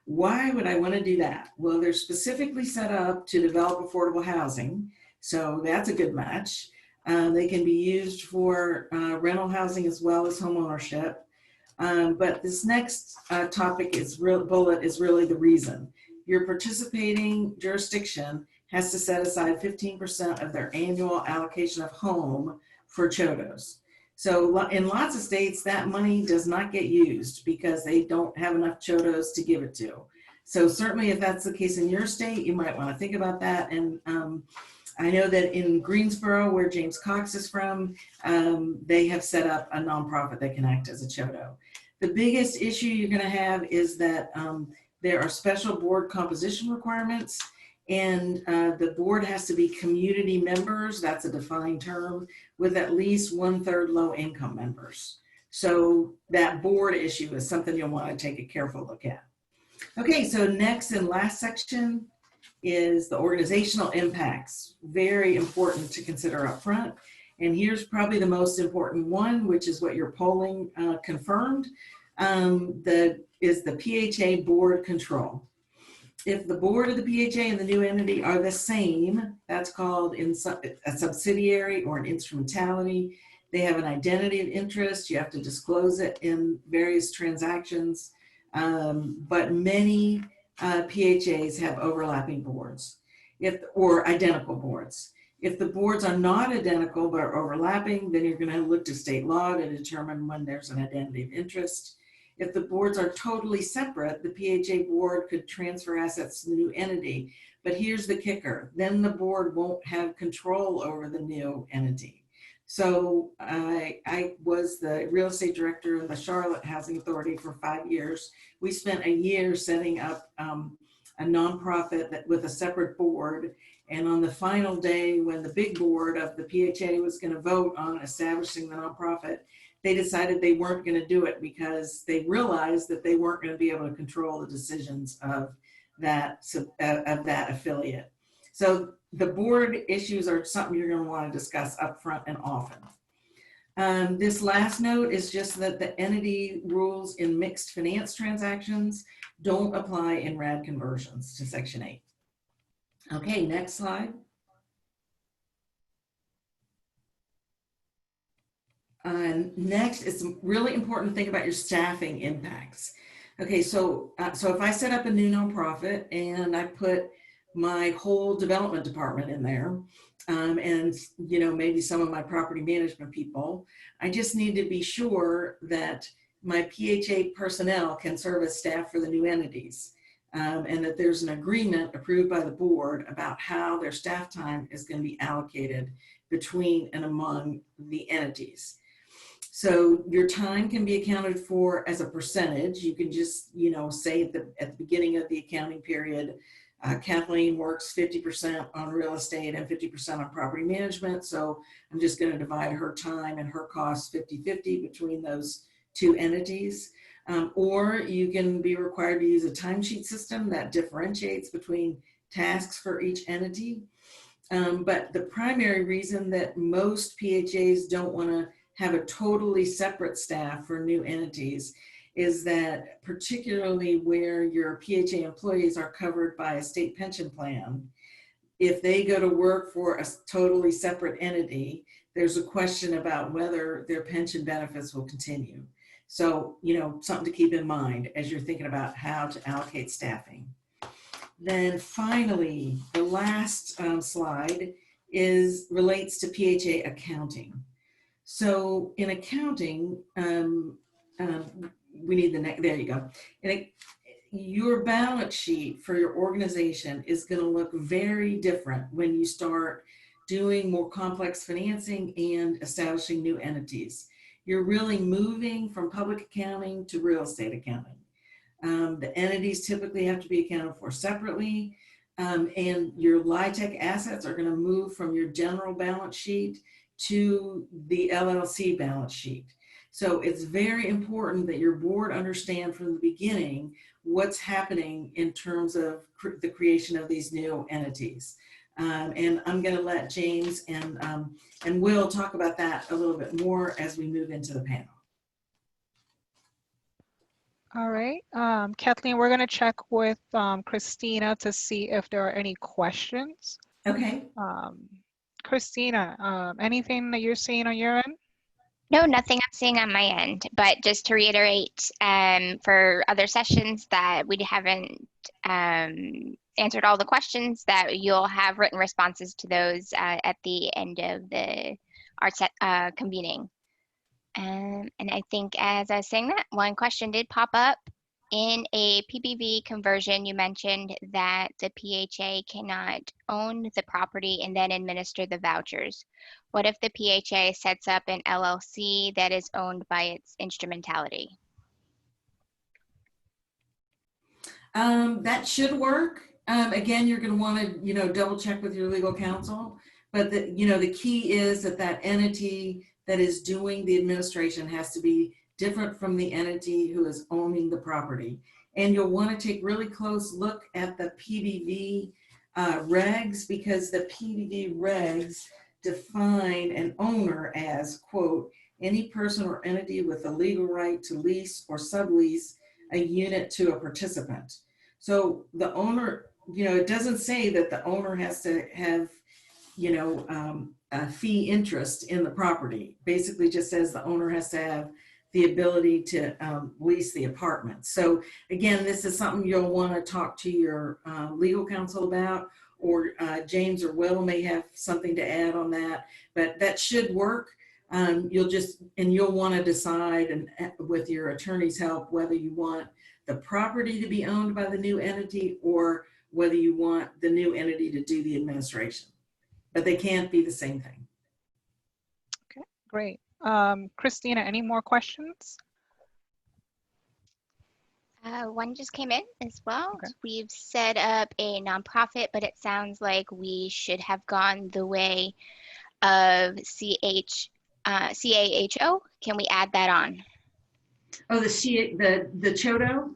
Why would I want to do that? Well, they're specifically set up to develop affordable housing, so that's a good match. They can be used for rental housing as well as home ownership. But this next topic is bullet is really the reason. Your participating jurisdiction has to set aside 15% of their annual allocation of home for CHODOs. So in lots of states, that money does not get used because they don't have enough CHODOs to give it to. So certainly if that's the case in your state, you might want to think about that. And I know that in Greensboro, where James Cox is from, they have set up a nonprofit that can act as a CHODO. The biggest issue you're going to have is that there are special board composition requirements, and the board has to be community members, that's a defined term, with at least 1/3 low-income members. So that board issue is something you'll want to take a careful look at. Okay, so next and last section is the organizational impacts. Very important to consider up front. And here's probably the most important one, which is what your polling confirmed, is the PHA board control. If the board of the PHA and the new entity are the same, that's called a subsidiary or an instrumentality. They have an identity of interest. You have to disclose it in various transactions. But many PHAs have overlapping boards or identical boards. If the boards are not identical but are overlapping, then you're going to look to state law to determine when there's an identity of interest. If the boards are totally separate, the PHA board could transfer assets to the new entity. But here's the kicker. Then the board won't have control over the new entity. So I was the real estate director of the Charlotte Housing Authority for 5 years. We spent a year setting up a nonprofit with a separate board. And on the final day, when the big board of the PHA was going to vote on establishing the nonprofit, they decided they weren't going to do it because they realized that they weren't going to be able to control the decisions of that affiliate. So the board issues are something you're going to want to discuss upfront and often. This last note is just that the entity rules in mixed finance transactions don't apply in RAD conversions to Section 8. Okay, next slide. Next, it's really important to think about your staffing impacts. Okay, so if I set up a new nonprofit and I put my whole development department in there, and maybe some of my property management people, I just need to be sure that my PHA personnel can serve as staff for the new entities, and that there's an agreement approved by the board about how their staff time is going to be allocated between and among the entities. So your time can be accounted for as a percentage. You can just, say at the beginning of the accounting period, Kathleen works 50% on real estate and 50% on property management. So I'm just going to divide her time and her costs 50-50 between those two entities. Or you can be required to use a timesheet system that differentiates between tasks for each entity. But the primary reason that most PHAs don't want to have a totally separate staff for new entities is that, particularly where your PHA employees are covered by a state pension plan, if they go to work for a totally separate entity, there's a question about whether their pension benefits will continue. So, something to keep in mind as you're thinking about how to allocate staffing. Then finally, the last slide relates to PHA accounting. So in accounting, we need the next, there you go. your balance sheet for your organization is going to look very different when you start doing more complex financing and establishing new entities. You're really moving from public accounting to real estate accounting. The entities typically have to be accounted for separately, and your LIHTC assets are going to move from your general balance sheet to the LLC balance sheet. So it's very important that your board understand from the beginning what's happening in terms of the creation of these new entities. And I'm going to let James and Will talk about that a little bit more as we move into the panel. All right, Kathleen, we're going to check with Christina to see if there are any questions. Okay. Christina, anything that you're seeing on your end? No, nothing I'm seeing on my end, but just to reiterate for other sessions that we haven't answered all the questions, that you'll have written responses to those at the end of the convening. And I think as I was saying that, one question did pop up. In a PBV conversion, you mentioned that the PHA cannot own the property and then administer the vouchers. What if the PHA sets up an LLC that is owned by its instrumentality? That should work. Again, you're going to want to, double check with your legal counsel. But the key is that entity that is doing the administration has to be different from the entity who is owning the property. And you'll want to take really close look at the PBV regs, because the PBV regs define an owner as, quote, any person or entity with a legal right to lease or sublease a unit to a participant. So the owner, it doesn't say that the owner has to have, a fee interest in the property. Basically just says the owner has to have the ability to lease the apartment. So again, this is something you'll want to talk to your legal counsel about, or James or Will may have something to add on that, but that should work. You'll want to decide, and with your attorney's help, whether you want the property to be owned by the new entity or whether you want the new entity to do the administration. But they can't be the same thing. Okay, great. Christina, any more questions? One just came in as well. Okay. We've set up a nonprofit, but it sounds like we should have gone the way of CAHO. Can we add that on? Oh, the CHODO?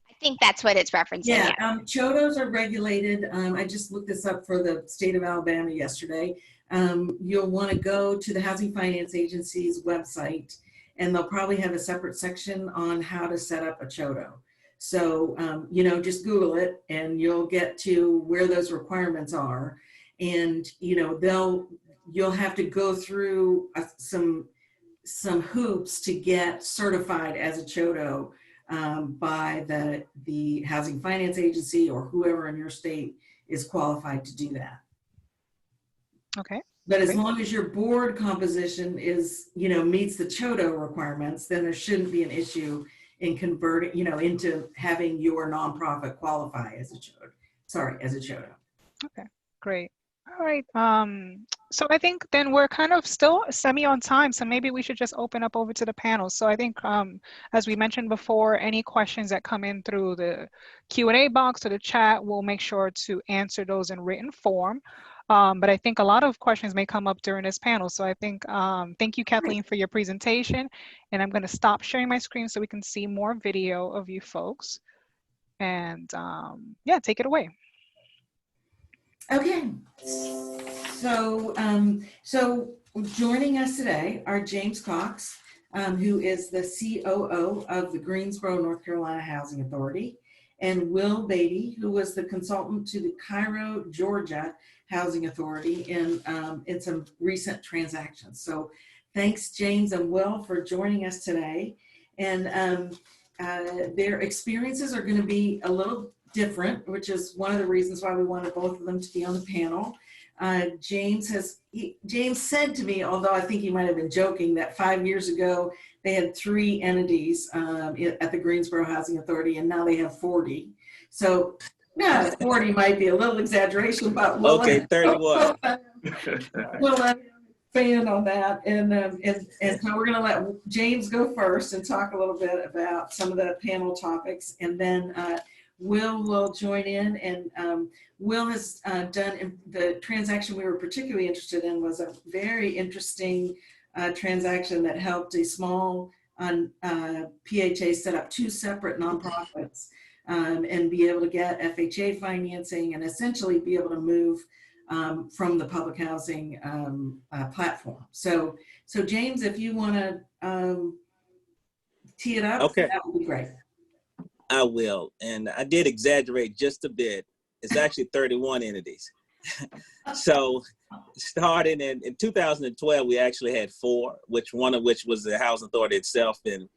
I think that's what it's referencing. Yeah, CHODOs are regulated. I just looked this up for the state of Alabama yesterday. You'll want to go to the Housing Finance Agency's website, and they'll probably have a separate section on how to set up a CHODO. So, just Google it and you'll get to where those requirements are. And, you'll have to go through some hoops to get certified as a CHODO by the Housing Finance Agency or whoever in your state is qualified to do that. Okay. But as long as your board composition is, meets the CHODO requirements, then there shouldn't be an issue in converting, into having your nonprofit qualify as a CHODO. Okay, great. All right. So I think then we're kind of still semi on time, so maybe we should just open up over to the panel. So I think, as we mentioned before, any questions that come in through the Q&A box or the chat, we'll make sure to answer those in written form. But I think a lot of questions may come up during this panel. So I think, thank you, Kathleen, for your presentation. And I'm going to stop sharing my screen so we can see more video of you folks. And yeah, take it away. Okay, so joining us today are James Cox, who is the COO of the Greensboro, North Carolina Housing Authority, and Will Beatty, who was the consultant to the Cairo, Georgia Housing Authority in some recent transactions. So thanks, James and Will, for joining us today. And their experiences are going to be a little different, which is one of the reasons why we wanted both of them to be on the panel. James said to me, although I think he might have been joking, that 5 years ago they had 3 entities at the Greensboro Housing Authority, and now they have 40. So yeah, 40 might be a little exaggeration, but we'll okay, 31. we'll let fan on that, and so we're going to let James go first and talk a little bit about some of the panel topics, and then Will will join in, and Will has done the transaction we were particularly interested in. Was a very interesting transaction that helped a small PHA set up 2 separate nonprofits and be able to get FHA financing and essentially be able to move from the public housing platform. So James, if you want to tee it up, okay, that would be great. I will. And I did exaggerate just a bit. It's actually 31 entities. So starting in 2012, we actually had 4, one of which was the Housing Authority itself, and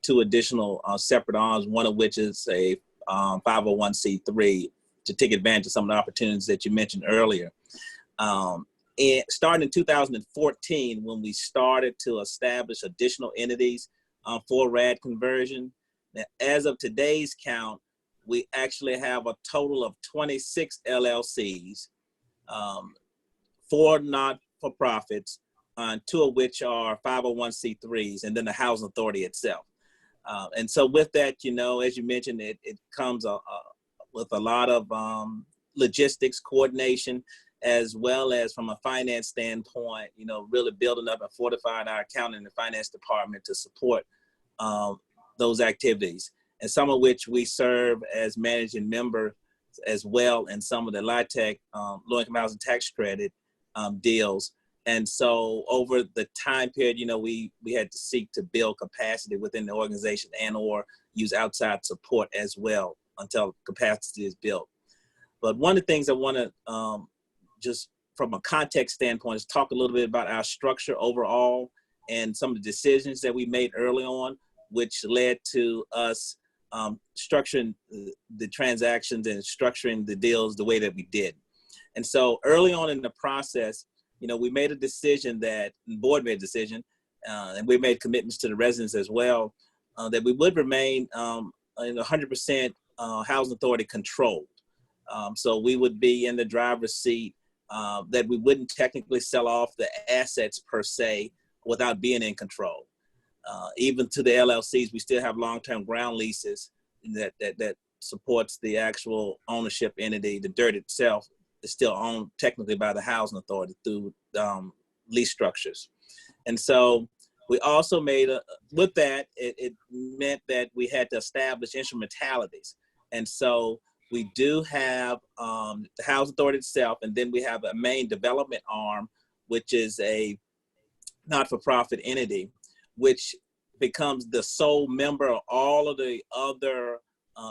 2 additional separate arms, one of which is a 501c3 to take advantage of some of the opportunities that you mentioned earlier. And starting in 2014, when we started to establish additional entities for RAD conversion. Now, as of today's count, we actually have a total of 26 LLCs, 4 not-for-profits, 2 of which are 501c3s, and then the Housing Authority itself. And so with that, as you mentioned, it comes with a lot of logistics, coordination, as well as from a finance standpoint, really building up and fortifying our accounting and finance department to support those activities, and some of which we serve as managing member as well in some of the LIHTC, low-income housing tax credit deals. And so over the time period, we had to seek to build capacity within the organization and or use outside support as well until capacity is built. But one of the things I want to just from a context standpoint is talk a little bit about our structure overall and some of the decisions that we made early on, which led to us structuring the transactions and structuring the deals the way that we did. And so early on in the process, we made a decision the board made a decision, and we made commitments to the residents as well, that we would remain in 100% Housing Authority controlled. So we would be in the driver's seat, that we wouldn't technically sell off the assets per se without being in control. Even to the LLCs, we still have long-term ground leases that supports the actual ownership entity. The dirt itself is still owned technically by the Housing Authority through lease structures. And so we also made, with that, it meant that we had to establish instrumentalities. And so we do have the Housing Authority itself, and then we have a main development arm, which is a not-for-profit entity, which becomes the sole member of all of the other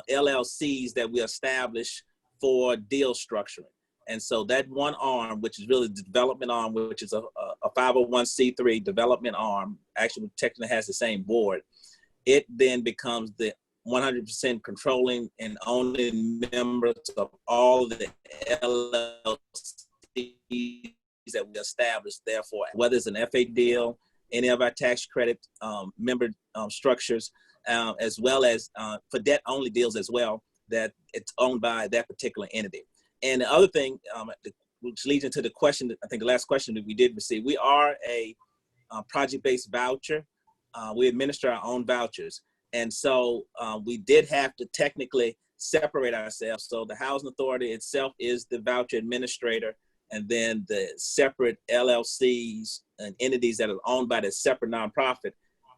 LLCs that we establish for deal structuring. And so that one arm, which is really the development arm, which is a 501c3 development arm, actually technically has the same board, it then becomes the 100% controlling and owning members of all the LLCs that we established. Therefore, whether it's an FA deal, any of our tax credit member structures, as well as for debt-only deals as well, that it's owned by that particular entity. And the other thing, which leads into the question, I think the last question that we did receive, we are a project-based voucher. We administer our own vouchers. And so we did have to technically separate ourselves. So the Housing Authority itself is the voucher administrator, and then the separate LLCs and entities that are owned by the separate nonprofit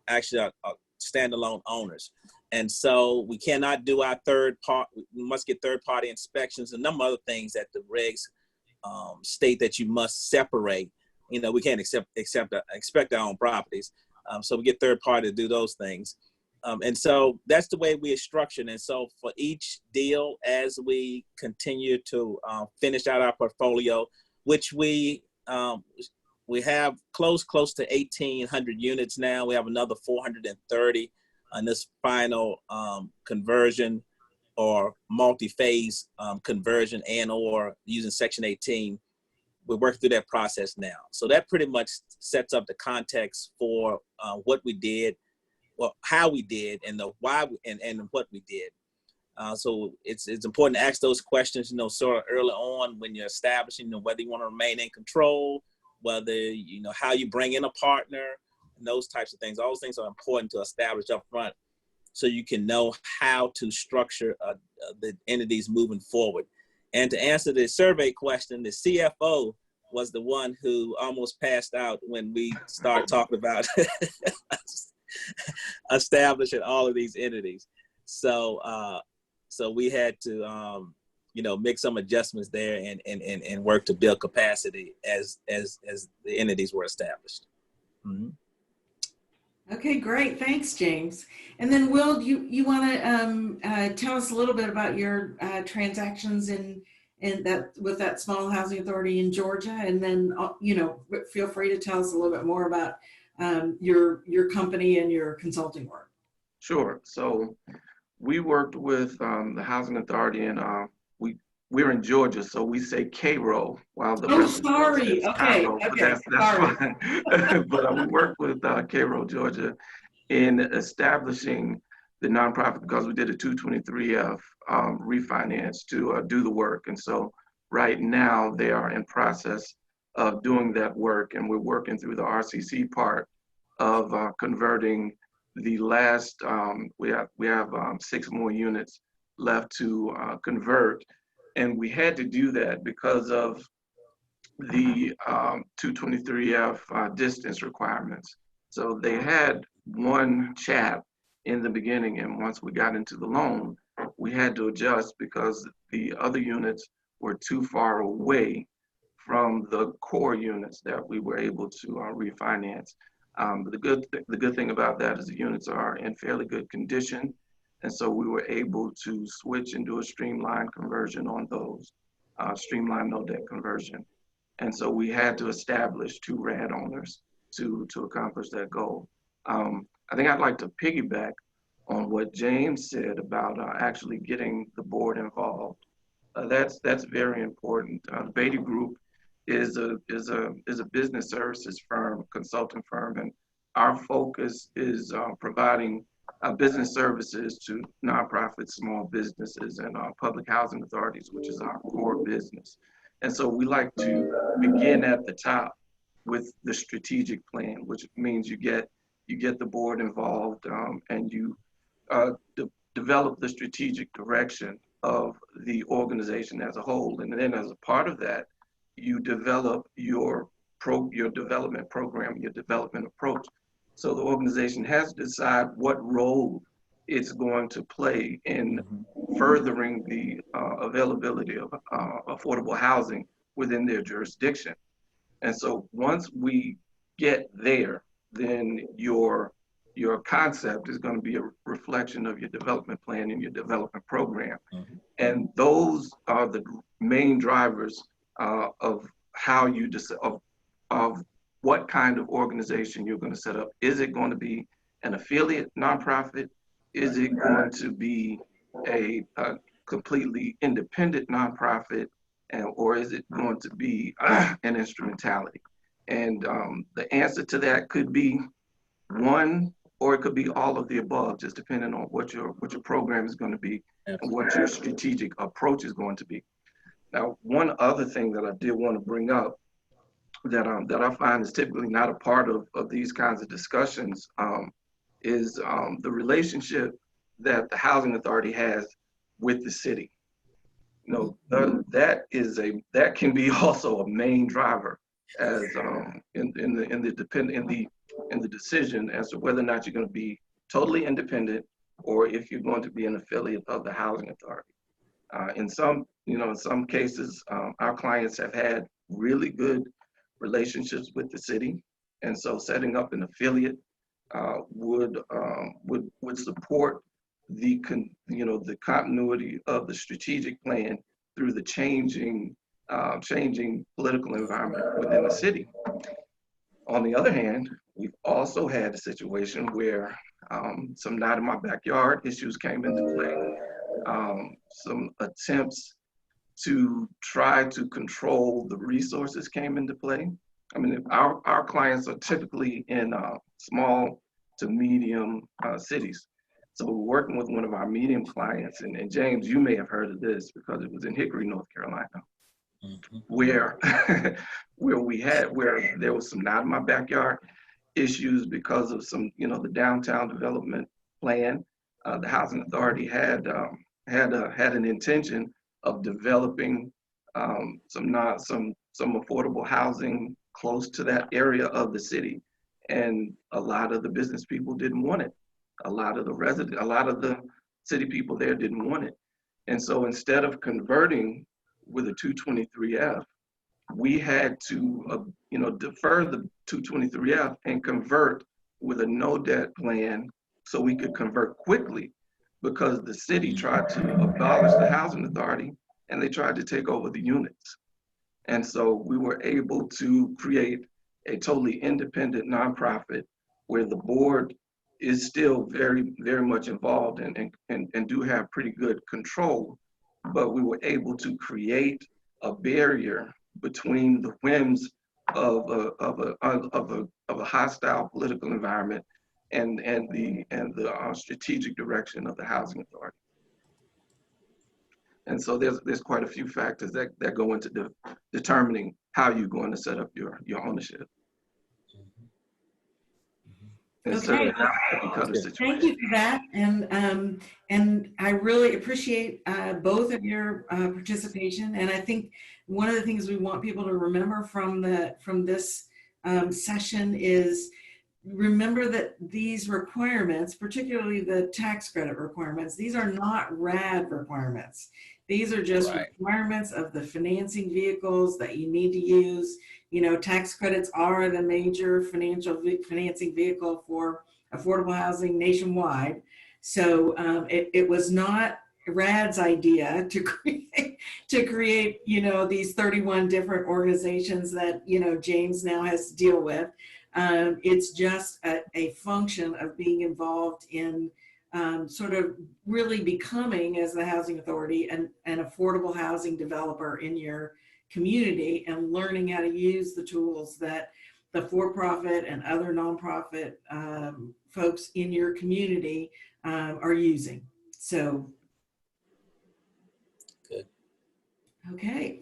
actually are standalone owners. And so we cannot do our we must get third-party inspections and a number of other things that the regs state that you must separate. We can't expect our own properties. So we get third-party to do those things. And so that's the way we are structured. And so for each deal, as we continue to finish out our portfolio, which we have close to 1,800 units now. We have another 430 on this final conversion or multi-phase conversion and or using Section 18. We're working through that process now. So that pretty much sets up the context for what we did, well, how we did, and the why and what we did. So it's important to ask those questions, sort of early on when you're establishing, whether you want to remain in control, whether, how you bring in a partner, and those types of things. All those things are important to establish up front so you can know how to structure the entities moving forward. And to answer the survey question, the CFO was the one who almost passed out when we started talking about establishing all of these entities. So we had to, make some adjustments there and work to build capacity as the entities were established. Mm-hmm. Okay, great. Thanks, James. And then Will, you want to tell us a little bit about your transactions in that with that small housing authority in Georgia, and then feel free to tell us a little bit more about your company and your consulting work. Sure. So we worked with the housing authority, and we're in Georgia, so we say Cairo. While the sorry. Okay. Cairo, Okay. That's fine. But we worked with Cairo, Georgia, in establishing the nonprofit because we did a 223F refinance to do the work. And so right now they are in process of doing that work, and we're working through the RCC part of converting the last, we have 6 more units left to convert. And we had to do that because of the 223F distance requirements. So they had one chat in the beginning, and once we got into the loan, we had to adjust because the other units were too far away from the core units that we were able to refinance. But the good thing about that is the units are in fairly good condition. And so we were able to switch and do a streamlined conversion on those, streamlined no debt conversion. And so we had to establish 2 RAD owners to accomplish that goal. I think I'd like to piggyback on what James said about actually getting the board involved. That's very important. The Beatty Group is a business services firm, consulting firm, and our focus is providing business services to nonprofits, small businesses, and public housing authorities, which is our core business. And so we like to begin at the top with the strategic plan, which means you get the board involved and you develop the strategic direction of the organization as a whole. And then as a part of that, you develop your development program, your development approach. So the organization has to decide what role it's going to play in furthering the availability of affordable housing within their jurisdiction. And so once we get there, then your concept is going to be a reflection of your development plan and your development program. And those are the main drivers of how you decide of what kind of organization you're going to set up. Is it going to be an affiliate nonprofit? Is it going to be a completely independent nonprofit? Or is it going to be an instrumentality? And the answer to that could be one, or it could be all of the above, just depending on what your program is going to be and what your strategic approach is going to be. Now, one other thing that I did want to bring up that I find is typically not a part of these kinds of discussions is the relationship that the housing authority has with the city. That can be also a main driver as in the decision as to whether or not you're going to be totally independent or if you're going to be an affiliate of the housing authority. In some cases, our clients have had really good relationships with the city, and so setting up an affiliate would support the continuity of the strategic plan through the changing political environment within the city. On the other hand, we've also had a situation where some not in my backyard issues came into play, some attempts to try to control the resources came into play. I mean, our clients are typically in small to medium cities. So we're working with one of our medium clients, and James, you may have heard of this because it was in Hickory, North Carolina, where where there was some not in my backyard issues because of some, the downtown development plan. The housing authority had an intention of developing some affordable housing close to that area of the city, and a lot of the business people didn't want it. A lot of the city people there didn't want it, and so instead of converting with a 223F, we had to defer the 223F and convert with a no debt plan so we could convert quickly, because the city tried to abolish the housing authority and they tried to take over the units. And so we were able to create a totally independent nonprofit where the board is still very, very much involved and do have pretty good control, but we were able to create a barrier between the whims of a hostile political environment and the strategic direction of the housing authority. And so there's quite a few factors that go into determining how you're going to set up your ownership. Okay. Thank you for that, and I really appreciate both of your participation. And I think one of the things we want people to remember from this session is remember that these requirements, particularly the tax credit requirements, these are not RAD requirements. These are just requirements of the financing vehicles that you need to use. Tax credits are the major financing vehicle for affordable housing nationwide. So it was not RAD's idea to create these 31 different organizations that James now has to deal with. It's just a function of being involved in sort of really becoming, as the housing authority, an affordable housing developer in your community, and learning how to use the tools that the for-profit and other nonprofit folks in your community are using. So, good. Okay.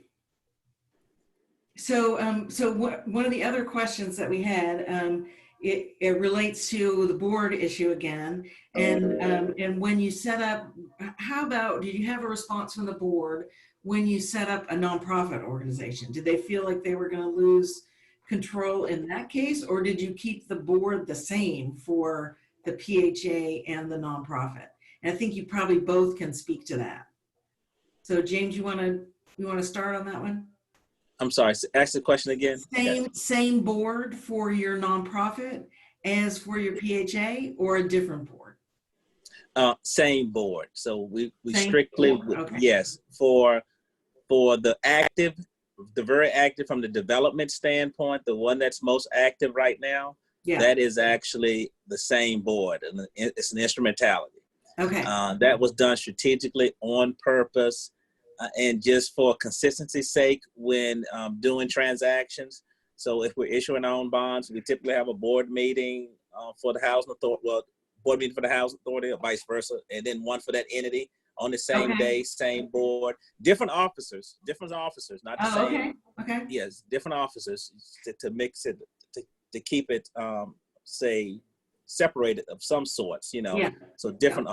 So, one of the other questions that we had, it relates to the board issue again, and when you set up, how about, did you have a response from the board when you set up a nonprofit organization? Did they feel like they were going to lose control in that case, or did you keep the board the same for the PHA and the nonprofit? And I think you probably both can speak to that. So, James, you want to start on that one? I'm sorry, ask the question again. Same board for your nonprofit as for your PHA, or a different board? Same board. So we Same strictly, okay. Yes, for the active, the very active from the development standpoint, the one that's most active right now, that is actually the same board, and it's an instrumentality. Okay. That was done strategically on purpose. And just for consistency's sake when doing transactions. So if we're issuing our own bonds, we typically have a board meeting for the housing authority, board meeting for the housing authority, or vice versa, and then one for that entity on the same day, same board, different officers, not the same. Okay. Yes, different officers to mix it, to keep it, say, separated of some sorts, So different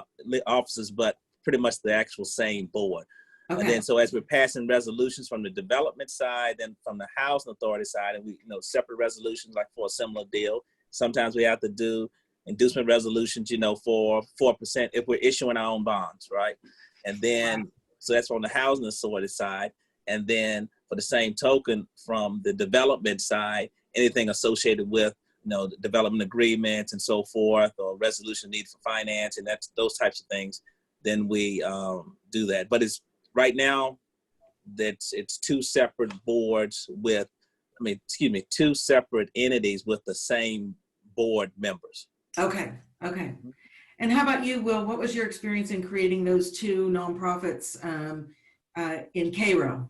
officers, but pretty much the actual same board. Okay. And then, so as we're passing resolutions from the development side, then from the housing authority side, and we, separate resolutions like for a similar deal. Sometimes we have to do inducement resolutions, for 4% if we're issuing our own bonds, right? And then, so that's on the housing authority side. And then for the same token, from the development side, anything associated with, the development agreements and so forth, or resolution need for finance, and that's those types of things, then we do that. But right now, it's two separate boards with, two separate entities with the same board members. Okay. And how about you, Will? What was your experience in creating those two nonprofits in Cairo?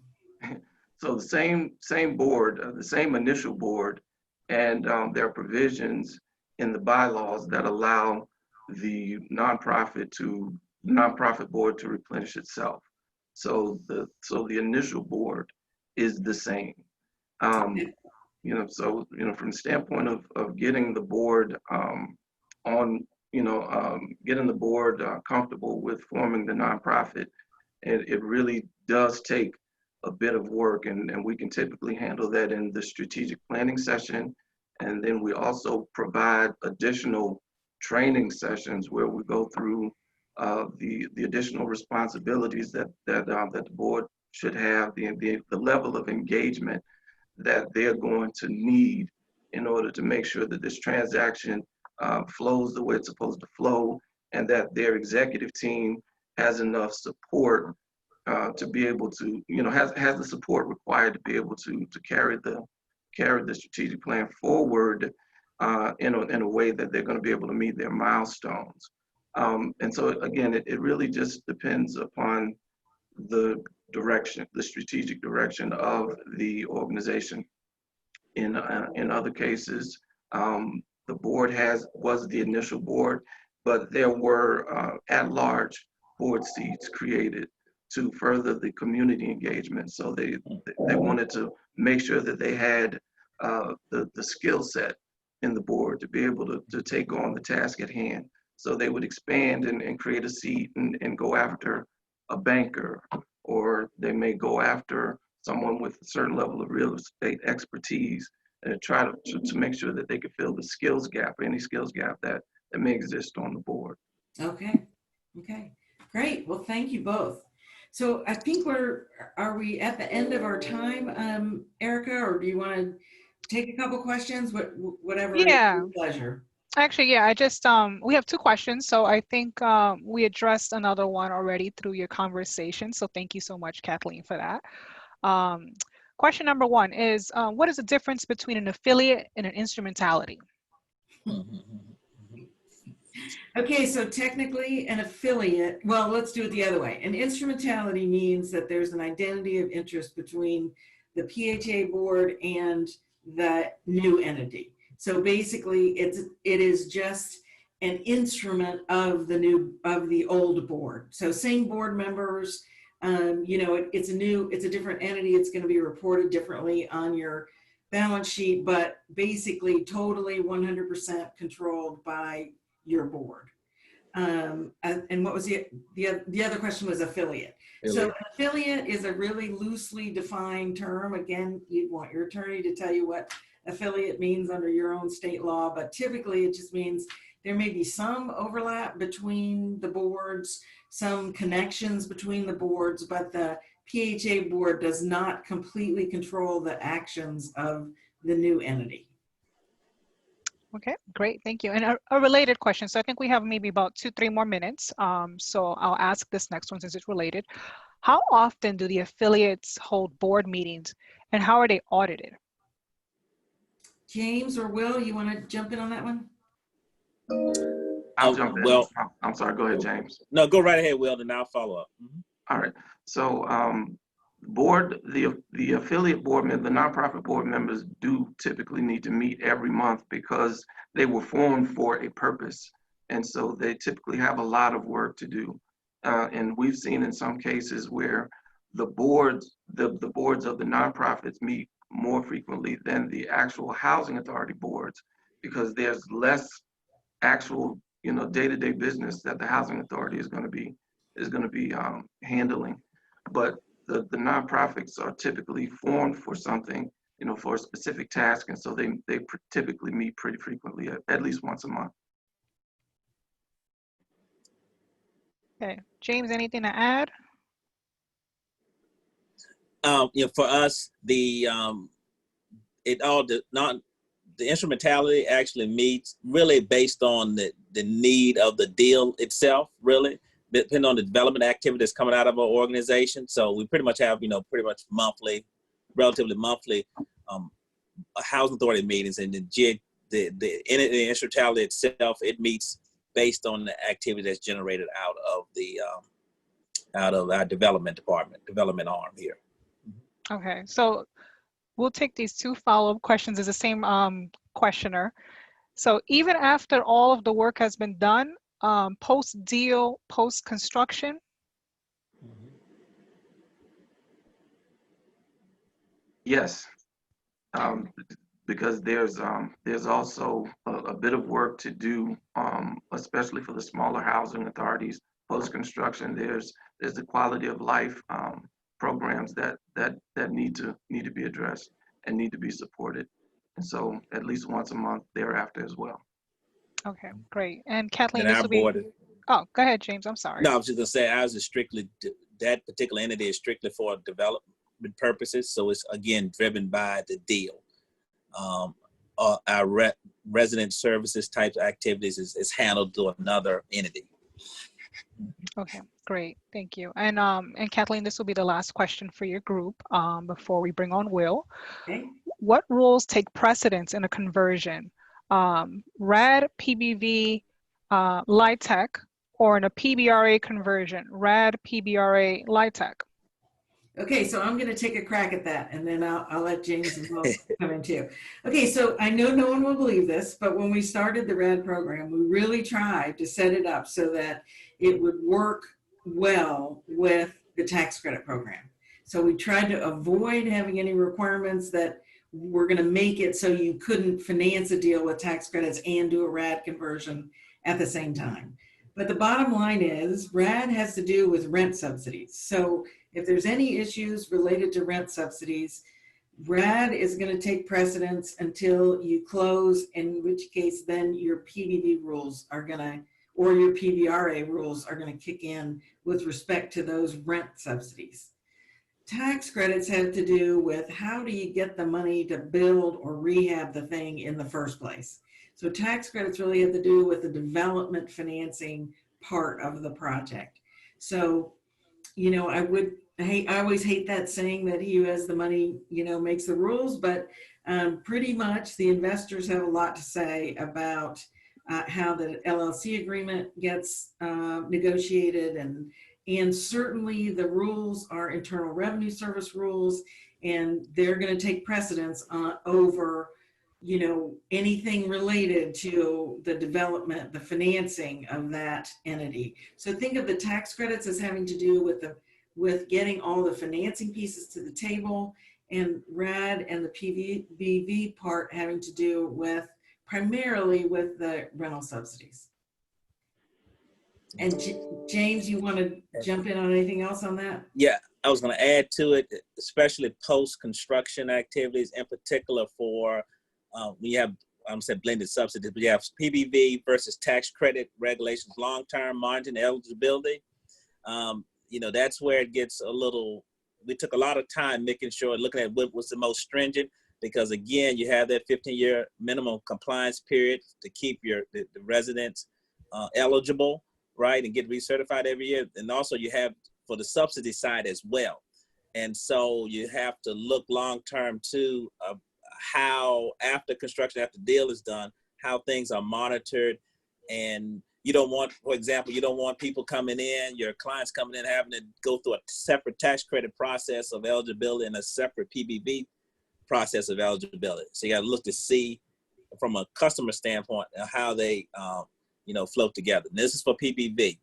So the same board, the same initial board, and there are provisions in the bylaws that allow the nonprofit board to replenish itself. So the initial board is the same. From the standpoint of getting the board getting the board comfortable with forming the nonprofit, it really does take a bit of work, and we can typically handle that in the strategic planning session. And then we also provide additional training sessions where we go through the additional responsibilities that the board should have, the level of engagement that they're going to need in order to make sure that this transaction flows the way it's supposed to flow, and that their executive team has enough support to be able to, has the support required to be able to carry the strategic plan forward in a way that they're going to be able to meet their milestones. And so again, it really just depends upon the strategic direction of the organization. In other cases, the board was the initial board, but there were at-large board seats created to further the community engagement. So they wanted to make sure that they had the skill set in the board to be able to take on the task at hand. So they would expand and create a seat and go after a banker, or they may go after someone with a certain level of real estate expertise and try to make sure that they could fill the skills gap, any skills gap that may exist on the board. Okay, great. Well, thank you both. So I think are we at the end of our time, Erica, or do you want to take a couple questions? Whatever. Yeah. Your pleasure. Actually, yeah, I just, we have two questions. So I think we addressed another one already through your conversation. So thank you so much, Kathleen, for that. Question number one is, what is the difference between an affiliate and an instrumentality? Okay, so technically an affiliate, well, let's do it the other way. An instrumentality means that there's an identity of interest between the PHA board and the new entity. So basically it is just an instrument of the old board. So same board members, it's a different entity. It's going to be reported differently on your balance sheet, but basically totally 100% controlled by your board. And what was the other question was affiliate. So an affiliate is a really loosely defined term. Again, you'd want your attorney to tell you what affiliate means under your own state law, but typically it just means there may be some overlap between the boards, some connections between the boards, but the PHA board does not completely control the actions of the new entity. Okay, great, thank you. And a related question. So I think we have maybe about 2-3 more minutes. So I'll ask this next one since it's related. How often do the affiliates hold board meetings and how are they audited? James or Will, you want to jump in on that one? I'll jump in. Well, I'm sorry, go ahead, James. No, go right ahead, Will, and I'll follow up. All right, so the affiliate board members, the nonprofit board members do typically need to meet every month because they were formed for a purpose. And so they typically have a lot of work to do. And we've seen in some cases where the boards of the nonprofits meet more frequently than the actual housing authority boards, because there's less actual, day-to-day business that the housing authority is going to be handling. But the nonprofits are typically formed for something, for a specific task, and so they typically meet pretty frequently, at least once a month. Okay, James, anything to add? For us, the instrumentality actually meets really based on the need of the deal itself, really, depending on the development activity that's coming out of our organization. So we pretty much have, relatively monthly housing authority meetings, and the instrumentality itself, it meets based on the activity that's generated out of our development arm here. Okay, so we'll take these two follow-up questions as the same questioner. So even after all of the work has been done, post-deal, post-construction? Yes, because there's also a bit of work to do, especially for the smaller housing authorities. Post-construction, there's the quality of life programs that need to be addressed and need to be supported. And so at least once a month thereafter as well. Okay, great. And Kathleen, And this our will be, board, oh, go ahead, James, I'm sorry. no, I was just gonna say ours is strictly, that particular entity is strictly for development purposes. So it's again driven by the deal. Our resident services types of activities is handled through another entity. Okay, great, thank you. And Kathleen, this will be the last question for your group before we bring on Will. Okay. What rules take precedence in a conversion? RAD, PBV, LIHTC, or in a PBRA conversion? RAD, PBRA, LIHTC. Okay, so I'm going to take a crack at that, and then I'll let James and Will come in too. Okay, so I know no one will believe this, but when we started the RAD program, we really tried to set it up so that it would work well with the tax credit program. So we tried to avoid having any requirements that were going to make it so you couldn't finance a deal with tax credits and do a RAD conversion at the same time. But the bottom line is RAD has to do with rent subsidies. So if there's any issues related to rent subsidies, RAD is going to take precedence until you close, in which case then your PBV rules are going to, or your PBRA rules are going to kick in with respect to those rent subsidies. Tax credits have to do with how do you get the money to build or rehab the thing in the first place. So tax credits really have to do with the development financing part of the project. So, you know, I always hate that saying that he who has the money, you know, makes the rules, but pretty much the investors have a lot to say about how the LLC agreement gets negotiated, and certainly the rules are Internal Revenue Service rules, and they're going to take precedence over, you know, anything related to the development, the financing of that entity. So think of the tax credits as having to do with getting all the financing pieces to the table, and RAD and the PBV part having to do with primarily with the rental subsidies. And James, you want to jump in on anything else on that? Yeah, I was going to add to it, especially post-construction activities, in particular for we have, I'm saying blended subsidies, but you have PBV versus tax credit regulations, long-term margin eligibility. You know, that's where it gets a little, we took a lot of time making sure, looking at what was the most stringent, because again, you have that 15-year minimum compliance period to keep the residents eligible, right, and get recertified every year. And also you have for the subsidy side as well. And so you have to look long-term too, how after construction, after the deal is done, how things are monitored. And you don't want, for example, you don't want people coming in, your clients coming in, having to go through a separate tax credit process of eligibility and a separate PBV process of eligibility. So you got to look to see from a customer standpoint how they, you know, float together. And this is for PBV.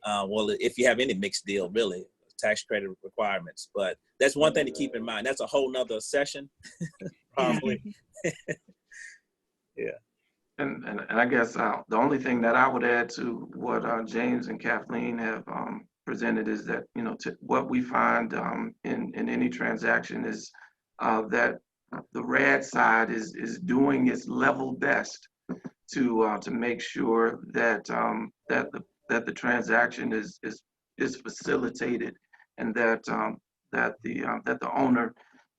Well, if you have any mixed deal, really, tax credit requirements. But that's one thing to keep in mind. That's a whole nother session, probably. Yeah. And I guess the only thing that I would add to what James and Kathleen have presented is that, you know, what we find in any transaction is that the RAD side is doing its level best to make sure that that the transaction is facilitated, and that the owner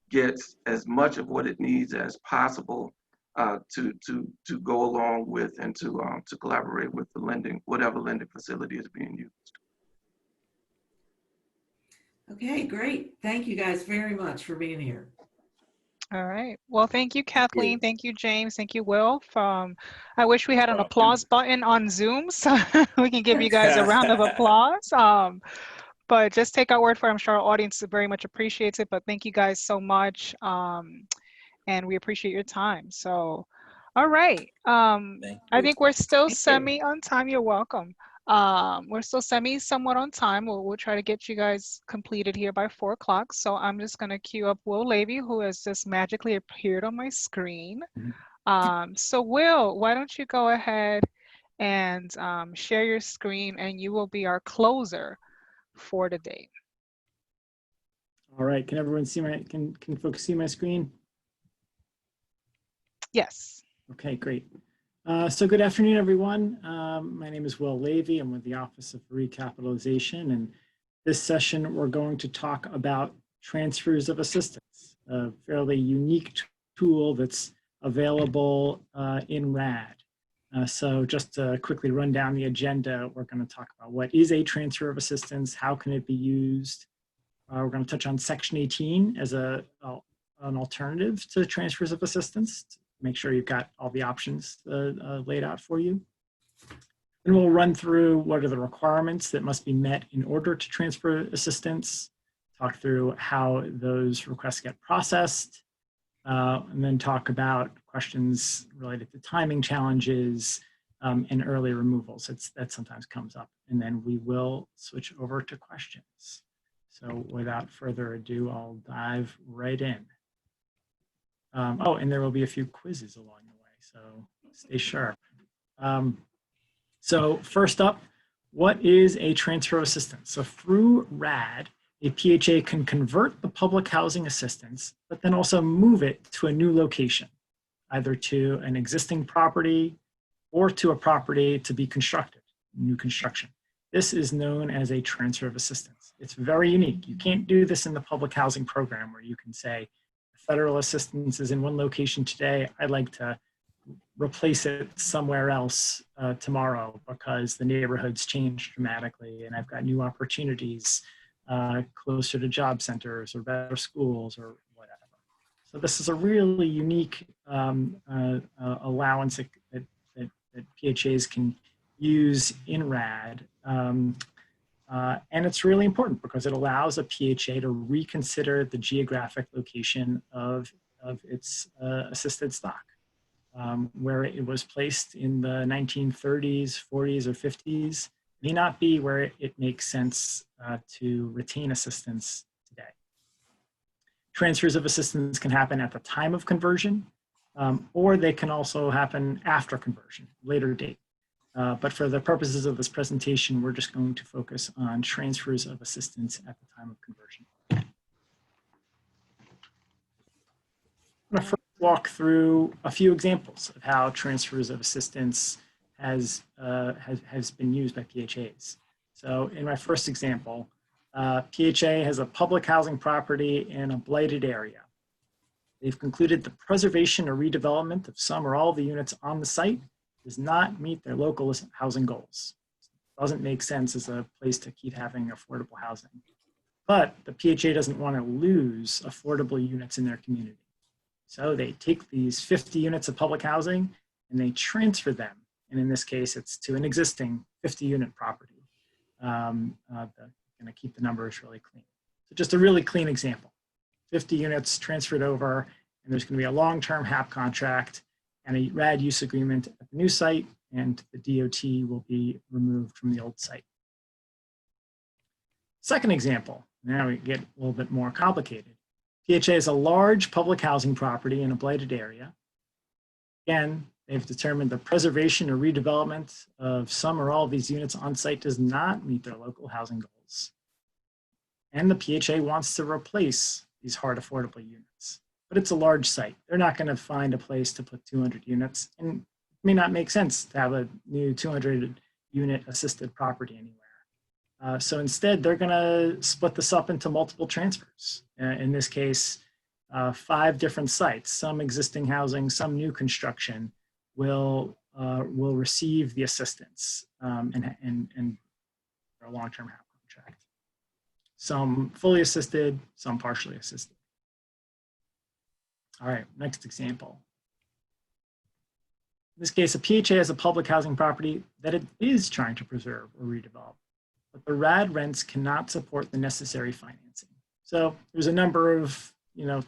gets as much of what it needs as possible to go along with and to collaborate with the lending, whatever lending facility is being used. Okay, great. Thank you guys very much for being here. All right. Well, thank you, Thank you. Kathleen. Thank you, James. Thank you, Will. I wish we had an Welcome. applause button on Zoom so we can give you guys a round of applause. But just take our word for it. I'm sure our audience very much appreciates it. But thank you guys so much. And we appreciate your time. So, all right. Thank I you. think we're still Thank you. semi on time. You're welcome. We're still somewhat on time. We'll try to get you guys completed here by 4 o'clock. So I'm just going to queue up Will Levy, who has just magically appeared on my screen. So Will, why don't you go ahead and share your screen, and you will be our closer for the day. All right, can everyone see my, can folks see my screen? Yes. Okay, great. So good afternoon, everyone. My name is Will Levy. I'm with the Office of Recapitalization, and this session we're going to talk about transfers of assistance, a fairly unique tool that's available in RAD. So just to quickly run down the agenda, we're going to talk about what is a transfer of assistance, how can it be used. We're going to touch on Section 18 as an alternative to transfers of assistance. Make sure you've got all the options laid out for you. And we'll run through what are the requirements that must be met in order to transfer assistance, talk through how those requests get processed, and then talk about questions related to timing challenges and early removals. That sometimes comes up. And then we will switch over to questions. So without further ado, I'll dive right in. Oh, and there will be a few quizzes along the way, so stay sharp. So first up, what is a transfer of assistance? So through RAD, a PHA can convert the public housing assistance, but then also move it to a new location, either to an existing property or to a property to be constructed, new construction. This is known as a transfer of assistance. It's very unique. You can't do this in the public housing program where you can say, federal assistance is in one location today, I'd like to replace it somewhere else tomorrow because the neighborhood's changed dramatically and I've got new opportunities closer to job centers or better schools or whatever. So this is a really unique allowance that PHAs can use in RAD. And it's really important because it allows a PHA to reconsider the geographic location of its assisted stock. Where it was placed in the 1930s, 40s, or 50s may not be where it makes sense to retain assistance today. Transfers of assistance can happen at the time of conversion, or they can also happen after conversion, later date. But for the purposes of this presentation, we're just going to focus on transfers of assistance at the time of conversion. I'm going to first walk through a few examples of how transfers of assistance has been used by PHAs. So in my first example, PHA has a public housing property in a blighted area. They've concluded the preservation or redevelopment of some or all of the units on the site does not meet their local housing goals. It doesn't make sense as a place to keep having affordable housing. But the PHA doesn't want to lose affordable units in their community. So they take these 50 units of public housing and they transfer them. And in this case, it's to an existing 50-unit property. Going to keep the numbers really clean. So just a really clean example. 50 units transferred over, and there's going to be a long-term HAP contract and a RAD use agreement at the new site, and the DOT will be removed from the old site. Second example, now we get a little bit more complicated. PHA is a large public housing property in a blighted area. Again, they've determined the preservation or redevelopment of some or all of these units on site does not meet their local housing goals. And the PHA wants to replace these hard affordable units. But it's a large site. They're not going to find a place to put 200 units, and it may not make sense to have a new 200-unit assisted property anywhere. So instead, they're going to split this up into multiple transfers. In this case, 5 different sites, some existing housing, some new construction will receive the assistance and for a long-term HAP contract. Some fully assisted, some partially assisted. All right, next example. In this case, a PHA has a public housing property that it is trying to preserve or redevelop, but the RAD rents cannot support the necessary financing. So there's a number of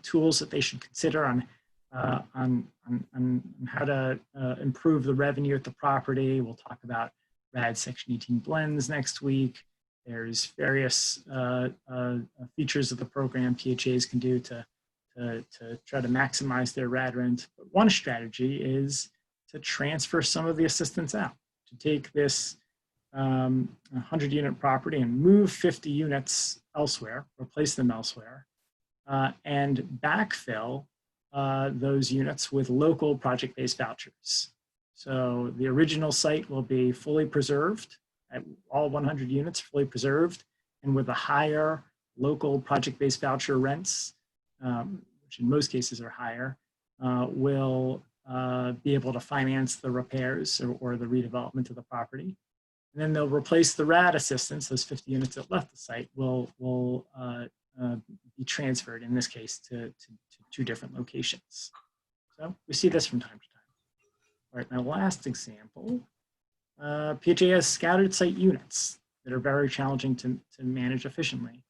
tools that they should consider on how to improve the revenue at the property. We'll talk about RAD Section 18 blends next week. There's various features of the program PHAs can do to try to maximize their RAD rent. But one strategy is to transfer some of the assistance out, to take this 100-unit property and move 50 units elsewhere, replace them elsewhere, and backfill those units with local project-based vouchers. So the original site will be fully preserved, at all 100 units fully preserved, and with a higher local project-based voucher rents, which in most cases are higher, will be able to finance the repairs or the redevelopment of the property. And then they'll replace the RAD assistance, those 50 units that left the site will be transferred, in this case, to two different locations. So we see this from time to time. All right, my last example, PHA has scattered site units that are very challenging to manage efficiently.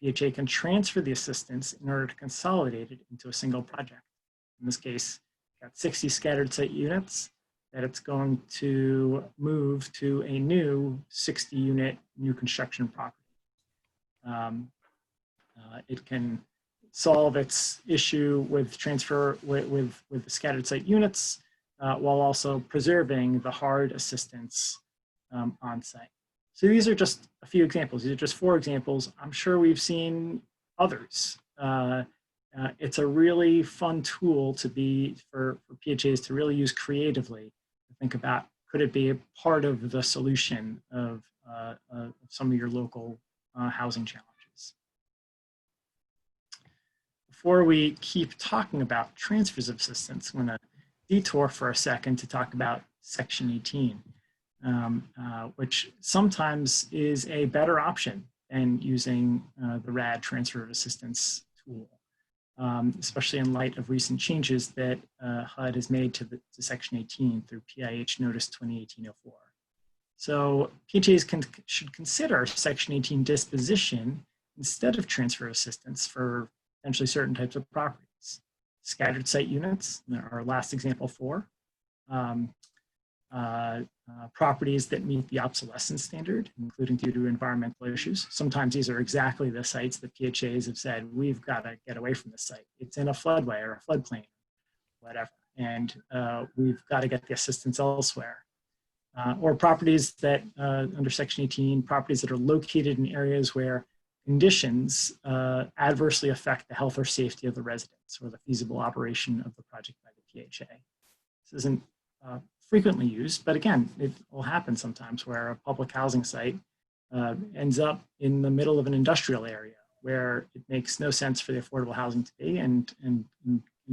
PHA can transfer the assistance in order to consolidate it into a single project. In this case, got 60 scattered site units that it's going to move to a new 60-unit new construction property. It can solve its issue with transfer with the scattered site units while also preserving the hard assistance on site. So these are just a few examples. These are just 4 examples. I'm sure we've seen others. It's a really fun tool for PHAs to really use creatively. To think about, could it be a part of the solution of some of your local housing challenges? Before we keep talking about transfers of assistance, I'm going to detour for a second to talk about Section 18, which sometimes is a better option than using the RAD transfer of assistance tool, especially in light of recent changes that HUD has made to Section 18 through PIH Notice 2018-04. So PHAs should consider Section 18 disposition instead of transfer assistance for potentially certain types of properties. Scattered site units, our last example 4. Properties that meet the obsolescence standard, including due to environmental issues. Sometimes these are exactly the sites that PHAs have said, we've got to get away from this site. It's in a floodway or a floodplain, whatever. And we've got to get the assistance elsewhere. Or properties that, under Section 18, properties that are located in areas where conditions adversely affect the health or safety of the residents or the feasible operation of the project by the PHA. This isn't frequently used, but again, it will happen sometimes where a public housing site ends up in the middle of an industrial area where it makes no sense for the affordable housing to be and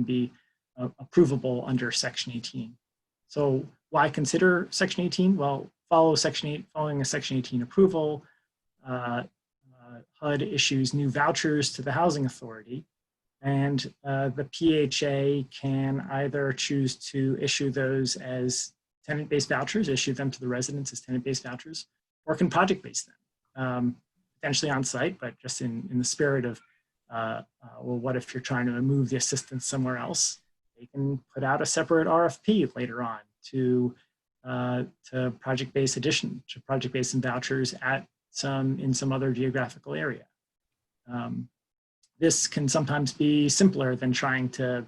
be approvable under Section 18. So why consider Section 18? Well, following a Section 18 approval, HUD issues new vouchers to the Housing Authority, and the PHA can either choose to issue those as tenant-based vouchers, issue them to the residents as tenant-based vouchers, or can project-base them, potentially on site, but just in the spirit of, well, what if you're trying to move the assistance somewhere else? They can put out a separate RFP later on to project-based project-based vouchers in some other geographical area. This can sometimes be simpler than trying to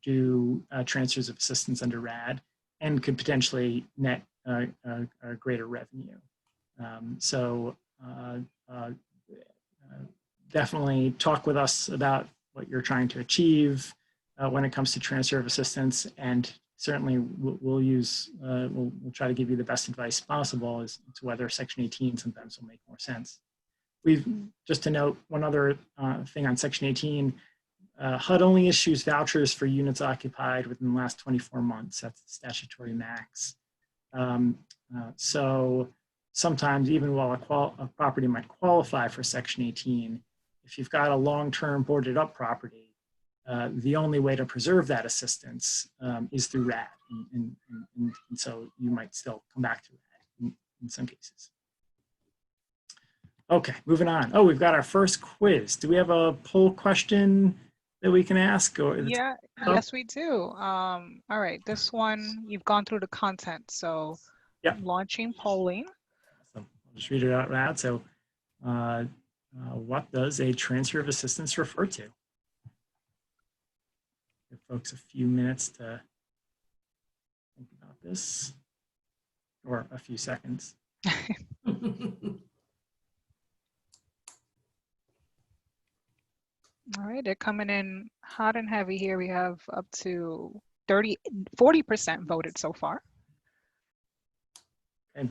do transfers of assistance under RAD and could potentially net a greater revenue. So definitely talk with us about what you're trying to achieve when it comes to transfer of assistance, and certainly we'll try to give you the best advice possible as to whether Section 18 sometimes will make more sense. Just to note one other thing on Section 18, HUD only issues vouchers for units occupied within the last 24 months. That's the statutory max. So sometimes even while a property might qualify for Section 18, if you've got a long-term boarded up property the only way to preserve that assistance is through RAD. And so you might still come back to RAD in some cases. Okay, moving on. Oh, we've got our first quiz. Do we have a poll question that we can ask? Or Yeah, yes, we do. All right, this one, you've gone through the content. So yep. Launching polling. Awesome. I'll just read it out loud. So what does a transfer of assistance refer to? Give folks a few minutes to think about this, or a few seconds. All right, they're coming in hot and heavy here. We have up to 40% voted so far. Okay,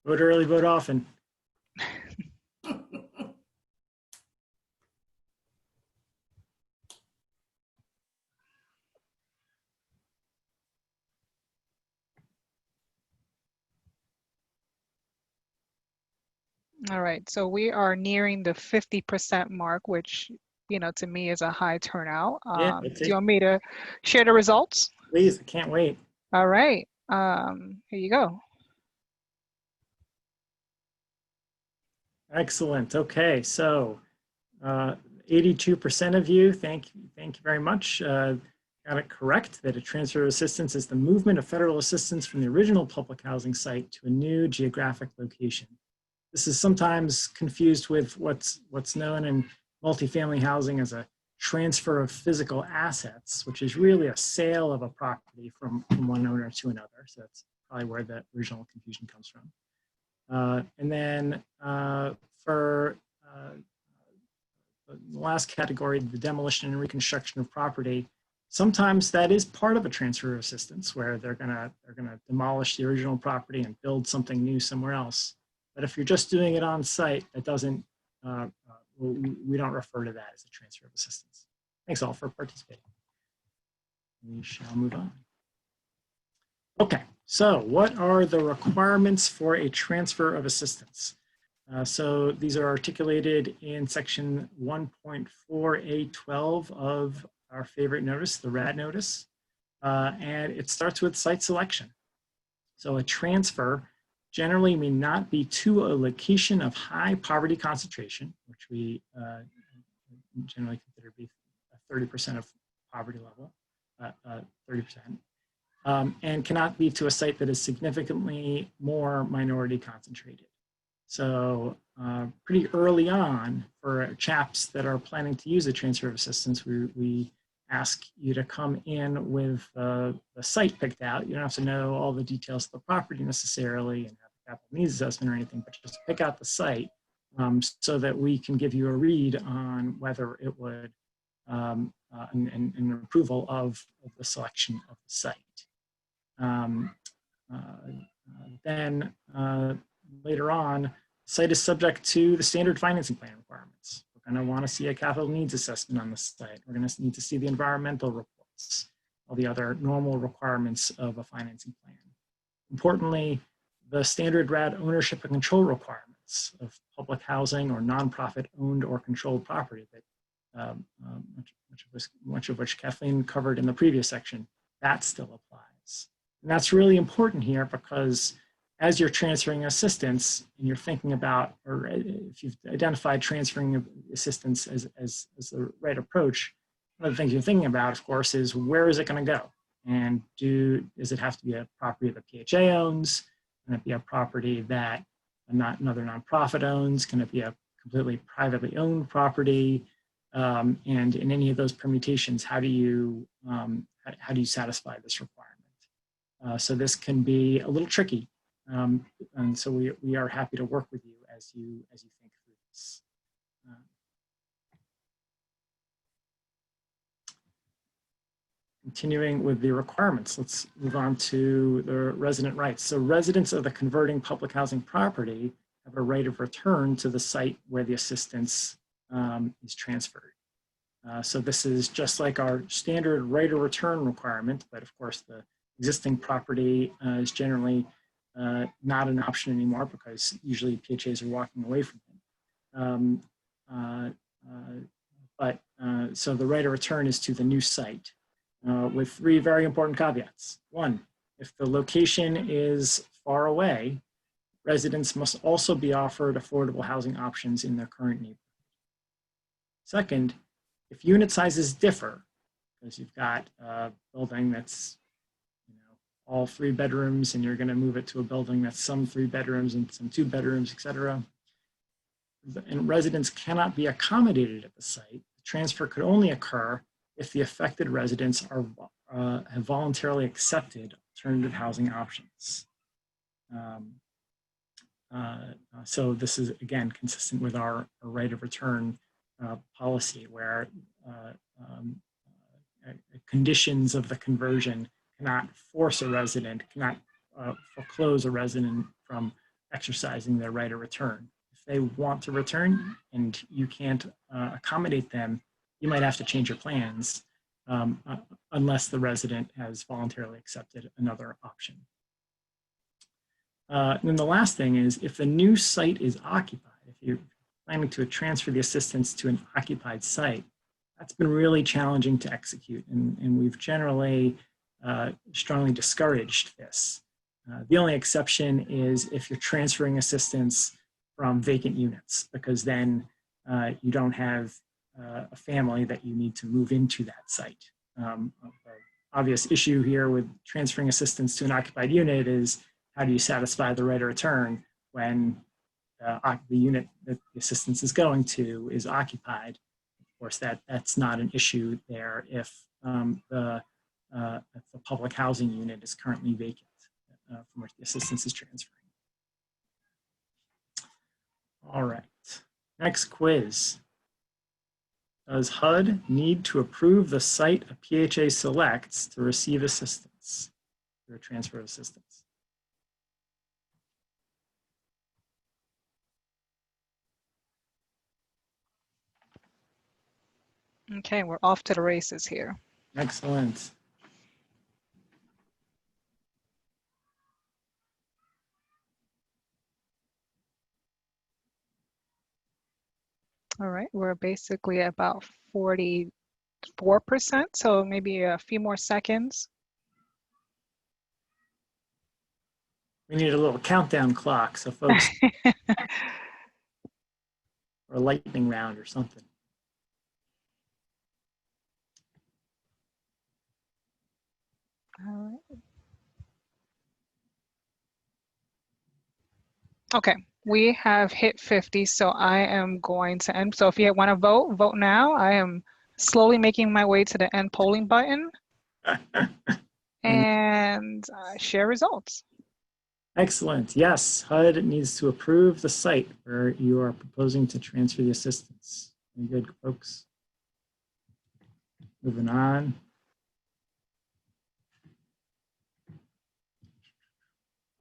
vote early, vote often. All right, so we are nearing the 50% mark, which, you know, to me is a high turnout. Yeah, do you want me to share the results? Please, I can't wait. All right, here you go. Excellent. Okay, so 82% of you, thank you very much, got it correct that a transfer of assistance is the movement of federal assistance from the original public housing site to a new geographic location. This is sometimes confused with what's known in multifamily housing as a transfer of physical assets, which is really a sale of a property from one owner to another. So that's probably where the original confusion comes from. And then for the last category, the demolition and reconstruction of property, sometimes that is part of a transfer of assistance where they're gonna demolish the original property and build something new somewhere else. But if you're just doing it on site, that doesn't, we don't refer to that as a transfer of assistance. Thanks all for participating. We shall move on. Okay, so what are the requirements for a transfer of assistance? So these are articulated in section 1.4A12 of our favorite notice, the RAD notice, and it starts with site selection. So a transfer generally may not be to a location of high poverty concentration, which we generally consider to be 30% of poverty level, 30%. And cannot be to a site that is significantly more minority concentrated. So pretty early on for chaps that are planning to use a transfer of assistance, we ask you to come in with the site picked out. You don't have to know all the details of the property necessarily and have a capital needs assessment or anything, but just pick out the site so that we can give you a read on whether it would, an approval of the selection of the site. Then later on, the site is subject to the standard financing plan requirements. We're going to want to see a capital needs assessment on the site. We're going to need to see the environmental reports, all the other normal requirements of a financing plan. Importantly, the standard RAD ownership and control requirements of public housing or nonprofit owned or controlled property that much of which Kathleen covered in the previous section, that still applies. And that's really important here because as you're transferring assistance and you're thinking about, or if you've identified transferring assistance as the right approach, one of the things you're thinking about, of course, is where is it going to go? And does it have to be a property that PHA owns? Can it be a property that another nonprofit owns? Can it be a completely privately owned property? And in any of those permutations, how do you satisfy this requirement? So this can be a little tricky. And so we are happy to work with you as you think through this. Continuing with the requirements, let's move on to the resident rights. So residents of the converting public housing property have a right of return to the site where the assistance is transferred. So this is just like our standard right of return requirement, but of course the existing property is generally not an option anymore because usually PHAs are walking away from it. So the right of return is to the new site with 3 very important caveats. 1, if the location is far away, residents must also be offered affordable housing options in their current neighborhood. Second, if unit sizes differ, because you've got a building that's all 3 bedrooms and you're going to move it to a building that's some 3 bedrooms and some 2 bedrooms, et cetera, and residents cannot be accommodated at the site, the transfer could only occur if the affected residents have voluntarily accepted alternative housing options. So this is, again, consistent with our right of return policy, where conditions of the conversion cannot force a resident, cannot foreclose a resident from exercising their right of return. If they want to return and you can't accommodate them, you might have to change your plans unless the resident has voluntarily accepted another option. And then the last thing is, if the new site is occupied, if you're planning to transfer the assistance to an occupied site, that's been really challenging to execute, and we've generally strongly discouraged this. The only exception is if you're transferring assistance from vacant units, because then you don't have a family that you need to move into that site. The obvious issue here with transferring assistance to an occupied unit is, how do you satisfy the right of return when the unit that the assistance is going to is occupied? Of course, that's not an issue there if the public housing unit is currently vacant from which the assistance is transferring. All right, next quiz. Does HUD need to approve the site a PHA selects to receive assistance or transfer of assistance? Okay, we're off to the races here. Excellent. All right, we're basically about 44%, so maybe a few more seconds. We need a little countdown clock so folks, or a lightning round or something. All right. Okay, we have hit 50, so I am going to end. So if you want to vote, vote now. I am slowly making my way to the end polling button and share results. Excellent. Yes, HUD needs to approve the site where you are proposing to transfer the assistance. Very good, folks. Moving on.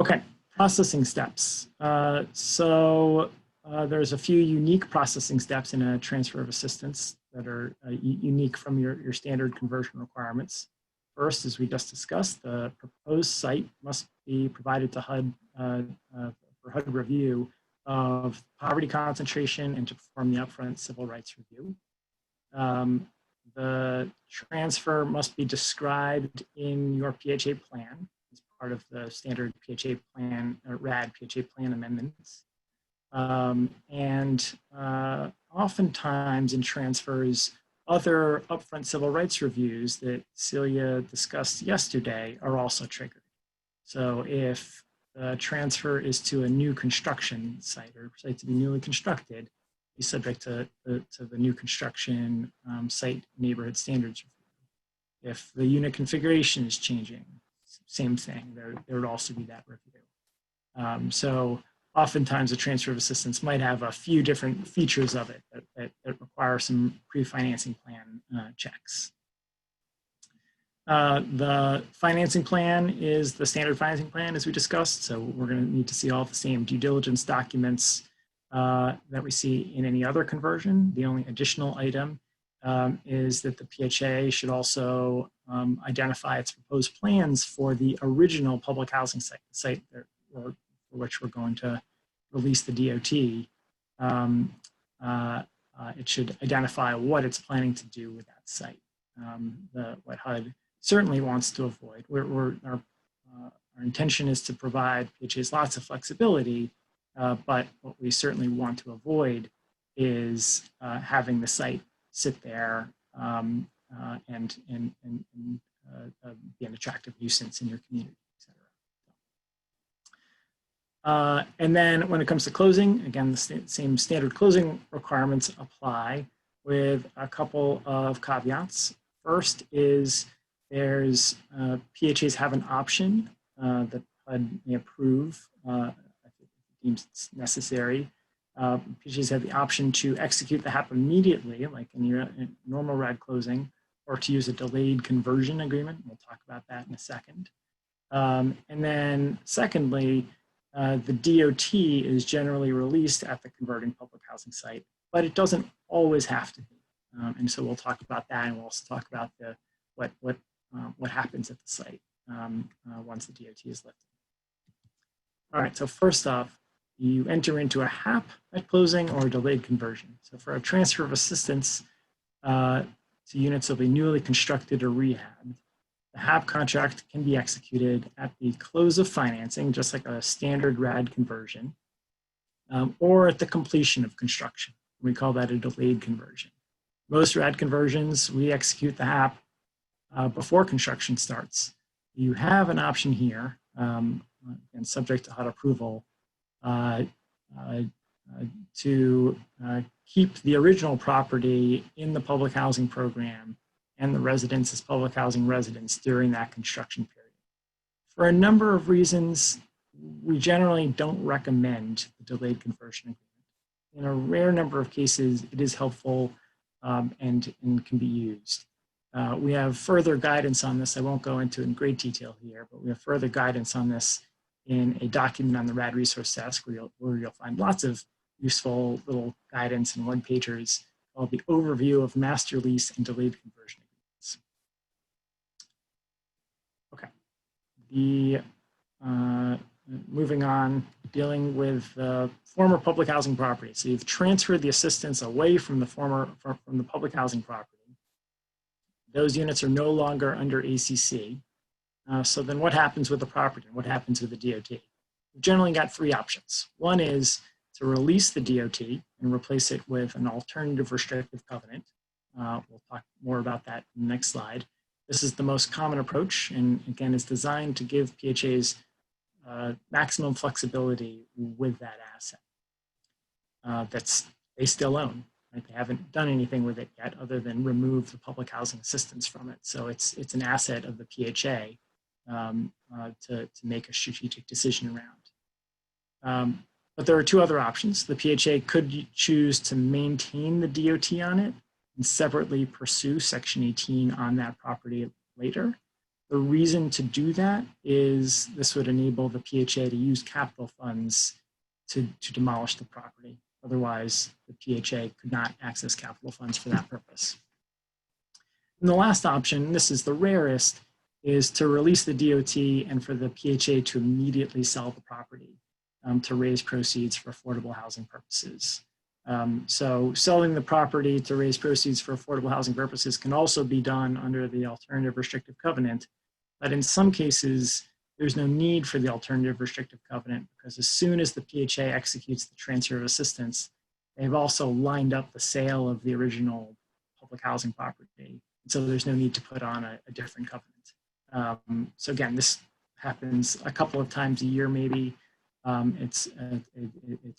Okay, processing steps. There's a few unique processing steps in a transfer of assistance that are unique from your standard conversion requirements. First, as we just discussed, the proposed site must be provided to HUD for HUD review of poverty concentration and to perform the upfront civil rights review. The transfer must be described in your PHA plan as part of the standard PHA plan, RAD PHA plan amendments. Oftentimes in transfers, other upfront civil rights reviews that Celia discussed yesterday are also triggered. So if the transfer is to a new construction site or site to be newly constructed, be subject to the new construction site neighborhood standards review. If the unit configuration is changing, same thing, there would also be that review. So oftentimes a transfer of assistance might have a few different features of it that require some pre-financing plan checks. The financing plan is the standard financing plan as we discussed. So we're going to need to see all the same due diligence documents that we see in any other conversion. The only additional item is that the PHA should also identify its proposed plans for the original public housing site, the site that for which we're going to release the DOT. it should identify what it's planning to do with that site. What HUD certainly wants to avoid, our intention is to provide PHAs lots of flexibility, but what we certainly want to avoid is having the site sit there and be an attractive nuisance in your community, et cetera. And then when it comes to closing, again, the same standard closing requirements apply with a couple of caveats. First is there's PHAs have an option that HUD may approve if it deems it's necessary. PHAs have the option to execute the HAP immediately, like in your normal RAD closing, or to use a delayed conversion agreement. We'll talk about that in a second. And then secondly, the DOT is generally released at the converting public housing site, but it doesn't always have to be. And so we'll talk about that, and we'll also talk about what happens at the site once the DOT is lifted. All right, so first off, you enter into a HAP at closing or a delayed conversion. So for a transfer of assistance to units that will be newly constructed or rehabbed, the HAP contract can be executed at the close of financing, just like a standard RAD conversion, or at the completion of construction. We call that a delayed conversion. Most RAD conversions, we execute the HAP before construction starts. You have an option here, and subject to HUD approval, to keep the original property in the public housing program and the residents as public housing residents during that construction period. For a number of reasons, we generally don't recommend the delayed conversion agreement. In a rare number of cases, it is helpful and can be used. We have further guidance on this. I won't go into it in great detail here, but we have further guidance on this in a document on the RAD resource desk where you'll find lots of useful little guidance and one-pagers called the Overview of Master Lease and Delayed Conversion Agreements. Okay, moving on, dealing with former public housing property. So you've transferred the assistance away from the public housing property. Those units are no longer under ACC. So then what happens with the property? What happens with the DOT? We've generally got three options. One is to release the DOT and replace it with an alternative restrictive covenant. We'll talk more about that in the next slide. This is the most common approach, and again, is designed to give PHAs maximum flexibility with that asset they still own. Right? They haven't done anything with it yet other than remove the public housing assistance from it. So it's an asset of the PHA to make a strategic decision around. But there are two other options. The PHA could choose to maintain the DOT on it and separately pursue Section 18 on that property later. The reason to do that is this would enable the PHA to use capital funds to demolish the property. Otherwise, the PHA could not access capital funds for that purpose. And the last option, this is the rarest, is to release the DOT and for the PHA to immediately sell the property to raise proceeds for affordable housing purposes. So selling the property to raise proceeds for affordable housing purposes can also be done under the alternative restrictive covenant, but in some cases, there's no need for the alternative restrictive covenant because as soon as the PHA executes the transfer of assistance, they've also lined up the sale of the original public housing property. So there's no need to put on a different covenant. So again, this happens a couple of times a year, maybe. It's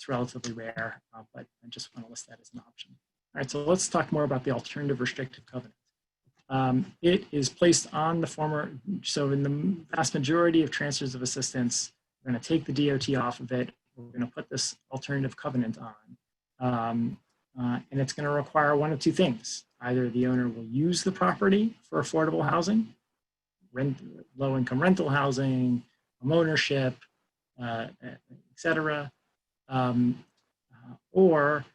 relatively rare, but I just want to list that as an option. All right, so let's talk more about the alternative restrictive covenant. It is placed on the former, so in the vast majority of transfers of assistance, we're going to take the DOT off of it. We're going to put this alternative covenant on. And it's going to require one of two things. Either the owner will use the property for affordable housing, low-income rental housing, homeownership, et cetera, or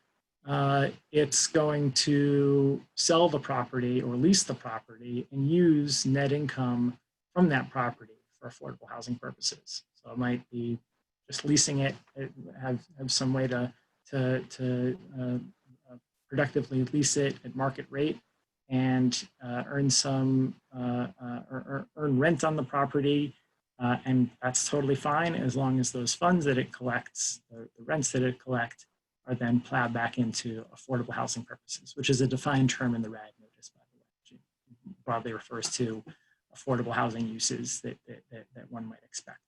it's going to sell the property or lease the property and use net income from that property for affordable housing purposes. So it might be just leasing it, have some way to productively lease it at market rate and earn rent on the property. And that's totally fine as long as those funds that it collects, the rents that it collects, are then plowed back into affordable housing purposes, which is a defined term in the RAD notice, by the way, which broadly refers to affordable housing uses that one might expect.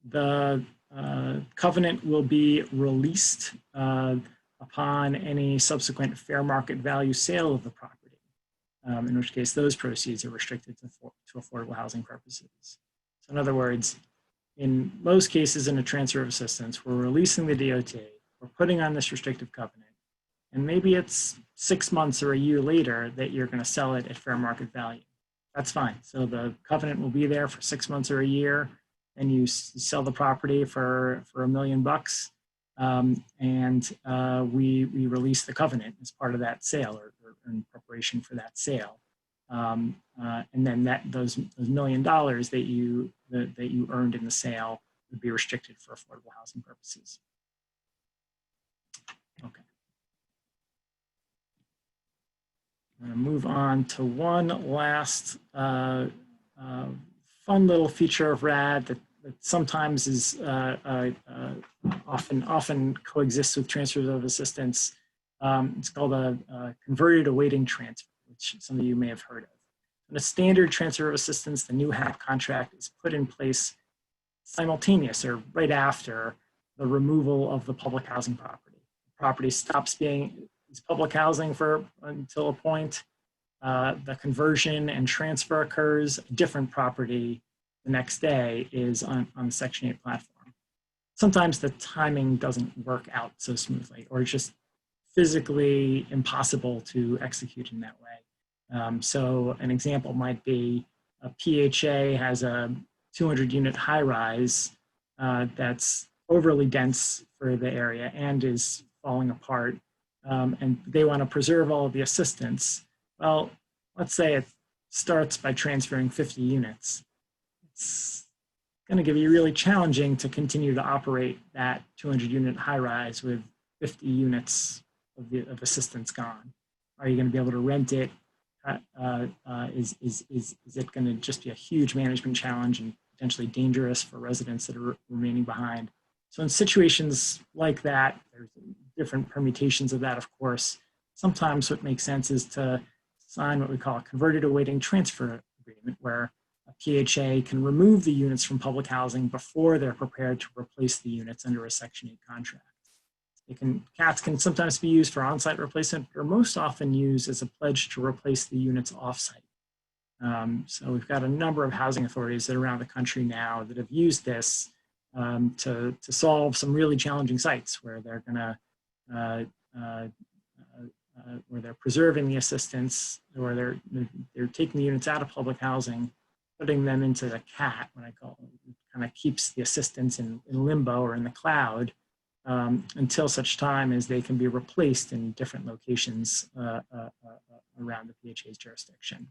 The covenant will be released upon any subsequent fair market value sale of the property, in which case those proceeds are restricted to affordable housing purposes. So in other words, in most cases in a transfer of assistance, we're releasing the DOT, we're putting on this restrictive covenant, and maybe it's 6 months or a year later that you're going to sell it at fair market value. That's fine. So the covenant will be there for 6 months or a year, and you sell the property for $1 million, and we release the covenant as part of that sale or in preparation for that sale. And then those $1 million that you earned in the sale would be restricted for affordable housing purposes. Okay. I'm going to move on to one last fun little feature of RAD that sometimes is often coexists with transfers of assistance. It's called a converted awaiting transfer, which some of you may have heard of. In a standard transfer of assistance, the new HAP contract is put in place simultaneous or right after the removal of the public housing property. The property stops being public housing until a point. The conversion and transfer occurs. A different property the next day is on the Section 8 platform. Sometimes the timing doesn't work out so smoothly, or it's just physically impossible to execute in that way. So an example might be a PHA has a 200-unit high-rise that's overly dense for the area and is falling apart, and they want to preserve all of the assistance. Well, let's say it starts by transferring 50 units. It's going to be really challenging to continue to operate that 200-unit high-rise with 50 units of assistance gone. Are you going to be able to rent it? Is it going to just be a huge management challenge and potentially dangerous for residents that are remaining behind? So in situations like that, there's different permutations of that, of course. Sometimes what makes sense is to sign what we call a converted awaiting transfer agreement, where a PHA can remove the units from public housing before they're prepared to replace the units under a Section 8 contract. CATs can sometimes be used for on-site replacement, but are most often used as a pledge to replace the units off-site. So we've got a number of housing authorities that are around the country now that have used this to solve some really challenging sites where they're going to where they're preserving the assistance, or they're taking the units out of public housing, putting them into the CAT, what I call it, kind of keeps the assistance in limbo or in the cloud until such time as they can be replaced in different locations around the PHA's jurisdiction.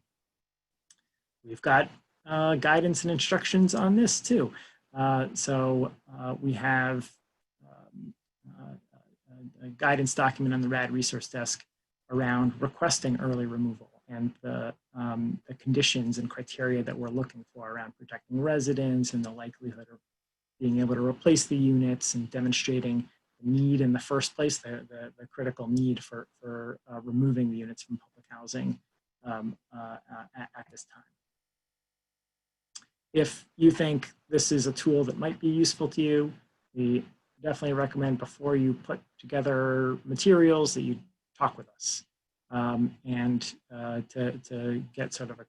We've got guidance and instructions on this too. We have a guidance document on the RAD resource desk around requesting early removal and the conditions and criteria that we're looking for around protecting residents and the likelihood of being able to replace the units and demonstrating the need in the first place, the critical need for removing the units from public housing at this time. If you think this is a tool that might be useful to you, we definitely recommend before you put together materials that you talk with us and to get sort of a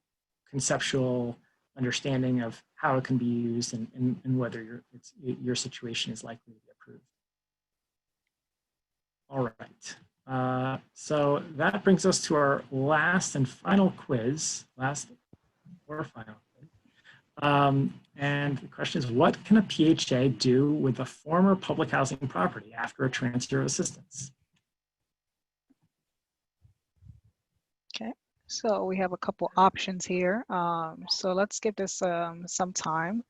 conceptual understanding of how it can be used and whether your situation is likely to be approved. All right, so that brings us to our last and final quiz, and the question is, what can a PHA do with a former public housing property after a transfer of assistance? Okay, so we have a couple options here. So let's give this some time.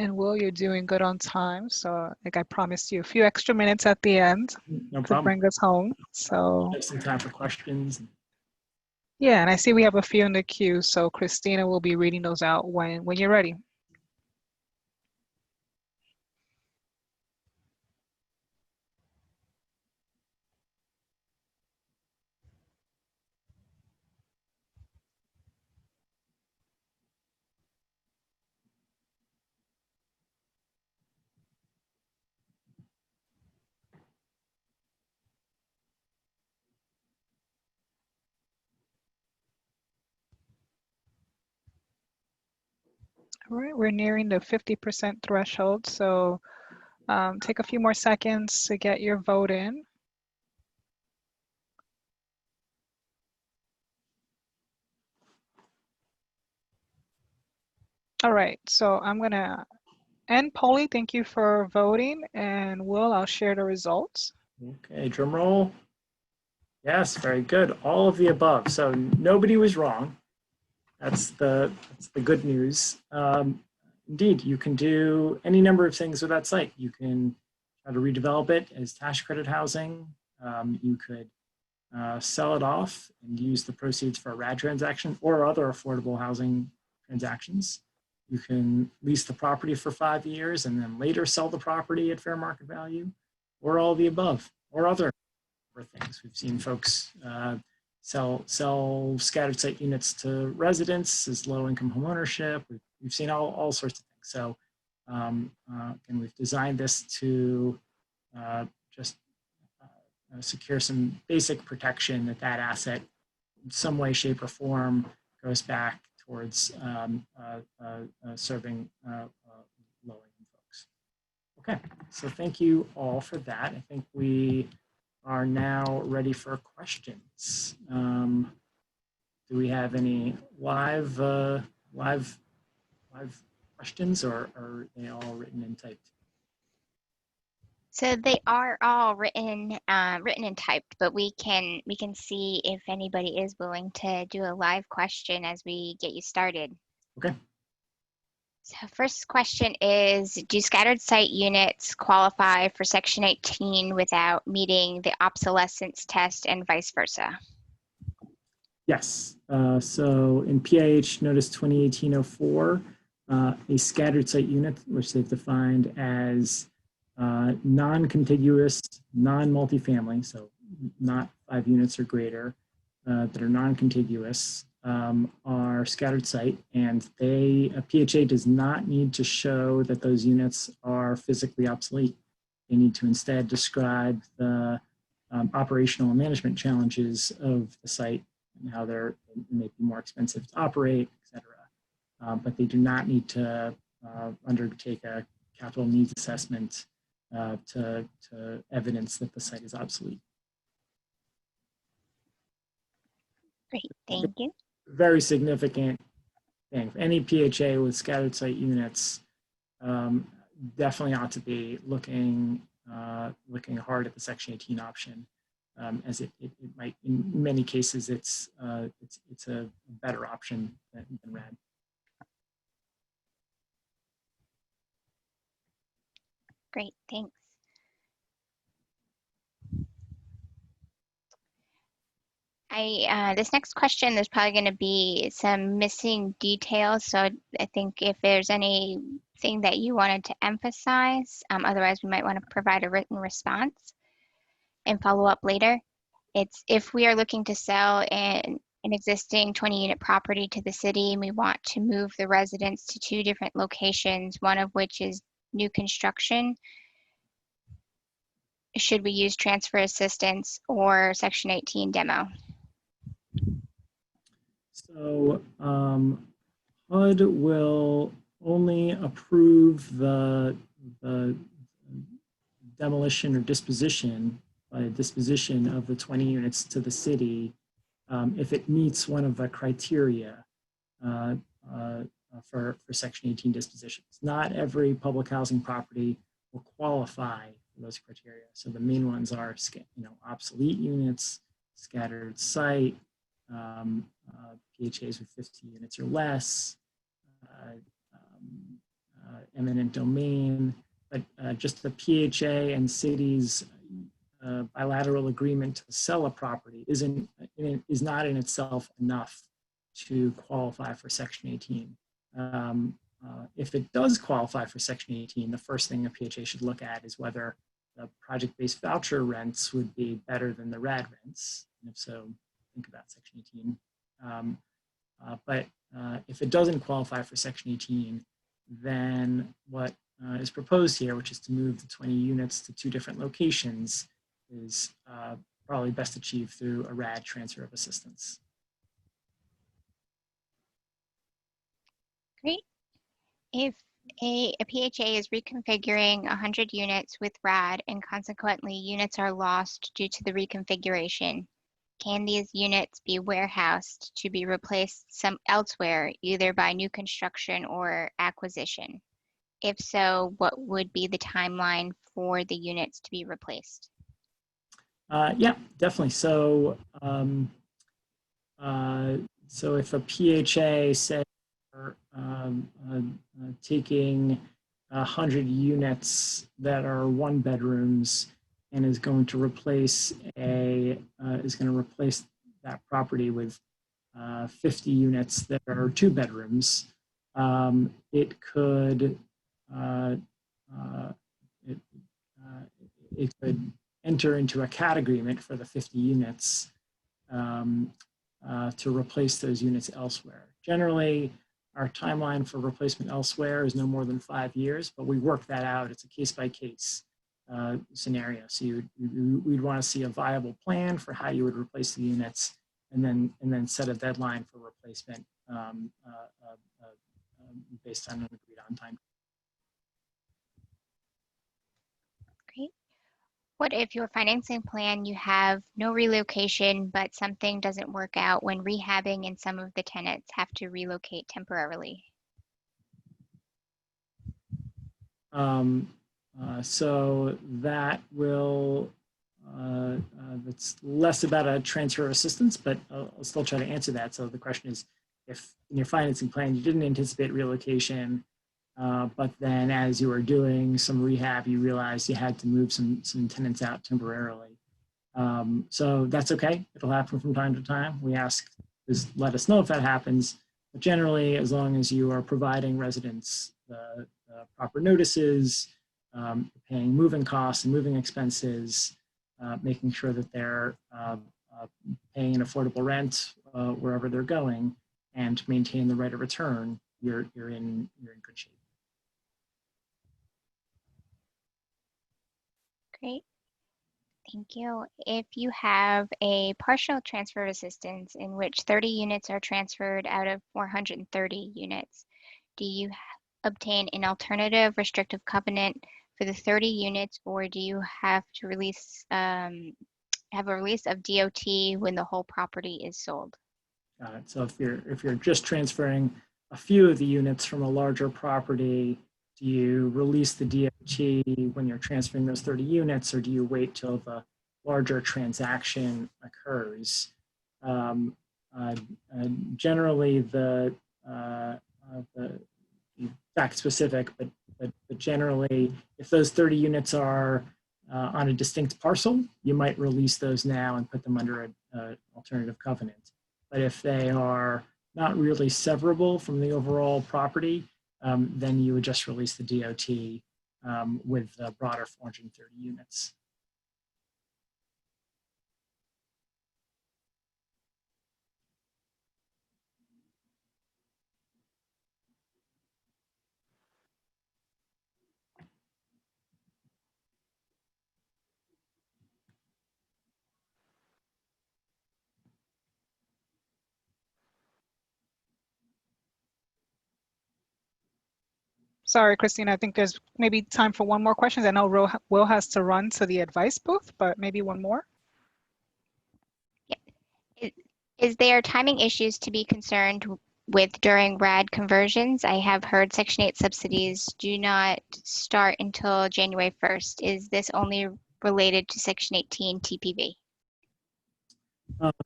And Will, you're doing good on time. So like I promised you a few extra minutes at the end No to problem. bring us home. So Have some time for questions. yeah, and I see we have a few in the queue. So Christina will be reading those out when you're ready. All right, we're nearing the 50% threshold. So take a few more seconds to get your vote in. All right, so I'm gonna end polling. Thank you for voting, and Will, I'll share the results. Okay, drum roll. Yes, very good. All of the above. So nobody was wrong. That's the good news. Indeed, you can do any number of things with that site. You can try to redevelop it as tax credit housing. You could sell it off and use the proceeds for a RAD transaction or other affordable housing transactions. You can lease the property for 5 years and then later sell the property at fair market value, or all the above, or other things. We've seen folks sell scattered site units to residents as low-income home ownership. We've seen all sorts of things. So, and we've designed this to just secure some basic protection that asset in some way, shape, or form goes back towards serving low-income folks. Okay, so thank you all for that. I think we are now ready for questions. Do we have any live questions, or are they all written and typed? So they are all written and typed, but we can see if anybody is willing to do a live question as we get you started. Okay. So first question is, do scattered site units qualify for Section 18 without meeting the obsolescence test and vice versa? Yes. So in PIH Notice 2018-04, a scattered site unit, which they've defined as non-contiguous, non-multifamily, so not 5 units or greater, that are non-contiguous, are scattered site, and a PHA does not need to show that those units are physically obsolete. They need to instead describe the operational and management challenges of the site and how they may be more expensive to operate, et cetera. But they do not need to undertake a capital needs assessment to evidence that the site is obsolete. Great, thank you. Very significant thing. Any PHA with scattered site units definitely ought to be looking hard at the Section 18 option, as it might, in many cases, it's a better option than RAD. Great, thanks. This next question, there's probably going to be some missing details. So I think if there's anything that you wanted to emphasize, otherwise we might want to provide a written response and follow up later. It's if we are looking to sell an existing 20-unit property to the city and we want to move the residents to 2 different locations, one of which is new construction, should we use transfer assistance or Section 18 demo? So HUD will only approve the demolition or disposition of the 20 units to the city if it meets one of the criteria for Section 18 dispositions. Not every public housing property will qualify for those criteria. So the main ones are, obsolete units, scattered site, PHAs with 50 units or less, eminent domain, but just the PHA and city's bilateral agreement to sell a property is not in itself enough to qualify for Section 18. If it does qualify for Section 18, the first thing a PHA should look at is whether the project-based voucher rents would be better than the RAD rents. And if so, think about Section 18. But if it doesn't qualify for Section 18, then what is proposed here, which is to move the 20 units to 2 different locations, is probably best achieved through a RAD transfer of assistance. Great. If a PHA is reconfiguring 100 units with RAD and consequently units are lost due to the reconfiguration, can these units be warehoused to be replaced elsewhere, either by new construction or acquisition? If so, what would be the timeline for the units to be replaced? Yeah, definitely. So, so if a PHA, say, taking 100 units that are 1 bedrooms and is going to replace that property with 50 units that are 2 bedrooms, it could enter into a CAD agreement for the 50 units to replace those units elsewhere. Generally, our timeline for replacement elsewhere is no more than 5 years, but we work that out. It's a case-by-case scenario. So we'd want to see a viable plan for how you would replace the units, and then set a deadline for replacement based on an agreed-on time. Great. What if your financing plan, you have no relocation, but something doesn't work out when rehabbing and some of the tenants have to relocate temporarily? So that will, it's less about a transfer of assistance, but I'll still try to answer that. So the question is, if in your financing plan, you didn't anticipate relocation, but then as you were doing some rehab, you realized you had to move some tenants out temporarily. So that's okay. It'll happen from time to time. We ask, just let us know if that happens. But generally, as long as you are providing residents the proper notices, paying moving costs and moving expenses, making sure that they're paying an affordable rent wherever they're going, and maintain the rate of return, you're in good shape. Great. Thank you. If you have a partial transfer of assistance in which 30 units are transferred out of 430 units, do you obtain an alternative restrictive covenant for the 30 units, or do you have to release have a release of DOT when the whole property is sold? Got it. So if you're just transferring a few of the units from a larger property, do you release the DOT when you're transferring those 30 units, or do you wait till the larger transaction occurs? Generally, the fact specific, but generally, if those 30 units are on a distinct parcel, you might release those now and put them under an alternative covenant. But if they are not really severable from the overall property, then you would just release the DOT with the broader 430 units. Sorry, Christina, I think there's maybe time for one more question. I know Will has to run to the advice booth, but maybe one more. Yeah. Is there timing issues to be concerned with during RAD conversions? I have heard Section 8 subsidies do not start until January 1st. Is this only related to Section 18 TPV?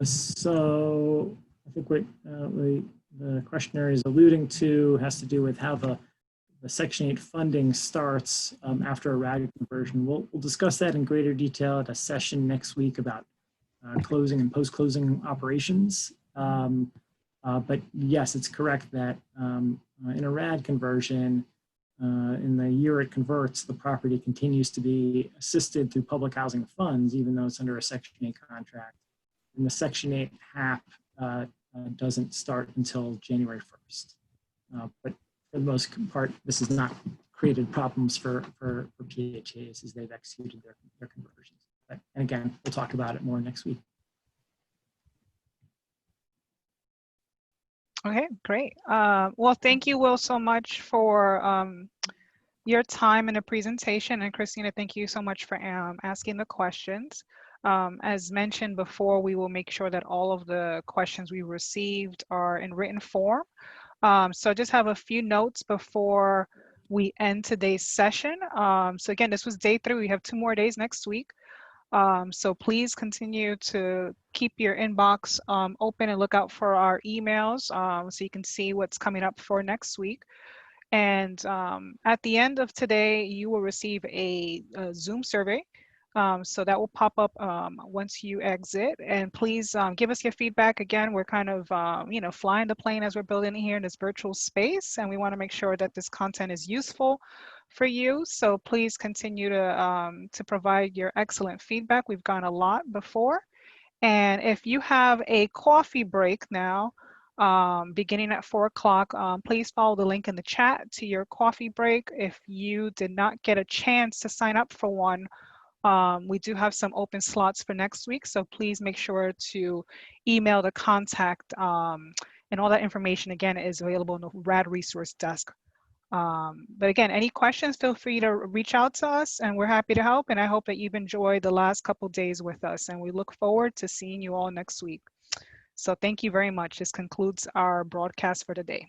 So I think what the questioner is alluding to has to do with how the the Section 8 funding starts after a RAD conversion. We'll discuss that in greater detail at a session next week about closing and post-closing operations. But yes, it's correct that in a RAD conversion, in the year it converts, the property continues to be assisted through public housing funds, even though it's under a Section 8 contract. And the Section 8 HAP doesn't start until January 1st. But for the most part, this has not created problems for PHAs as they've executed their conversions. But, and again, we'll talk about it more next week. Okay, great. Well, thank you, Will, so much for your time in the presentation. And Christina, thank you so much for asking the questions. As mentioned before, we will make sure that all of the questions we received are in written form. So just have a few notes before we end today's session. So again, this was day 3. We have 2 more days next week. So please continue to keep your inbox open and look out for our emails so you can see what's coming up for next week. And at the end of today, you will receive a Zoom survey. So that will pop up once you exit. And please give us your feedback. Again, we're kind of, flying the plane as we're building here in this virtual space. And we want to make sure that this content is useful for you. So please continue to provide your excellent feedback. We've gone a lot before. And if you have a coffee break now, beginning at 4 o'clock, please follow the link in the chat to your coffee break. If you did not get a chance to sign up for one, we do have some open slots for next week. So please make sure to email the contact, and all that information again is available in the RAD resource desk. But again, any questions, feel free to reach out to us and we're happy to help. And I hope that you've enjoyed the last couple days with us and we look forward to seeing you all next week. So thank you very much. This concludes our broadcast for today.